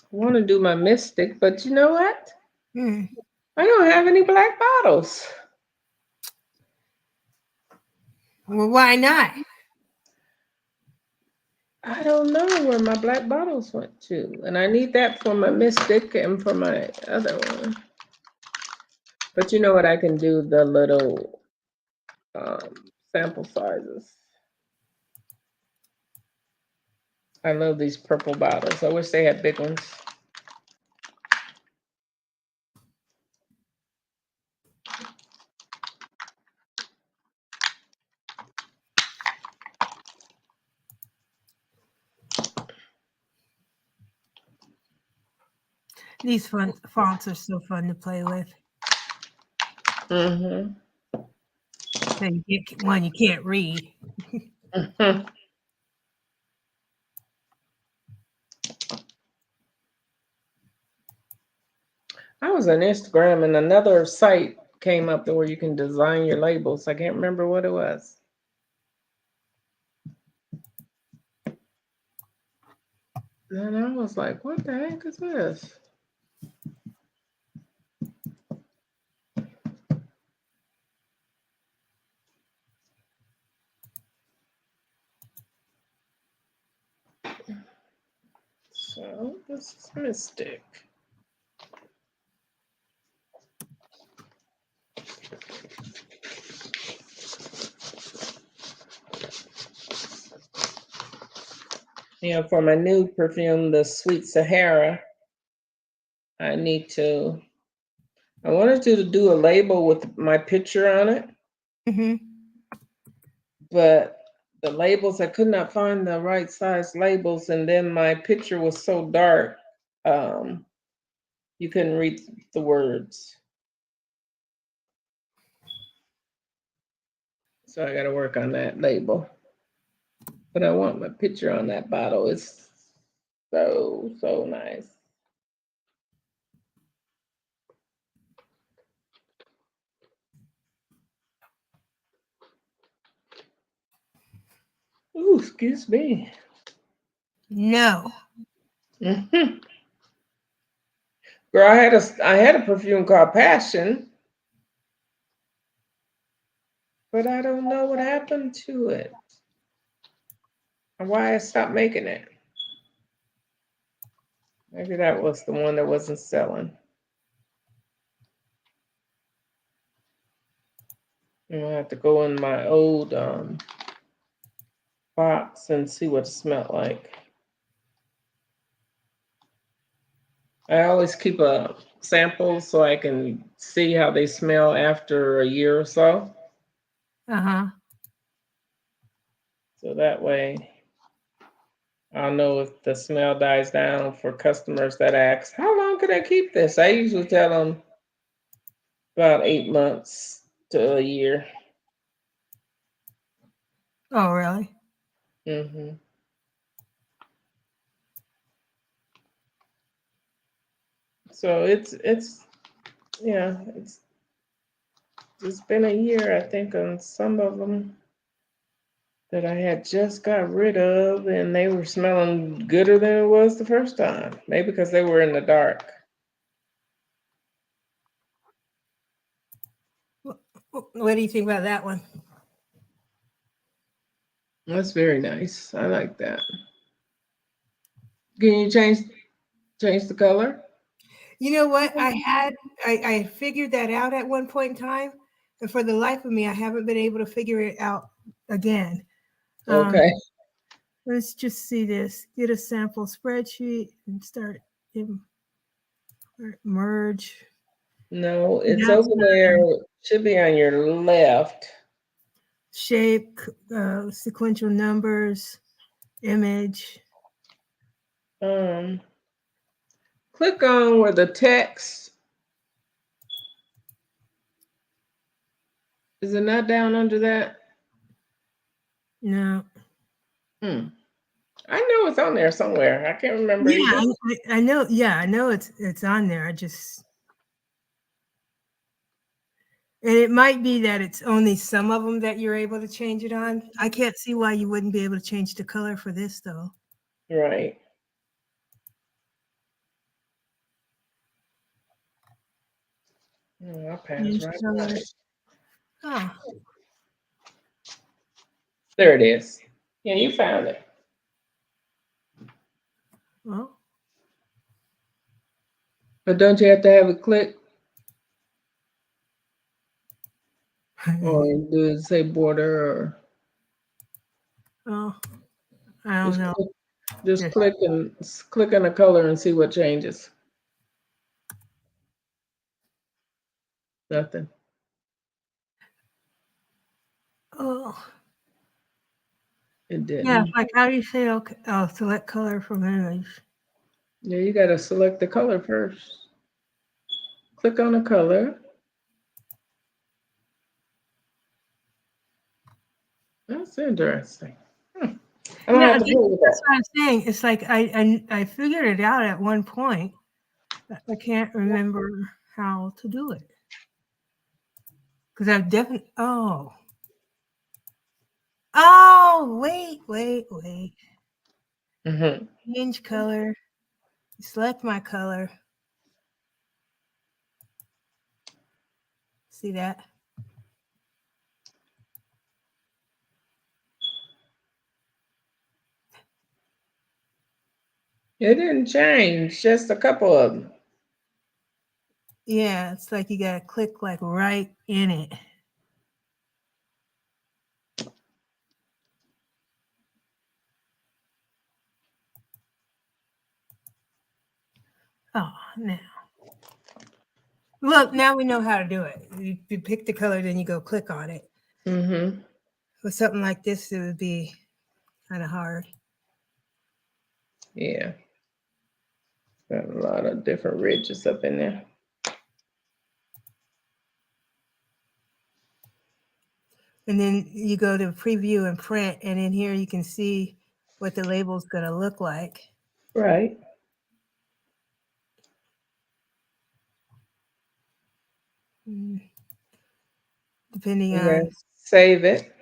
want to do my mystic, but you know what? Hmm. I don't have any black bottles. Well, why not? I don't know where my black bottles went to. And I need that for my mystic and for my other one. But you know what? I can do the little sample sizes. I love these purple bottles. I wish they had big ones. These fonts are so fun to play with. Mm-hmm. So you get one you can't read. Mm-hmm. I was on Instagram and another site came up where you can design your labels. I can't remember what it was. And I was like, what the heck is this? So this is Mystic. For my new perfume, the Sweet Sahara, I wanted to do a label with my picture on it, Mm-hmm. but the labels, I could not find the right size labels, and then my picture was so dark, you couldn't read the words. So I got to work on that label. But I want my picture on that bottle. It's so nice. Ooh, excuse me. No. Hmm. Girl, I had a perfume called Passion, but I don't know what happened to it or why I stopped making it. Maybe that was the one that wasn't selling. I have to go in my old box and see what it smelled like. I always keep a sample so I can see how they smell after a year or so. Uh-huh. So that way I'll know if the smell dies down for customers that ask, how long can I keep this? I usually tell them about 8 months to a year. Oh, really? Hmm. So it's yeah, it's been a year I think on some of them that I had just got rid of, and they were smelling gooder than it was the first time. Maybe because they were in the dark. What do you think about that one? That's very nice. I like that. Can you change the color? You know what? I figured that out at one point in time, and for the life of me, I haven't been able to figure it out again. Um, Okay. let's just see this. Get a sample spreadsheet and start merge. No, it's That's over there. Should be on your left. shape, sequential numbers, image. Um, Click on where the text is. It not down under that? No. Hmm. I know it's on there somewhere. I can't remember Yeah, either. I know. Yeah, I know it's on there. I just and it might be that it's only some of them that you're able to change it on. I can't see why you wouldn't be able to change the color for this though. Right. Oh, I'll pass Change right by color. it. Oh, There it is. Yeah, you found it. well. But don't you have to have it click or do it say border or Oh, I don't just know. click, just Just click on the color and see what changes? Nothing. oh, It yeah. didn't. Like how do you say okay? Oh, select color from image. Yeah, you got to select the color first. Click on the color. That's interesting. Hmm. I'm gonna Yeah, have to that's play with what that. I'm saying. It's like I figured it out at one point. But I can't remember how to do it because I've definitely. Wait. Hmm. Change color. Select my color. See that? It didn't change. Just a couple of them. Yeah, it's like you gotta click like right in it. Oh, now. Look, now we know how to do it. You pick the color, then you go click on it. Mm-hmm. With something like this, it would be kind of hard. Yeah. Got a lot of different ridges up in there. And then you go to preview and print, and in here you can see what the label's gonna look like. Right. Mm, depending And then on. save it.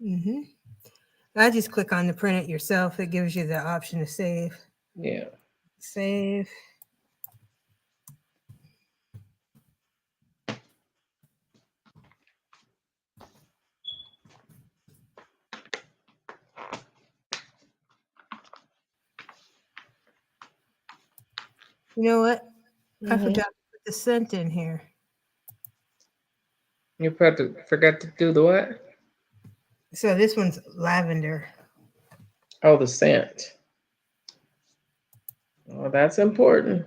Hmm. I just click on the print it yourself. It gives you the option to save. Yeah. Save. You know what? I Hmm. forgot to put the scent in here. You forgot to do the what? So this one's lavender. Oh, the scent. Oh, that's important.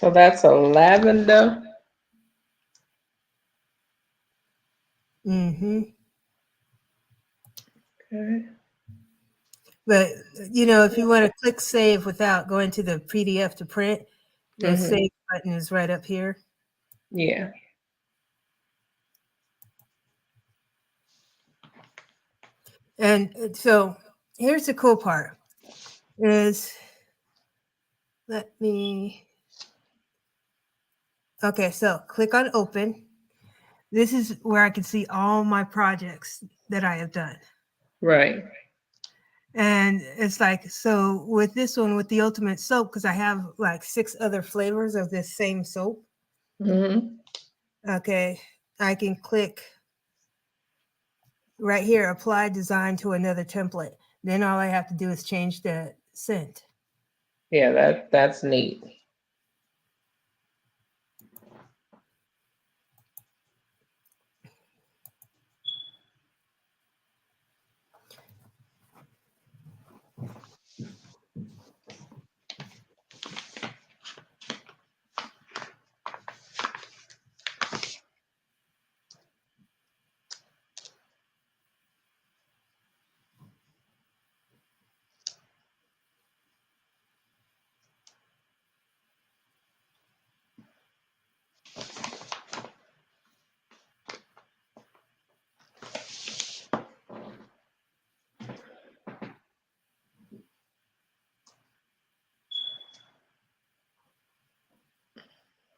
So that's a lavender. Mm-hmm. Okay. But if you want to click save without going to the PDF to print, the Hmm. save button is right up here. Yeah. And so here's the cool part is let me okay, so click on open. This is where I can see all my projects that I have done. Right. And it's like, so with this one, with the ultimate soap, because I have like 6 other flavors of this same soap. Hmm. Okay, I can click right here, apply design to another template. Then all I have to do is change the scent. Yeah, that's neat.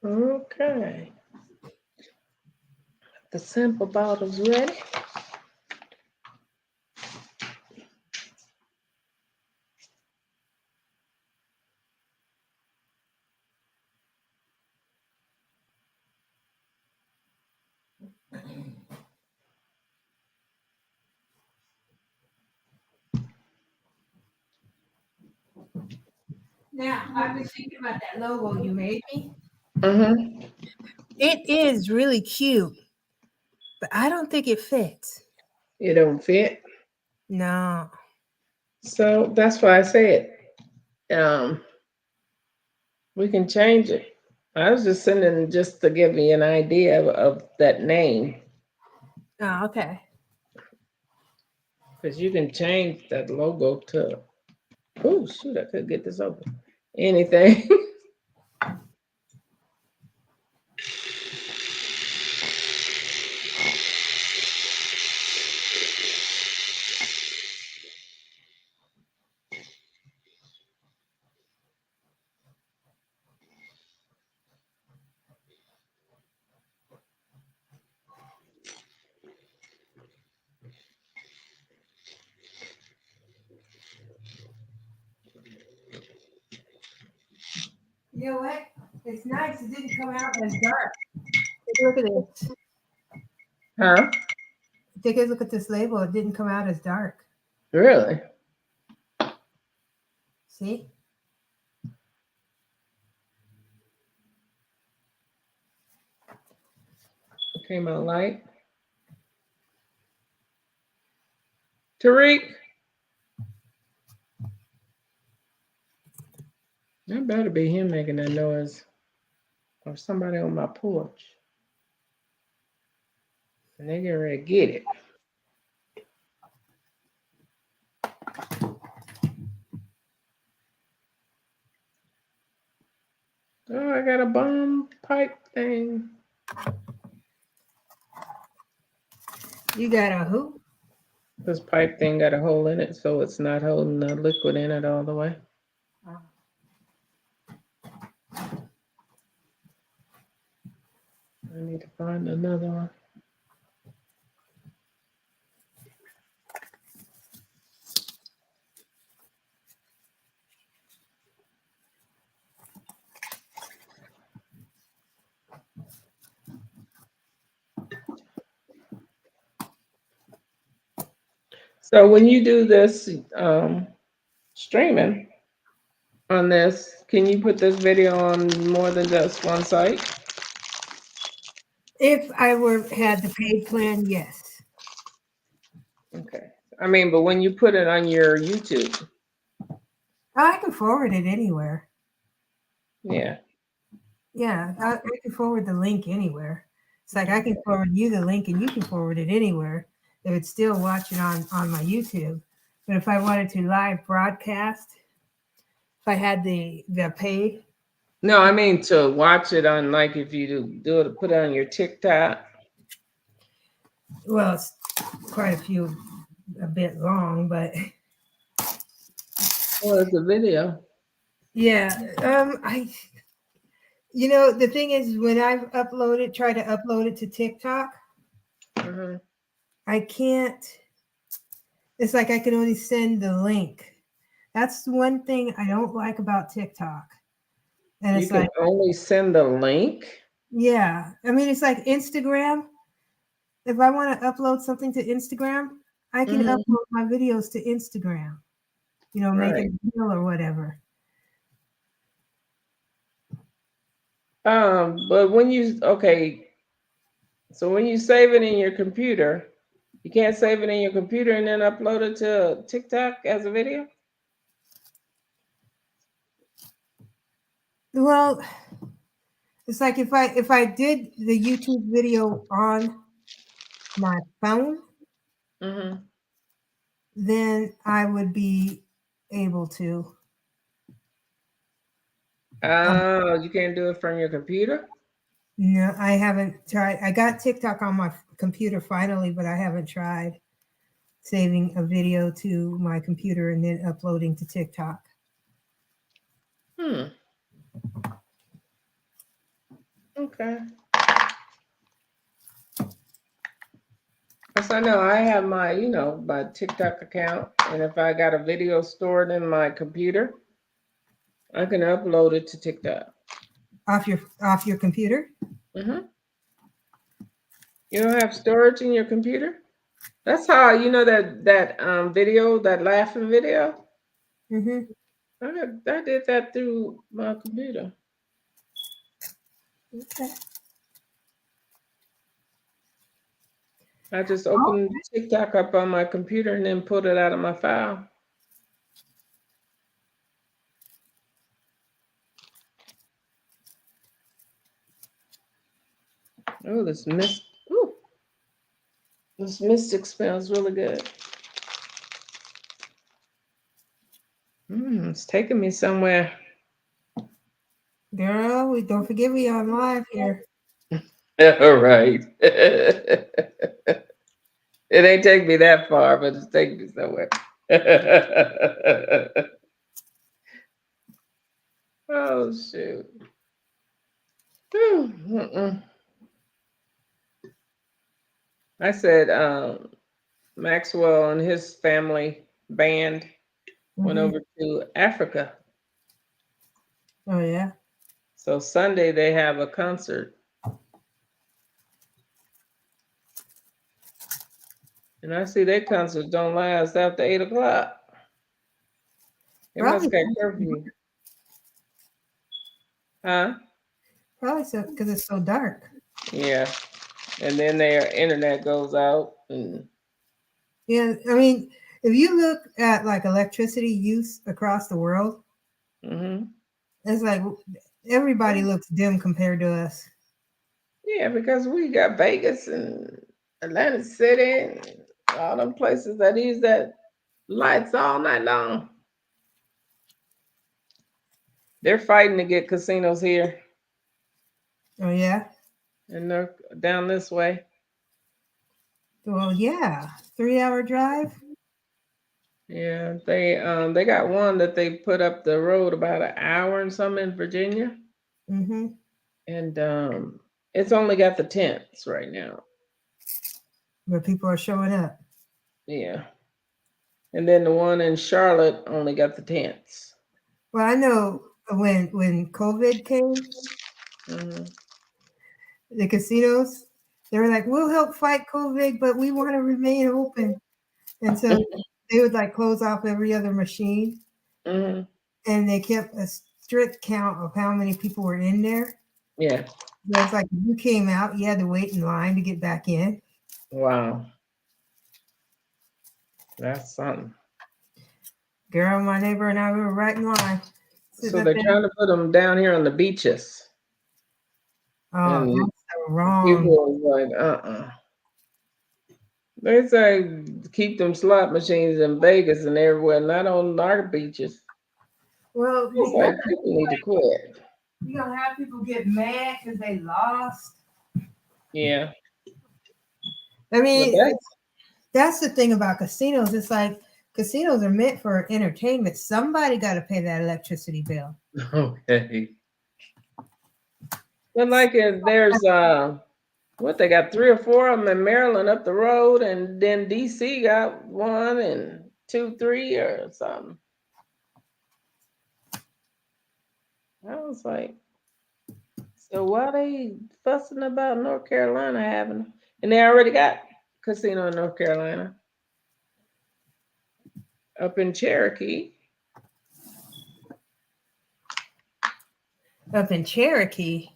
Okay. The sample bottle's ready. Now, I've been thinking about that logo you made me. Hmm. It is really cute, but I don't think it fits. It don't fit. No. So that's why I said um, we can change it. I was just sending just to give you an idea of that name Oh, okay. because you can change that logo to. Oh shoot! I could get this open. Anything. You know what? It's nice. It didn't come out as dark. Take a look at this. Huh? Take a look at this label. It didn't come out as dark. Really? See? It came out light. Tariq. That better be him making that noise. Or somebody on my porch. And they get ready to get it. Oh, I got a bomb pipe thing. You got a who? This pipe thing got a hole in it, so it's not holding the liquid in it all the way. I need to find another one. So when you do this streaming on this, can you put this video on more than just one site? If I had the paid plan, yes. Okay. I mean, but when you put it on your YouTube. I can forward it anywhere. Yeah. Yeah, I can forward the link anywhere. It's like I can forward you the link and you can forward it anywhere. They would still watch it on my YouTube. But if I wanted to live broadcast, if I had the paid. No, I mean to watch it on, like, if you do it, put it on your TikTok. Well, it's quite a bit long, but Well, it's a video. yeah. The thing is, when I've try to upload it to TikTok, I can't. It's like I can only send the link. That's one thing I don't like about TikTok. And You can only send the link? Yeah. I mean, it's like Instagram. If I want to upload something to Instagram, I can upload my videos to Instagram. Make it real or whatever. But when so when you save it in your computer, you can't save it in your computer and then upload it to TikTok as a video? Well, it's like if I did the YouTube video on my phone, then I would be able to. Oh, you can't do it from your computer? No, I haven't tried. I got TikTok on my computer finally, but I haven't tried saving a video to my computer and then uploading to TikTok. Okay. Because I know I have my, my TikTok account, and if I got a video stored in my computer, I can upload it to TikTok. Off your computer? You don't have storage in your computer? That's how that video, that laughing video. I did that through my computer. Okay. I just opened TikTok up on my computer and then pulled it out of my file. Oh, this mystic smells really good. It's taking me somewhere. Girl, don't forget we on live here. All right. It ain't take me that far, but it's taking me somewhere. Oh, shoot. I said Maxwell and his family band went over to Africa. Oh, yeah. So Sunday they have a concert. And I see their concerts don't last after 8 o'clock. It must Probably, got curfew. Huh? probably so because it's so dark. Yeah. And then their internet goes out. And Yeah, I mean, if you look at like electricity use across the world, mm-hmm. it's like everybody looks dim compared to us. Yeah, because we got Vegas and Atlantic City and all them places that use that lights all night long. They're fighting to get casinos here Oh yeah. and they're down this way. Well, yeah, 3 hour drive. Yeah, they got one that they put up the road about an hour and some in Virginia. Mm-hmm. And it's only got the tents right now. But people are showing up. Yeah. And then the one in Charlotte only got the tents. Well, I know when COVID came, Mm-hmm. the casinos, they were like, "We'll help fight COVID, but we want to remain open." And so they would like close off every other machine, Mm-hmm. and they kept a strict count of how many people were in there. Yeah. So it's like if you came out, you had to wait in line to get back in. Wow. That's something. Girl, my neighbor and I, we were right in line. Sitting So up they're there. trying to put them down here on the beaches. Oh, And that's so wrong. people are like, They say keep them slot machines in Vegas and everywhere, not on our beaches. Well, It's like people need to quit. you're gonna have people get mad because they lost. Yeah. I But mean, that's that's the thing about casinos. It's like casinos are meant for entertainment. Somebody got to pay that electricity bill. okay. But like there's what they got 3 or 4 of them in Maryland up the road, and then DC got 1 and 2, 3 or something. I was like, so why they fussing about North Carolina having them? And they already got casino in North Carolina up in Cherokee. Up in Cherokee.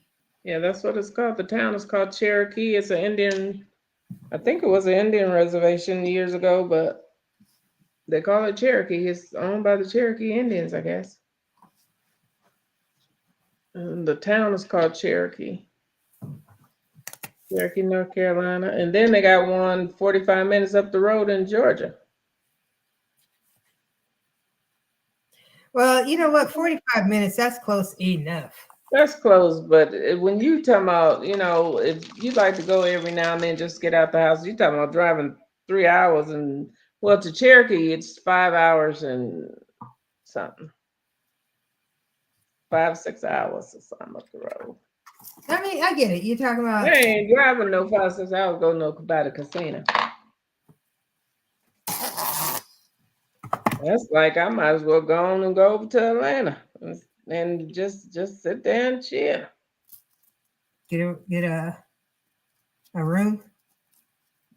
Yeah, that's what it's called. The town is called Cherokee. It's an Indian, I think it was an Indian reservation years ago, but they call it Cherokee. It's owned by the Cherokee Indians, I guess. And the town is called Cherokee. Cherokee, North Carolina. And then they got one 45 minutes up the road in Georgia. Well, you know what? 45 minutes, that's close enough. That's close, but when you talking about, if you like to go every now and then, just get out the house, you talking about driving 3 hours and, well, to Cherokee, it's 5 hours and something. 5, 6 hours or something up the road. I mean, I get it. You're talking about. They ain't driving no 5, 6 hours, go no by the casino. That's like I might as well go on and go over to Atlanta and just sit there and chill. Get a room.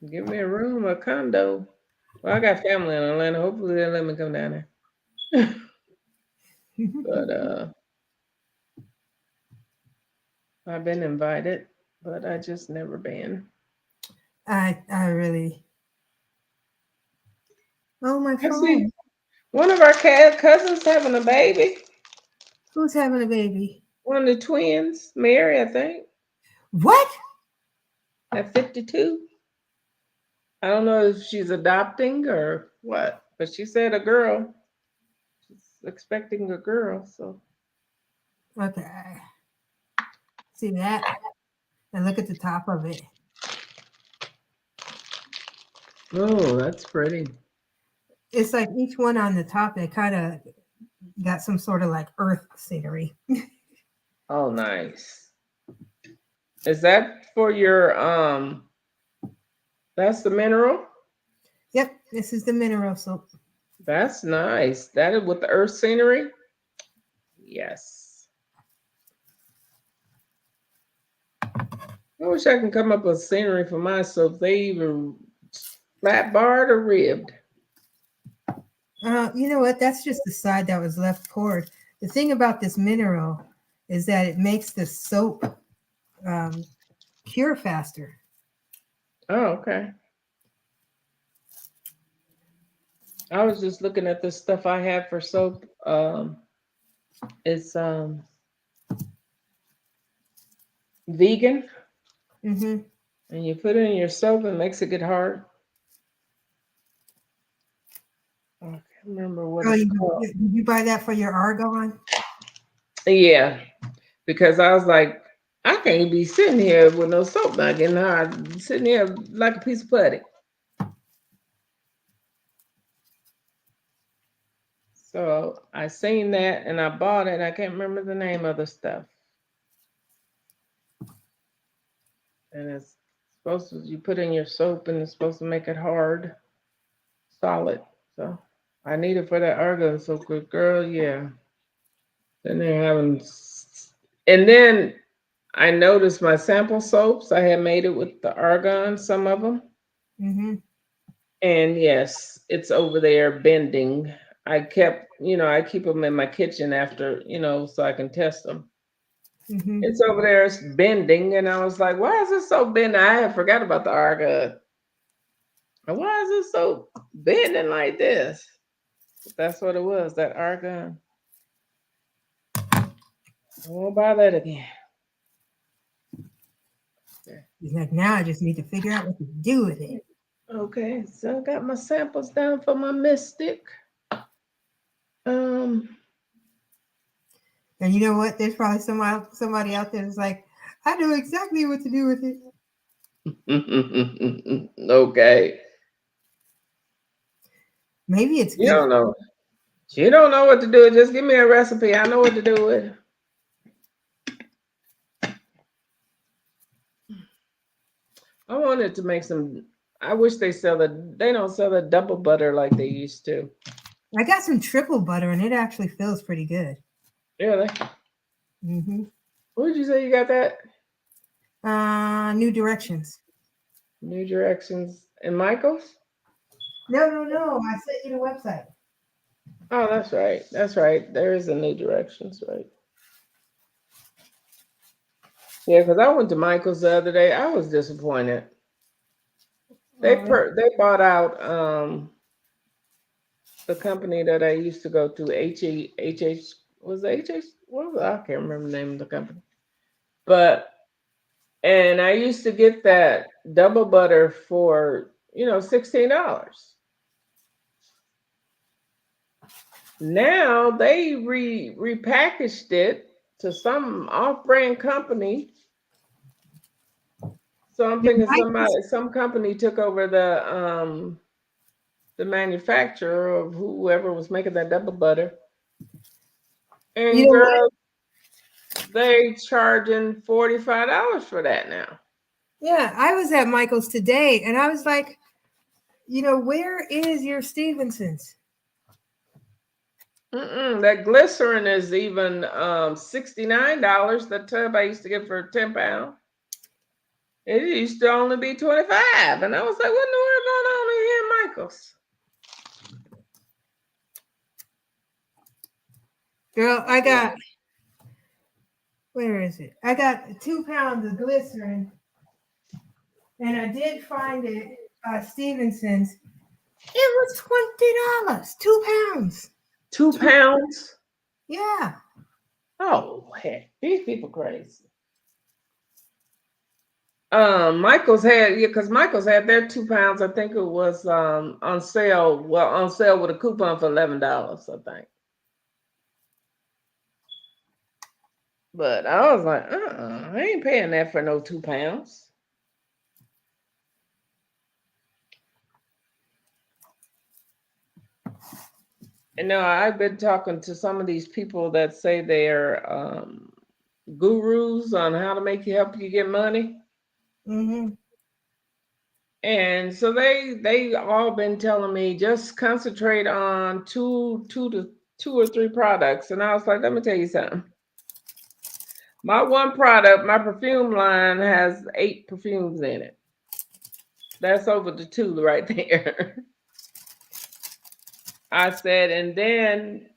Give me a room, a condo. Well, I got family in Atlanta. Hopefully they'll let me come down there. But I've been invited, but I just never been. I really. Oh, my I phone. see one of our cousins having a baby. Who's having a baby? One of the twins, Mary, I think, What? at 52. I don't know if she's adopting or what, but she said a girl. She's expecting a girl, so. Okay. See that? And look at the top of it. Oh, that's pretty. It's like each one on the top, they kind of got some sort of like earth scenery. Oh, nice. Is that for your that's the mineral? Yep, this is the mineral soap. That's nice. That is with the earth scenery? Yes. I wish I can come up with scenery for my soap. They even flat barred or ribbed. You know what? That's just the side that was left poured. The thing about this mineral is that it makes the soap um, cure faster. Oh, okay. I was just looking at the stuff I have for soap. It's vegan, Mm-hmm. and you put it in your soap, it makes it get hard. I can't remember what Oh, it's called. did you buy that for your argon? Yeah, because I was like, I can't be sitting here with no soap not getting hard, sitting here like a piece of putty. So I seen that and I bought it. I can't remember the name of the stuff. And it's supposed to, you put in your soap and it's supposed to make it hard, solid. So I need it for that argan soap, good girl. Yeah. Then they're having, and then I noticed my sample soaps. I had made it with the argan, some of them. Mm-hmm. And yes, it's over there bending. I kept, I keep them in my kitchen after, so I can test them. Mm-hmm. It's over there, it's bending. And I was like, why is it so bending? I had forgot about the argan. Why is it so bending like this? That's what it was, that argan. I won't buy that again. Okay. He's like, now I just need to figure out what to do with it. Okay, so I got my samples down for my mystic. Um, And you know what? There's probably somebody out there that's like, I know exactly what to do with it. okay. Maybe it's You good. don't know. You don't know what to do. Just give me a recipe. I know what to do with. I wanted to make some. I wish they sell the. They don't sell the double butter like they used to. I got some triple butter and it actually feels pretty good. Really? Mm-hmm. What did you say you got that? New Directions. New Directions and Michaels? No. I sent you the website. Oh, that's right. That's right. There is a New Directions, right? Yeah, because I went to Michaels the other day. I was disappointed. They bought out the company that I used to go to, was it what was it? I can't remember the name of the company. But and I used to get that double butter for, $16. Now they repackaged it to some off-brand company. So I'm Did thinking Michael's, some company took over the manufacturer of whoever was making that double butter. you And know what? girl, they charging $45 for that now. Yeah, I was at Michael's today and I was like, where is your Stevenson's? That glycerin is even $69. The tub I used to get for 10 pounds. It used to only be 25. And I was like, what in the world going on in here, Michael's? Girl, I Yeah. got, where is it? I got 2 pounds of glycerin and I did find it Stevenson's. It was $20. 2 pounds. 2 pounds? Yeah. Oh heck, these people crazy. Michael's had, yeah, because Michael's had their 2 pounds. I think it was on sale. Well, on sale with a coupon for $11, I think. But I was like, I ain't paying that for no 2 pounds. And now I've been talking to some of these people that say they're gurus on how to help you get money. Mm-hmm. And so they all been telling me just concentrate on two or three products. And I was like, let me tell you something. My one product, my perfume line has 8 perfumes in it. That's over the 2 right there. I said, and then,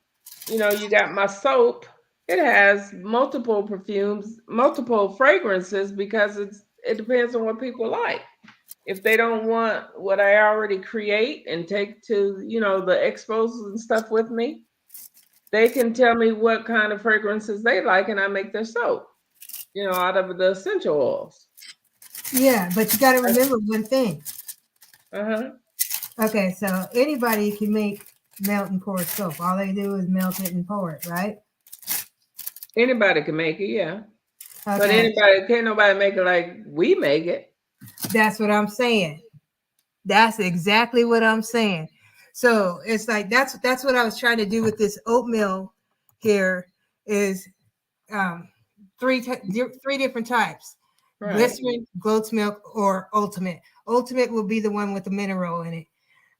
you got my soap. It has multiple perfumes, multiple fragrances because it depends on what people like. If they don't want what I already create and take to, the expos and stuff with me, they can tell me what kind of fragrances they like and I make their soap, out of the essential oils. Yeah, but you got to remember one thing. Uh-huh. Okay, so anybody can make melt and pour soap. All they do is melt it and pour it, right? Anybody can make it, yeah. But Okay, can't nobody make it like we make it. that's what I'm saying. That's exactly what I'm saying. So it's like that's what I was trying to do with this oatmeal here is um, three different types: Right. glycerin, goat's milk, or ultimate. Ultimate will be the one with the mineral in it.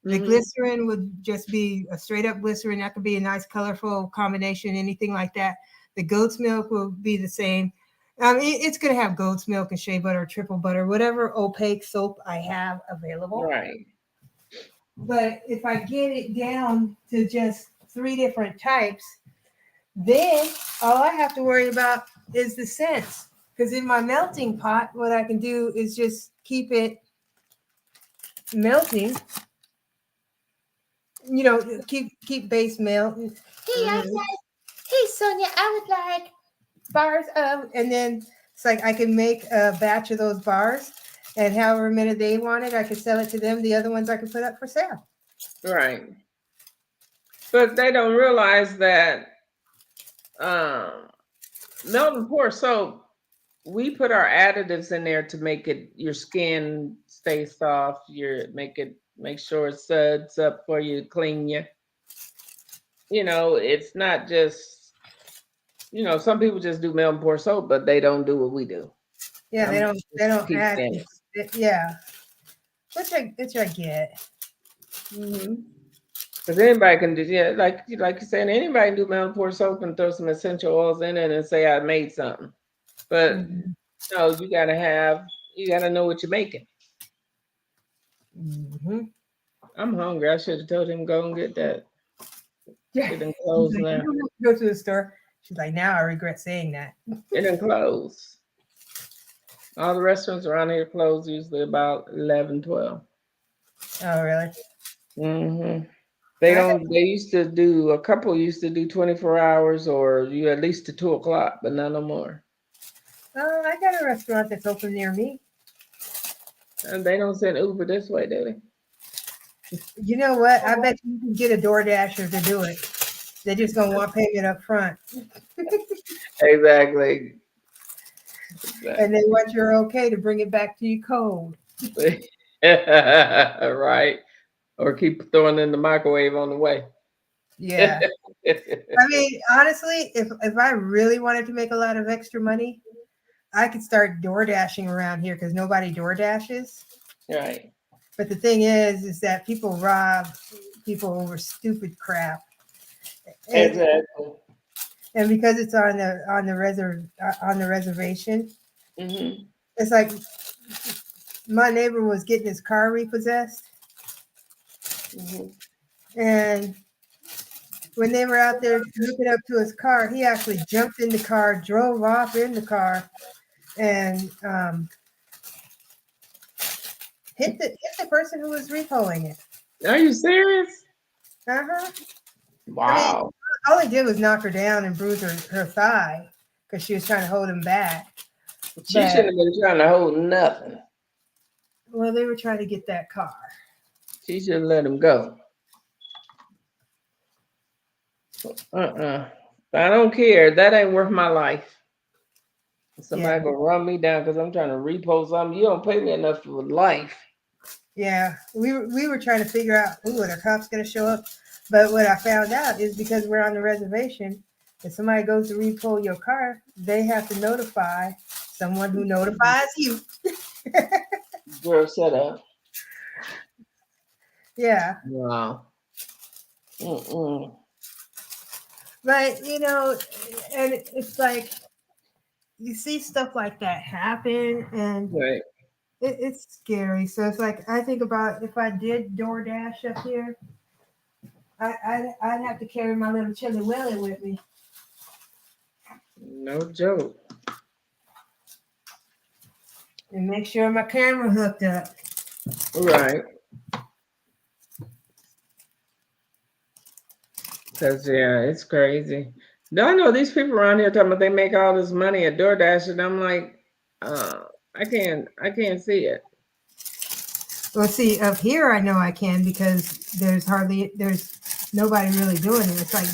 The Mm-hmm. glycerin would just be a straight up glycerin. That could be a nice, colorful combination, anything like that. The goat's milk will be the same. It's going to have goat's milk and shea butter, triple butter, whatever opaque soap I have available. Right. But if I get it down to just three different types, then all I have to worry about is the scents. Because in my melting pot, what I can do is just keep it melting. Keep base melting. Hey Sonya, I would like bars of, and then it's like I can make a batch of those bars, and however many they wanted, I could sell it to them. The other ones I could put up for sale. Right. But they don't realize that melt and pour soap, we put our additives in there to make your skin stay soft, make sure it suds up for you, clean you. It's not just, some people just do melt and pour soap, but they don't do what we do. Yeah, they don't keep add. saying it. Yeah, which I get. Because anybody can do, yeah, like you said, anybody can do melt and pour soap and throw some essential oils in it and say I made something. But no, you gotta know what you're making. I'm hungry. I should have told him go and get that. Yeah. It didn't close now. Go to the store. She's like, now I regret saying that. It didn't close. All the restaurants around here close usually about 11, 12. Oh, really? Mm-hmm. They used to do, a couple used to do 24 hours or you at least to 2 o'clock, but not no more. Oh, I got a restaurant that's open near me. And they don't send Uber this way, do they? You know what? I bet you can get a DoorDasher to do it. They're just going to want payment up front. Exactly. And they want you're okay to bring it back to you cold. Right. Or keep throwing in the microwave on the way. Yeah. I mean, honestly, if I really wanted to make a lot of extra money, I could start door dashing around here because nobody door dashes. Right. But the thing is that people rob people over stupid crap. Exactly. And because it's on the reservation, it's like my neighbor was getting his car repossessed, and when they were out there looking up to his car, he actually jumped in the car, drove off in the car, and hit the person who was repoing it. Are you serious? Uh-huh. Wow. I mean, all he did was knock her down and bruise her thigh because she was trying to hold him back. She shouldn't have been trying to hold nothing. Well, they were trying to get that car. She should have let him go. I don't care. That ain't worth my life. Somebody gonna run me down because I'm trying to repost something. You don't pay me enough for life. Yeah, we were trying to figure out, are the cops gonna show up? But what I found out is because we're on the reservation, if somebody goes to repo your car, they have to notify someone who notifies you. Girl, shut up. Yeah. Wow. But and it's like you see stuff like that happen, and it's scary. So it's like I think about if I did DoorDash up here, I'd have to carry my little chili willy with me No joke. and make sure my camera hooked up. Right. Because, yeah, it's crazy. No, I know these people around here talking about they make all this money at DoorDash, and I'm like, I can't see it. Well, see, up here I know I can because there's nobody really doing it. It's like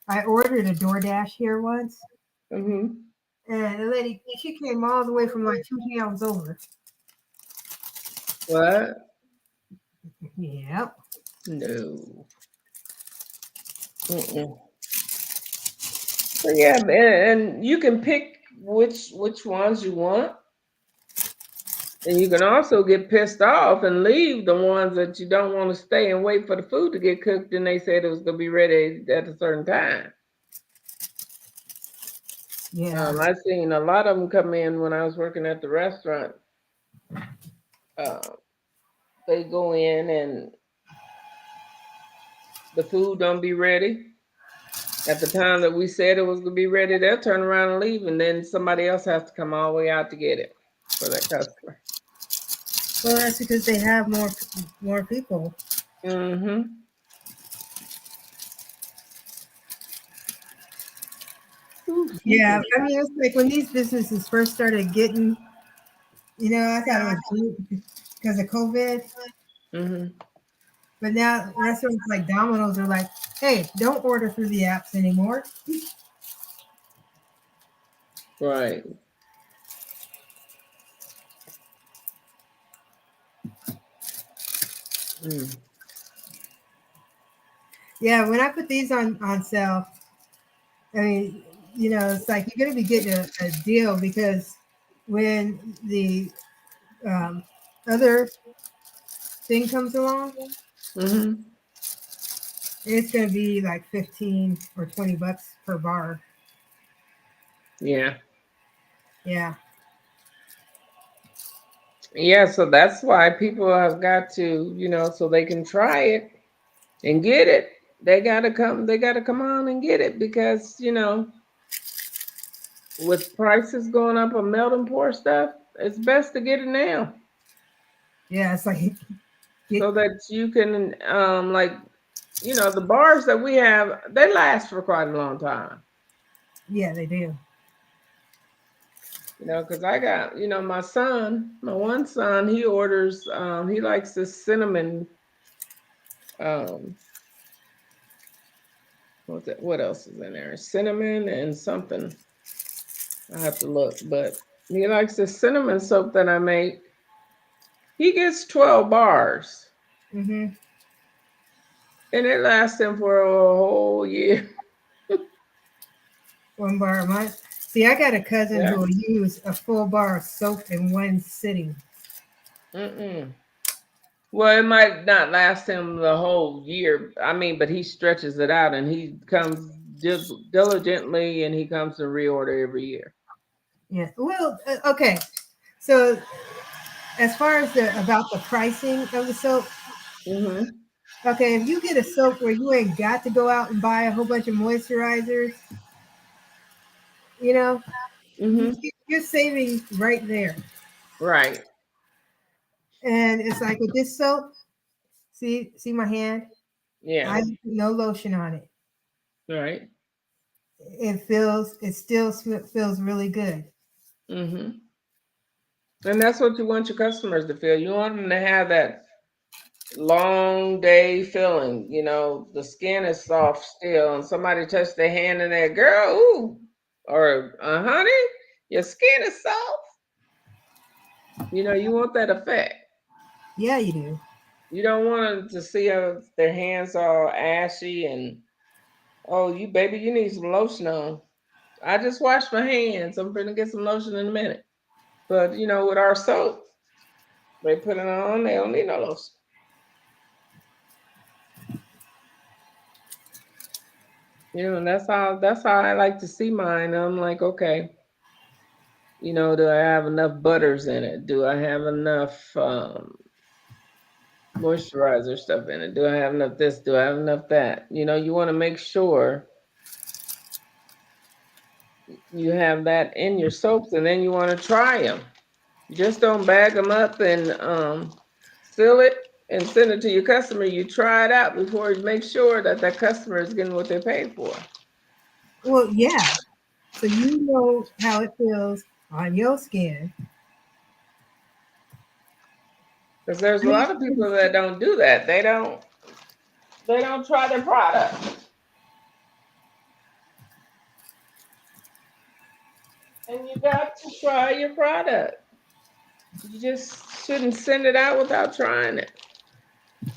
I ordered a DoorDash here once, Mm-hmm. and the lady, she came all the way from like 2 towns over. What? Yep. No. Mm-mm. So yeah, and you can pick which ones you want, and you can also get pissed off and leave the ones that you don't want to stay and wait for the food to get cooked. And they said it was gonna be ready at a certain time. Yeah. I seen a lot of them come in when I was working at the restaurant. Uh, they go in and the food don't be ready at the time that we said it was gonna be ready. They'll turn around and leave, and then somebody else has to come all the way out to get it for that customer. Well, that's because they have more people. Mm-hmm. Ooh, excuse Yeah, me. I mean, it's like when these businesses first started getting, I thought it was because of COVID. Mm-hmm. But now restaurants like Domino's are like, hey, don't order through the apps anymore. Right. Mm. Yeah, when I put these on sale, I mean, it's like you're going to be getting a deal because when the um, other thing comes along, Mm-hmm. it's going to be like 15 or 20 bucks per bar. Yeah. Yeah. Yeah. So that's why people have got to, so they can try it and get it. They gotta come. They gotta come on and get it because with prices going up on melt and pour stuff, it's best to get it now Yeah, it's like, get, so that you can the bars that we have, they last for quite a long time. yeah, they do. Because I got, my one son, he orders, he likes this cinnamon, um, what else is in there? Cinnamon and something. I have to look, but he likes this cinnamon soap that I make. He gets 12 bars Hmm. and it lasts him for a whole year. 1 bar a month. See, I got a cousin Yeah. who will use a full bar of soap in one sitting. Mm-mm. Well, it might not last him the whole year. I mean, but he stretches it out and he comes diligently and he comes to reorder every year. Yeah. Well, okay. So as far as about the pricing of the soap, Mm-hmm. okay, if you get a soap where you ain't got to go out and buy a whole bunch of moisturizers, you know, Mm-hmm. you're saving right there. Right. And it's like with this soap, see my hand? Yeah. I put no lotion on it. Right. It still feels really good. Mm-hmm. And that's what you want your customers to feel. You want them to have that long day feeling. The skin is soft still, and somebody touched their hand in there, girl, ooh, or honey, your skin is soft. You want that effect. Yeah, you do. You don't want them to see their hands all ashy and oh, you baby, you need some lotion on. I just washed my hands. I'm gonna get some lotion in a minute. But with our soap, they put it on. They don't need no lotion. And that's how I like to see mine. I'm like, okay, do I have enough butters in it? Do I have enough moisturizer stuff in it? Do I have enough this? Do I have enough that? You want to make sure you have that in your soaps, and then you want to try them. Just don't bag them up and seal it and send it to your customer. You try it out before you make sure that that customer is getting what they paid for. Well, yeah. So you know how it feels on your skin. Because there's a lot of people that don't do that. They don't try their product. And you got to try your product. You just shouldn't send it out without trying it.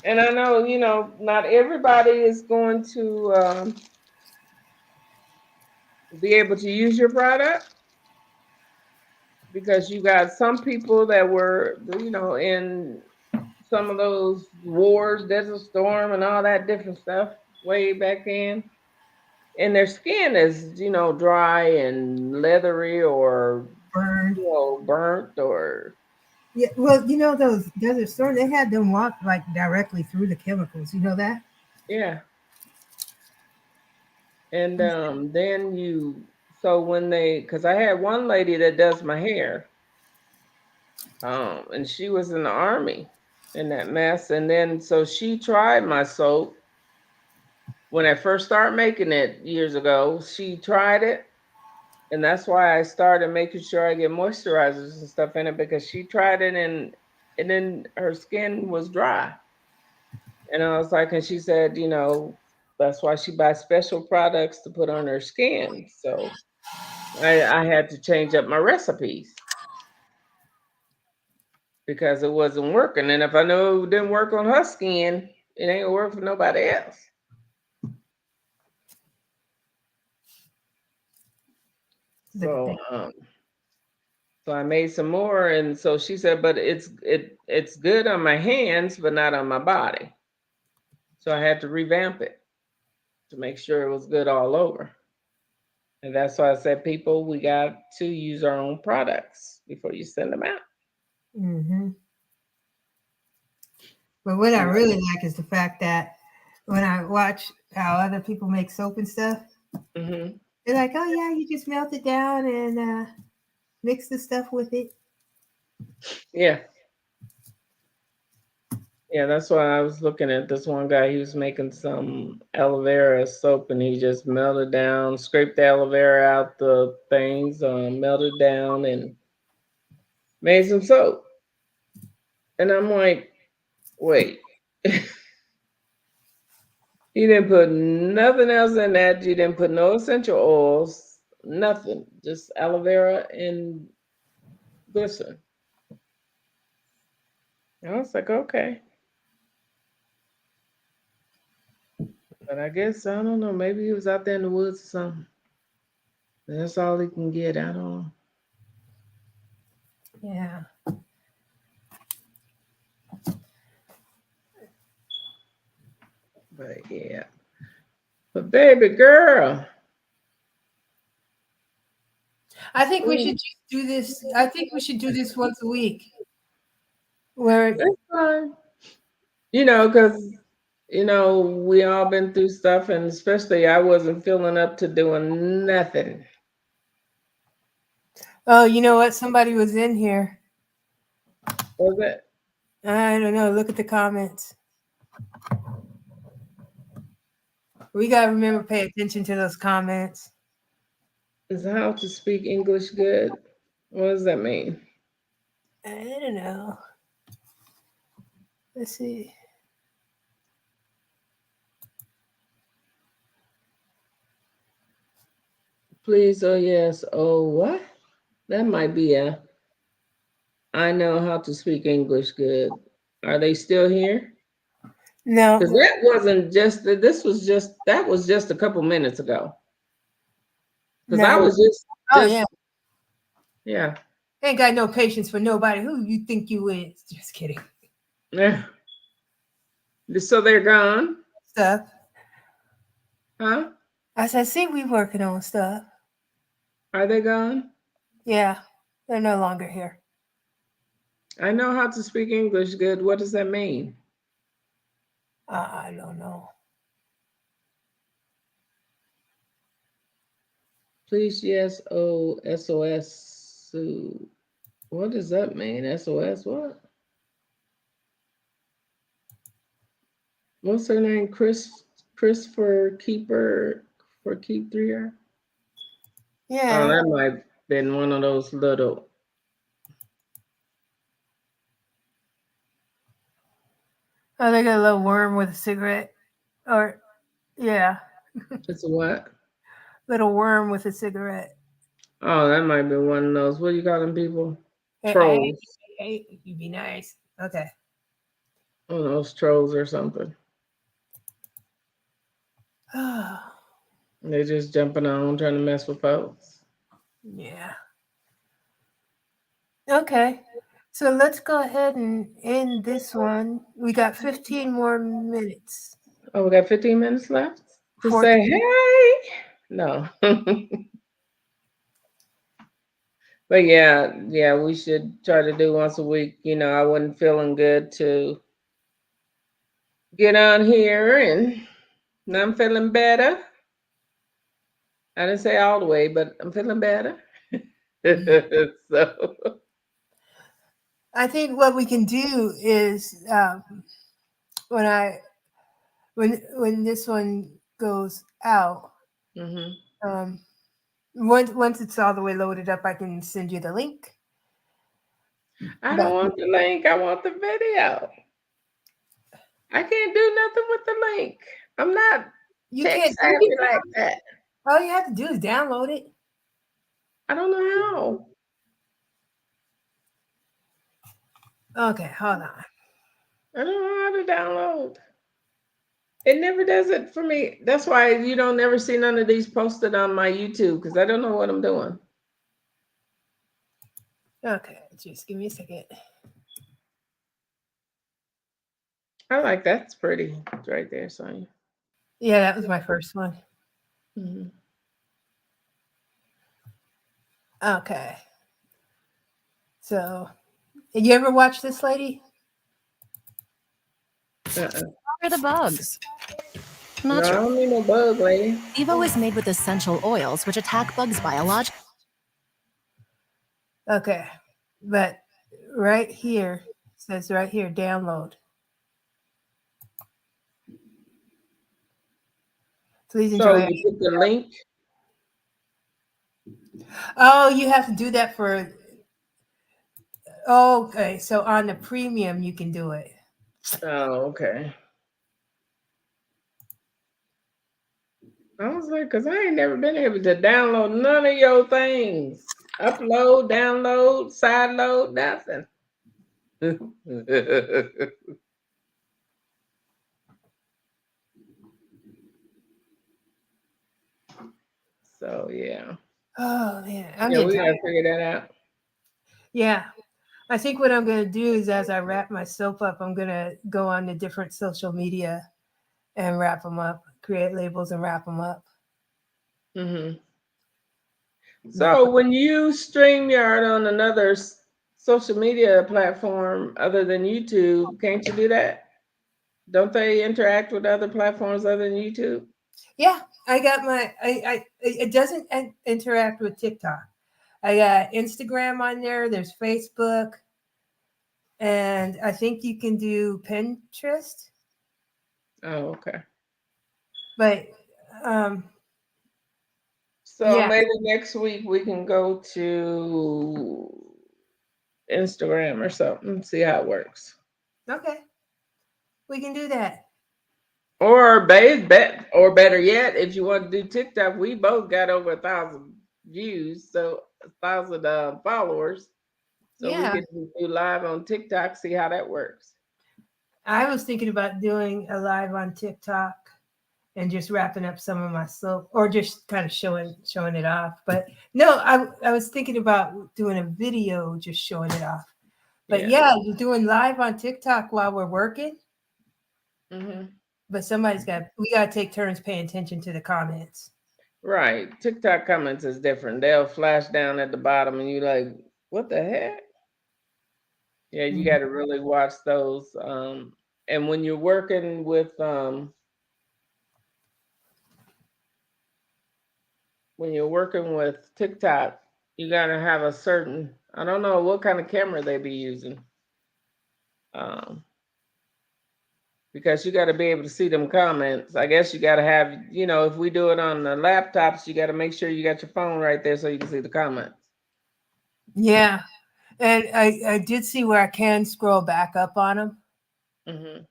And I know, not everybody is going to be able to use your product, because you got some people that were, in some of those wars, Desert Storm, and all that different stuff way back then. And their skin is, dry and leathery, or, Burned. burnt, or, Yeah, well, you know those desert storm, they had them walk like directly through the chemicals. You know that? yeah. And then so when because I had one lady that does my hair, and she was in the army in that mess. And then so she tried my soap when I first started making it years ago. She tried it, and that's why I started making sure I get moisturizers and stuff in it, because she tried it, and then her skin was dry. And I was like, and she said, that's why she buys special products to put on her skin. So I had to change up my recipes because it wasn't working. And if I knew it didn't work on her skin, it ain't gonna work for nobody else. Look at So that. so I made some more, and so she said, but it's good on my hands, but not on my body. So I had to revamp it to make sure it was good all over. And that's why I said, people, we got to use our own products before you send them out. Hmm. But what I really like is the fact that when I watch how other people make soap and stuff, Mm-hmm. they're like, "Oh yeah, you just melt it down and mix the stuff with it." Yeah. Yeah, that's why I was looking at this one guy. He was making some aloe vera soap, and he just melted down, scraped the aloe vera out the things, melted down, and made some soap. And I'm like, wait, you didn't put nothing else in that. You didn't put no essential oils, nothing, just aloe vera and glycerin. And I was like, okay. But I guess, I don't know, maybe he was out there in the woods or something. That's all he can get. I don't know. Yeah, But yeah. But baby girl, I think we mm, should just do this. I think we should do this once a week. Where that's fine. Because we all been through stuff, and especially I wasn't feeling up to doing nothing. oh, you know what? Somebody was in here. Was it? I don't know. Look at the comments. We gotta remember pay attention to those comments. Is how to speak English good? What does that mean? I don't know. Let's see. Please, oh yes, oh what? That might be a I know how to speak English good. Are they still here? No, Because that wasn't just that was just a couple minutes ago. Because I no. was Oh yeah. yeah. Ain't got no patience for nobody. Who you think you is? Just kidding. Yeah. So they're gone, Stuff. huh? I said, see, we working on stuff. Are they gone? Yeah, they're no longer here. I know how to speak English good. What does that mean? I don't know. Please, yes, oh, SOS. Sue. What does that mean? SOS, what? What's her name? Christopher Keeper for Keep 3R? Oh, Yeah. that might been one of those little. Oh, they got a little worm with a cigarette. Or, yeah, It's a what? little worm with a cigarette. Oh, that might be one of those. What do you call them people? Hey, hey, Trolls. hey, you be nice. Okay. One of those trolls or something. They just jumping on trying to mess with folks. Yeah. Okay. So let's go ahead and end this one. We got 15 more minutes. Oh, we got 15 minutes left to say 14. hey. No. But yeah, we should try to do once a week. You know, I wasn't feeling good to get on here, and now I'm feeling better. I didn't say all the way, but I'm feeling better. So, I think what we can do is when I when this one goes out, hmm um, once it's all the way loaded up, I can send you the link. I don't But want the link. I want the video. I can't do nothing with the link. I'm not you tech can't. You savvy like can. that. All you have to do is download it. I don't know how. Okay, hold on. I don't know how to download. It never does it for me. That's why you don't never see none of these posted on my YouTube because I don't know what I'm doing. Okay, just give me a second. I like that's pretty. It's right there, Sonya. Yeah, that was my first one. Mm-hmm. Okay, so you ever watch this lady? Uh-uh. Are the bugs? No, I Natural. don't need no bug lady. Evo is made with essential oils which attack bugs biologically. Okay, but right here says right here download. Please So enjoy it. you put the link. Oh, you have to do that for. Oh, okay, so on the premium you can do it. Oh, okay. I was like, cause I ain't never been able to download none of your things. Upload, download, sideload, nothing. So yeah. Oh man, I'm Yeah, getting we tired. gotta figure that out. Yeah, I think what I'm gonna do is as I wrap my soap up, I'm gonna go on the different social media and wrap them up, create labels and wrap them up. hmm But So when you stream yard on another social media platform other than YouTube, can't you do that? Don't they interact with other platforms other than YouTube? yeah, I got my. It doesn't interact with TikTok. I got Instagram on there. There's Facebook, and I think you can do Pinterest. Oh, okay. But um, So yeah, maybe next week we can go to Instagram or something, see how it works. okay, we can do that. Or or better yet, if you want to do TikTok, we both got over 1,000 views, so 1,000 followers. So we Yeah, could do live on TikTok, see how that works. I was thinking about doing a live on TikTok and just wrapping up some of my soap, or just kind of showing it off. But no, I was thinking about doing a video just showing it off. But Yeah. yeah, you're doing live on TikTok while we're working. hmm But we got to take turns paying attention to the comments. Right. TikTok comments is different. They'll flash down at the bottom and you like, what the heck? Yeah, you Mhm. got to really watch those. And when you're working with TikTok, you gotta have a certain, I don't know what kind of camera they be using. Because you got to be able to see them comments. I guess you got to have, if we do it on the laptops, you got to make sure you got your phone right there so you can see the comments. Yeah. And I did see where I can scroll back up on them. Mm-hmm.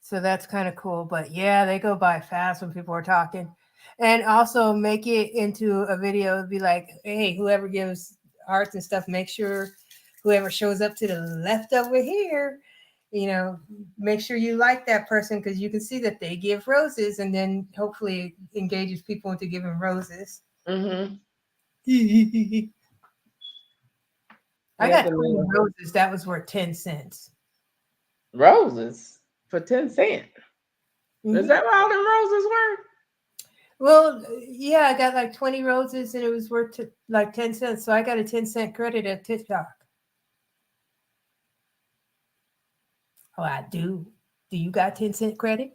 So that's kind of cool. But yeah, they go by fast when people are talking. And also make it into a video. It'd be like, hey, whoever gives hearts and stuff, make sure whoever shows up to the left over here, make sure you like that person because you can see that they give roses and then hopefully engages people into giving roses. Mm-hmm. I got 20 roses. That was worth 10 cents. Roses for 10 cents? Mm-hmm. Is that what all them roses were? Well, yeah, I got like 20 roses and it was worth like 10 cents. So I got a 10-cent credit at TikTok. Oh, I do. Do you got 10-cent credit?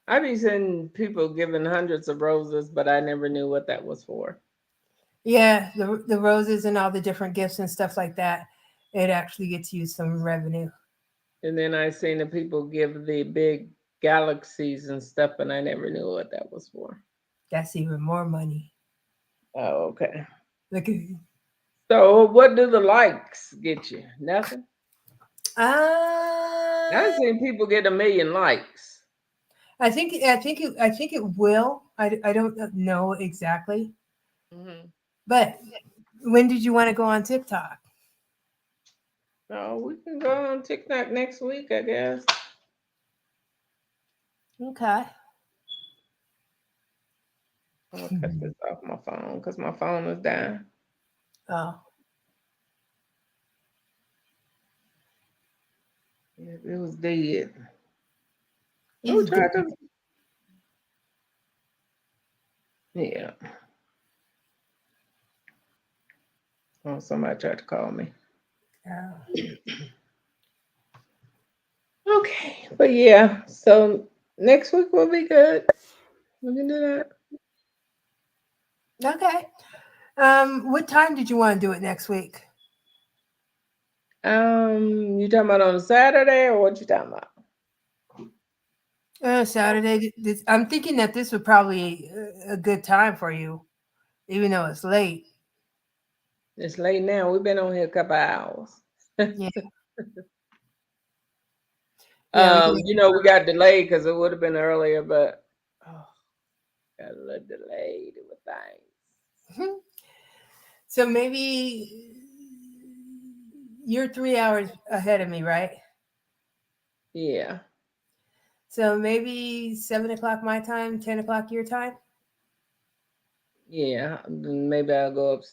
I be seeing people giving hundreds of roses, but I never knew what that was for. Yeah, the roses and all the different gifts and stuff like that. It actually gets you some revenue. And then I seen the people give the big galaxies and stuff, and I never knew what that was for. That's even more money. Oh, okay. Look at So what do the likes get you? Nothing? I've seen people get 1 million likes. I think it will. I don't know exactly. Mm-hmm. But when did you want to go on TikTok? Oh, we can go on TikTok next week, I guess. Okay. I'm gonna cut this off my phone because my phone is down. Oh. Yeah, it was dead. Who tried to? Yeah. Oh, somebody tried to call me. Oh. Okay, but yeah, so next week will be good. We can do that. Okay. What time did you want to do it next week? You talking about on Saturday or what you talking about? Saturday. I'm thinking that this would probably a good time for you, even though it's late. It's late now. We've been on here a couple hours. Yeah. We got delayed because it would have been earlier, but got a little delayed with things. So maybe you're 3 hours ahead of me, right? Yeah. So maybe 7 o'clock my time, 10 o'clock your time? Yeah, maybe I'll go up.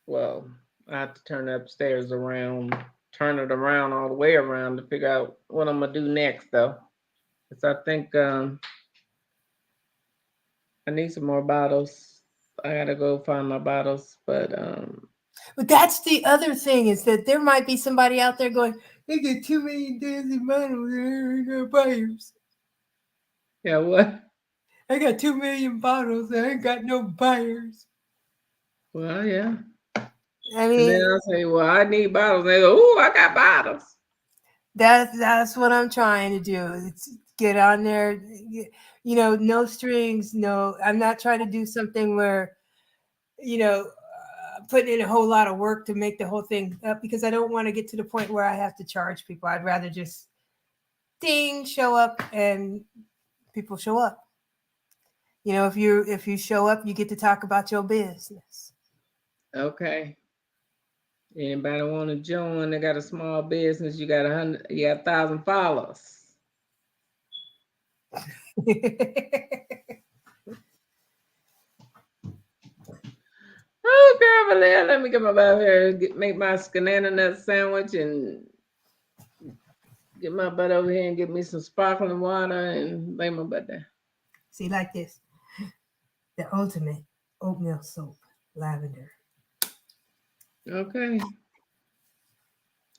Well, I have to turn it upstairs around, turn it around all the way around to figure out what I'm going to do next, though. Because I think I need some more bottles. I got to go find my bottles, but that's the other thing is that there might be somebody out there going, they get 2 million dancing bottles and I ain't got buyers. Yeah, what? I got 2 million bottles and I ain't got no buyers. Well, yeah. I mean, and then I'll say, well, I need bottles. And they go, oh, I got bottles. That's what I'm trying to do. It's get on there, no strings, no. I'm not trying to do something where, putting in a whole lot of work to make the whole thing up because I don't want to get to the point where I have to charge people. I'd rather just ding, show up, and people show up. If you show up, you get to talk about your business. Okay. Anybody want to join? They got a small business. You got 1,000 followers. Oh, girl, Valia, let me get my butt here, make my banana nut sandwich and get my butt over here and get me some sparkling water and lay my butt down. See, like this. The ultimate oatmeal soap, lavender. Okay.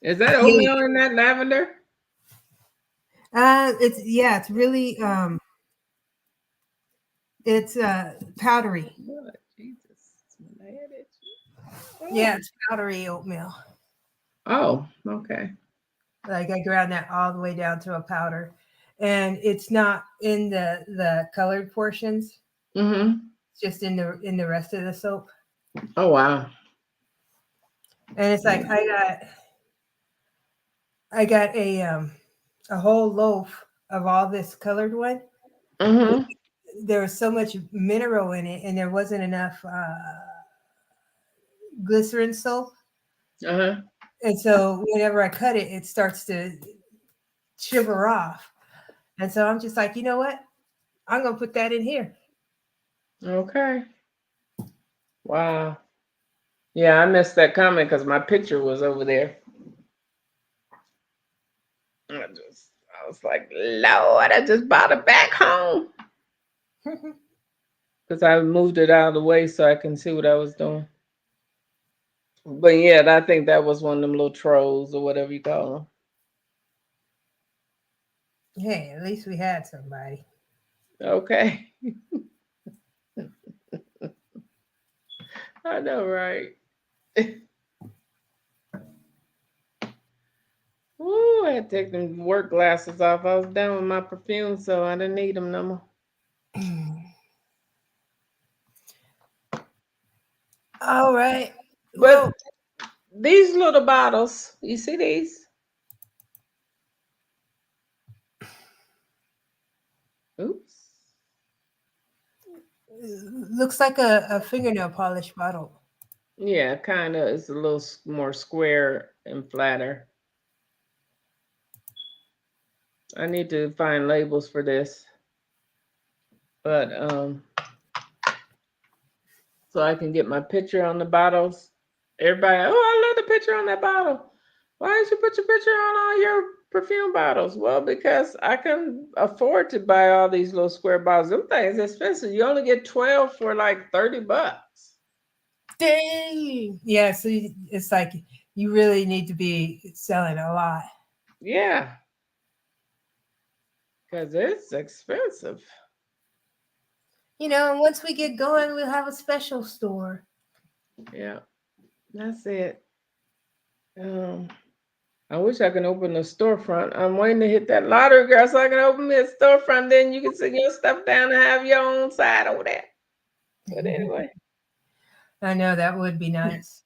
Is that oatmeal in that lavender? It's really it's powdery. Lord Jesus. My head itchy. Yeah, it's powdery oatmeal. Oh, okay. Like I ground that all the way down to a powder, and it's not in the colored portions. Mm-hmm. It's just in the rest of the soap. Oh, wow. And it's like I got a whole loaf of all this colored one. Mm-hmm. There was so much mineral in it, and there wasn't enough glycerin soap. Uh-huh. And so whenever I cut it, it starts to shiver off. And so I'm just like, you know what? I'm gonna put that in here. Okay. Wow. Yeah, I missed that comment because my picture was over there. I was like, Lord, I just bought it back home. Because I moved it out of the way so I can see what I was doing. But yeah, I think that was one of them little trolls or whatever you call Hey, at least we had somebody. them. Okay. I know, right? Ooh, I had to take them work glasses off. I was done with my perfume, so I didn't need them no more. All right. But these little bottles, you see these? Oops. Looks like a fingernail polish bottle. Yeah, kind of. It's a little more square and flatter. I need to find labels for this. But so I can get my picture on the bottles. Everybody, oh, I love the picture on that bottle. Why did you put your picture on all your perfume bottles? Well, because I can afford to buy all these little square bottles. Them things are expensive. You only get 12 for like $30. Dang. Yeah, so it's like you really need to be selling a lot. Yeah, because it's expensive. You know, and once we get going, we'll have a special store. Yeah, that's it. Um, I wish I could open a storefront. I'm waiting to hit that lottery, girl, so I can open me a storefront. Then you can sit your stuff down and have your own side over there. But anyway, I know that would be nice.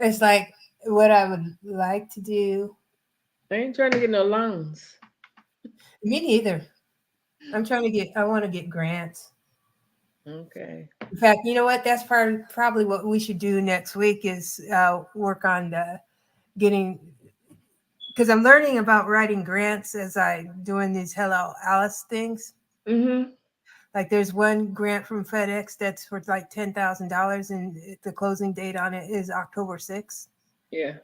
It's like what I would like to do. I ain't trying to get no loans. Me neither. I want to get grants. Okay. In fact, you know what? That's probably what we should do next week is work on getting, because I'm learning about writing grants as I'm doing these Hello Alice things. Mm-hmm. Like there's one grant from FedEx that's for like $10,000, and the closing date on it is October 6th. Yeah.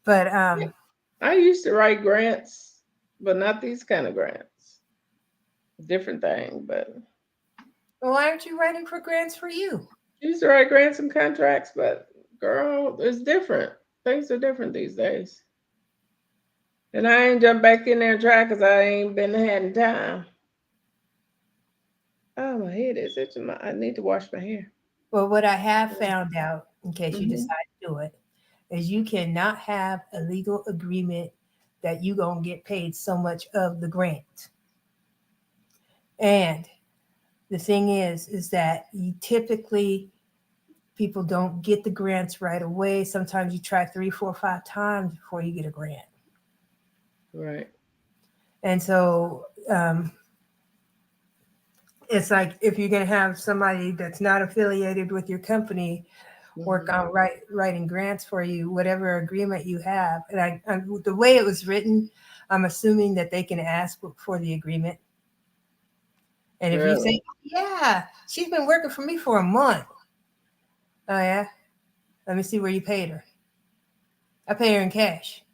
But Yeah. I used to write grants, but not these kind of grants. Different thing, but why aren't you writing for grants for you? I used to write grants and contracts, but girl, it's different. Things are different these days. And I ain't jump back in there and try because I ain't been having time. Oh, my head is itching. I need to wash my hair. Well, what I have found out, in case you Mm-hmm. decide to do it, is you cannot have a legal agreement that you're going to get paid so much of the grant. And the thing is that you typically, people don't get the grants right away. Sometimes you try 3, 4, 5 times before you get a grant. Right. And so it's like if you're going to have somebody that's not affiliated with your company work on writing grants for you, whatever agreement you have. And the way it was written, I'm assuming that they can ask for the agreement. And if you Really? say, yeah, she's been working for me for a month. Oh, yeah? Let me see where you paid her. I pay her in cash.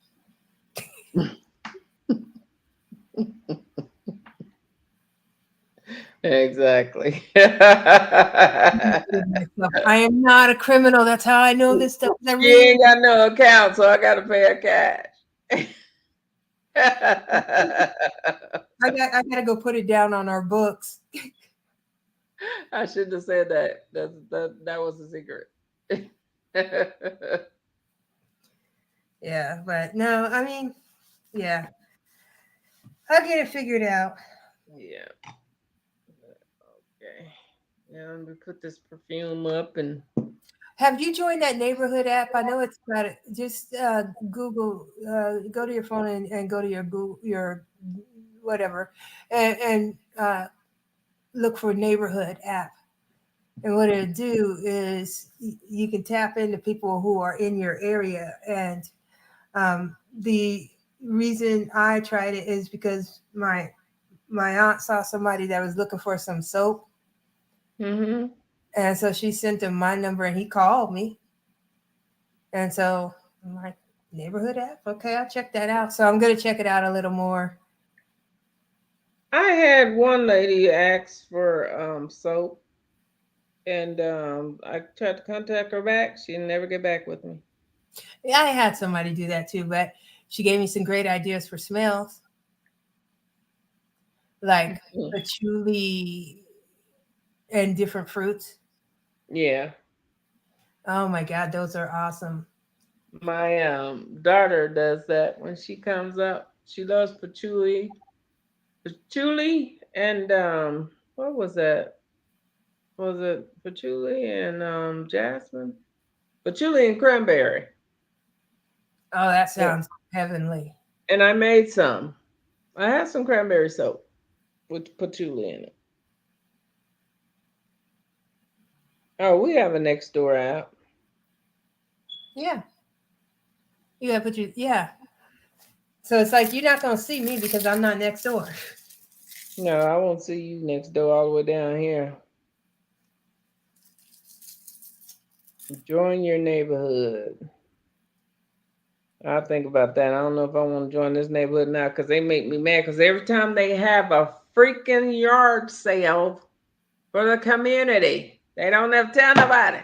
Exactly. I am not a criminal. That's how I know this stuff. I You read. ain't got no account, so I gotta pay her cash. I gotta go put it down on our books. I shouldn't have said that. That was a secret. Yeah, but no, I mean, yeah, I'll get it figured out. Yeah. Okay. Yeah, let me put this perfume up and Have you joined that neighborhood app? I know it's got it. Just Google, go to your phone and go to your Google, your whatever, and look for neighborhood app. And what it'll do is you can tap into people who are in your area. And the reason I tried it is because my aunt saw somebody that was looking for some soap, mm-hmm. and so she sent him my number, and he called me. And so I'm like, neighborhood app? Okay, I'll check that out. So I'm going to check it out a little more. I had one lady ask for soap, and I tried to contact her back. She never get back with me. Yeah, I had somebody do that too, but she gave me some great ideas for smells, like patchouli and different fruits. Yeah. Oh my God, those are awesome. My daughter does that when she comes up. She loves patchouli, and what was that? Was it patchouli and jasmine? Patchouli and cranberry. Oh, that Yeah. sounds heavenly. And I made some. I had some cranberry soap with patchouli in it. Oh, we have a next door app. Yeah. You got to put your, yeah. So it's like you're not going to see me because I'm not next door. No, I won't see you next door all the way down here. Join your neighborhood. I'll think about that. I don't know if I want to join this neighborhood now because they make me mad because every time they have a freaking yard sale for the community, they don't ever tell nobody.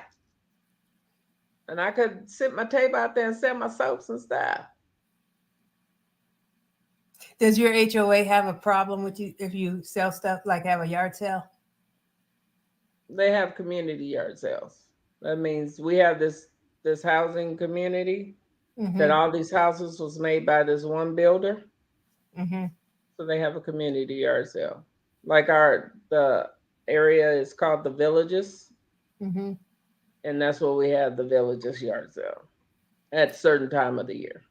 And I could sit my table out there and sell my soaps and stuff. Does your HOA have a problem with you if you sell stuff like have a yard sale? They have community yard sales. That means we have this housing community that all these houses was made by this one builder. Mm-hmm. So they have a community yard sale. Like the area is called the Villages, Mm-hmm. and that's what we have, the Villages yard sale at a certain time of the year.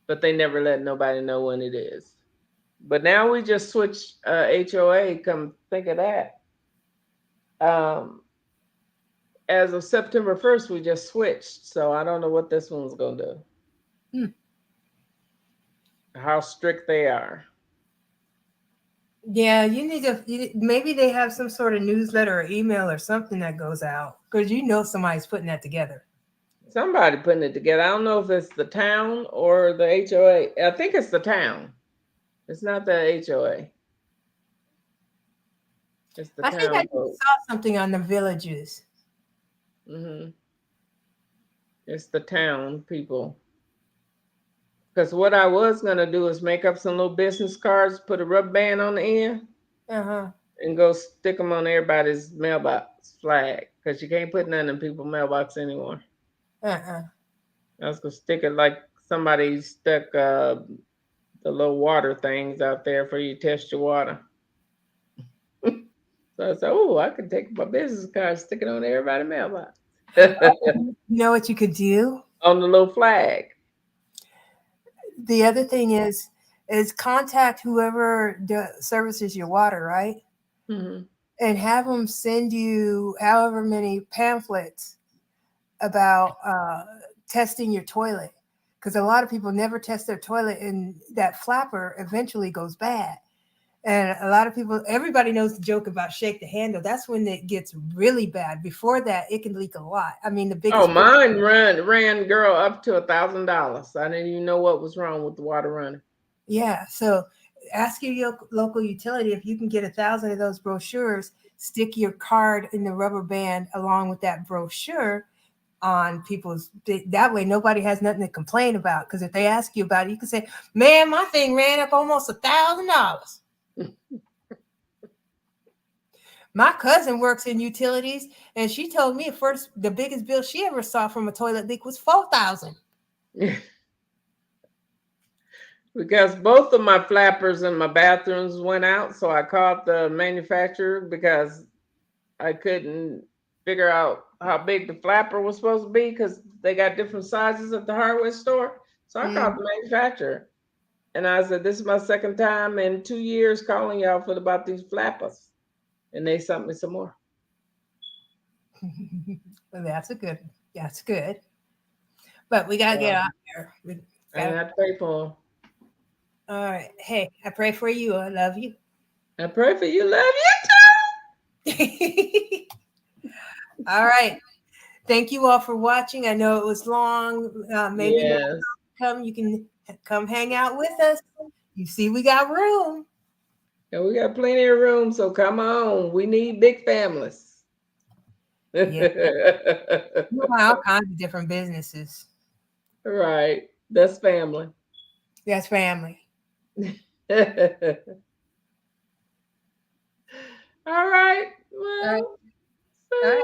But they never let nobody know when it is. But now we just switched HOA. Come think of that. As of September 1st, we just switched. So I don't know what this one's gonna do. How strict they are. Yeah, you need to. Maybe they have some sort of newsletter or email or something that goes out because you know somebody's putting that together. Somebody putting it together. I don't know if it's the town or the HOA. I think it's the town. It's not the HOA. It's the I think I town just vote. saw something on the Villages. Mm-hmm. It's the town people. Because what I was gonna do is make up some little business cards, put a rubber band on the end, and go stick them on everybody's mailbox flag. Because you can't put none in people's mailbox anymore. I was gonna stick it like somebody stuck the little water things out there for you to test your water. So I said, oh, I could take my business card, stick it on everybody's mailbox. You know what you could do? On the little flag. The other thing is contact whoever services your water, right? Mm-hmm. And have them send you however many pamphlets about testing your toilet. Because a lot of people never test their toilet, and that flapper eventually goes bad. And a lot of people, everybody knows the joke about shake the handle. That's when it gets really bad. Before that, it can leak a lot. I mean, the biggest. Oh, mine ran girl up to $1,000. I didn't even know what was wrong with the water running. Yeah. So ask your local utility if you can get 1,000 of those brochures. Stick your card in the rubber band along with that brochure on people's. That way, nobody has nothing to complain about. Because if they ask you about it, you can say, "Man, my thing ran up almost $1,000." My cousin works in utilities, and she told me the biggest bill she ever saw from a toilet leak was $4,000. Because both of my flappers in my bathrooms went out, so I called the manufacturer because I couldn't figure out how big the flapper was supposed to be because they got different sizes at the hardware store. So I called the manufacturer, and I said, "This is my second time in 2 years calling y'all about these flappers," and they sent me some more. Well, that's good. But we gotta get out there. And I pray for them. All right. Hey, I pray for you. I love you. I pray for you. Love you too. All right. Thank you all for watching. I know it was long. Maybe Yes. you can come hang out with us. You see, we got room. And we got plenty of room, so come on. We need big families. Yeah. You know, all kinds of different businesses. Right. That's family. That's family. All right. Well, All right.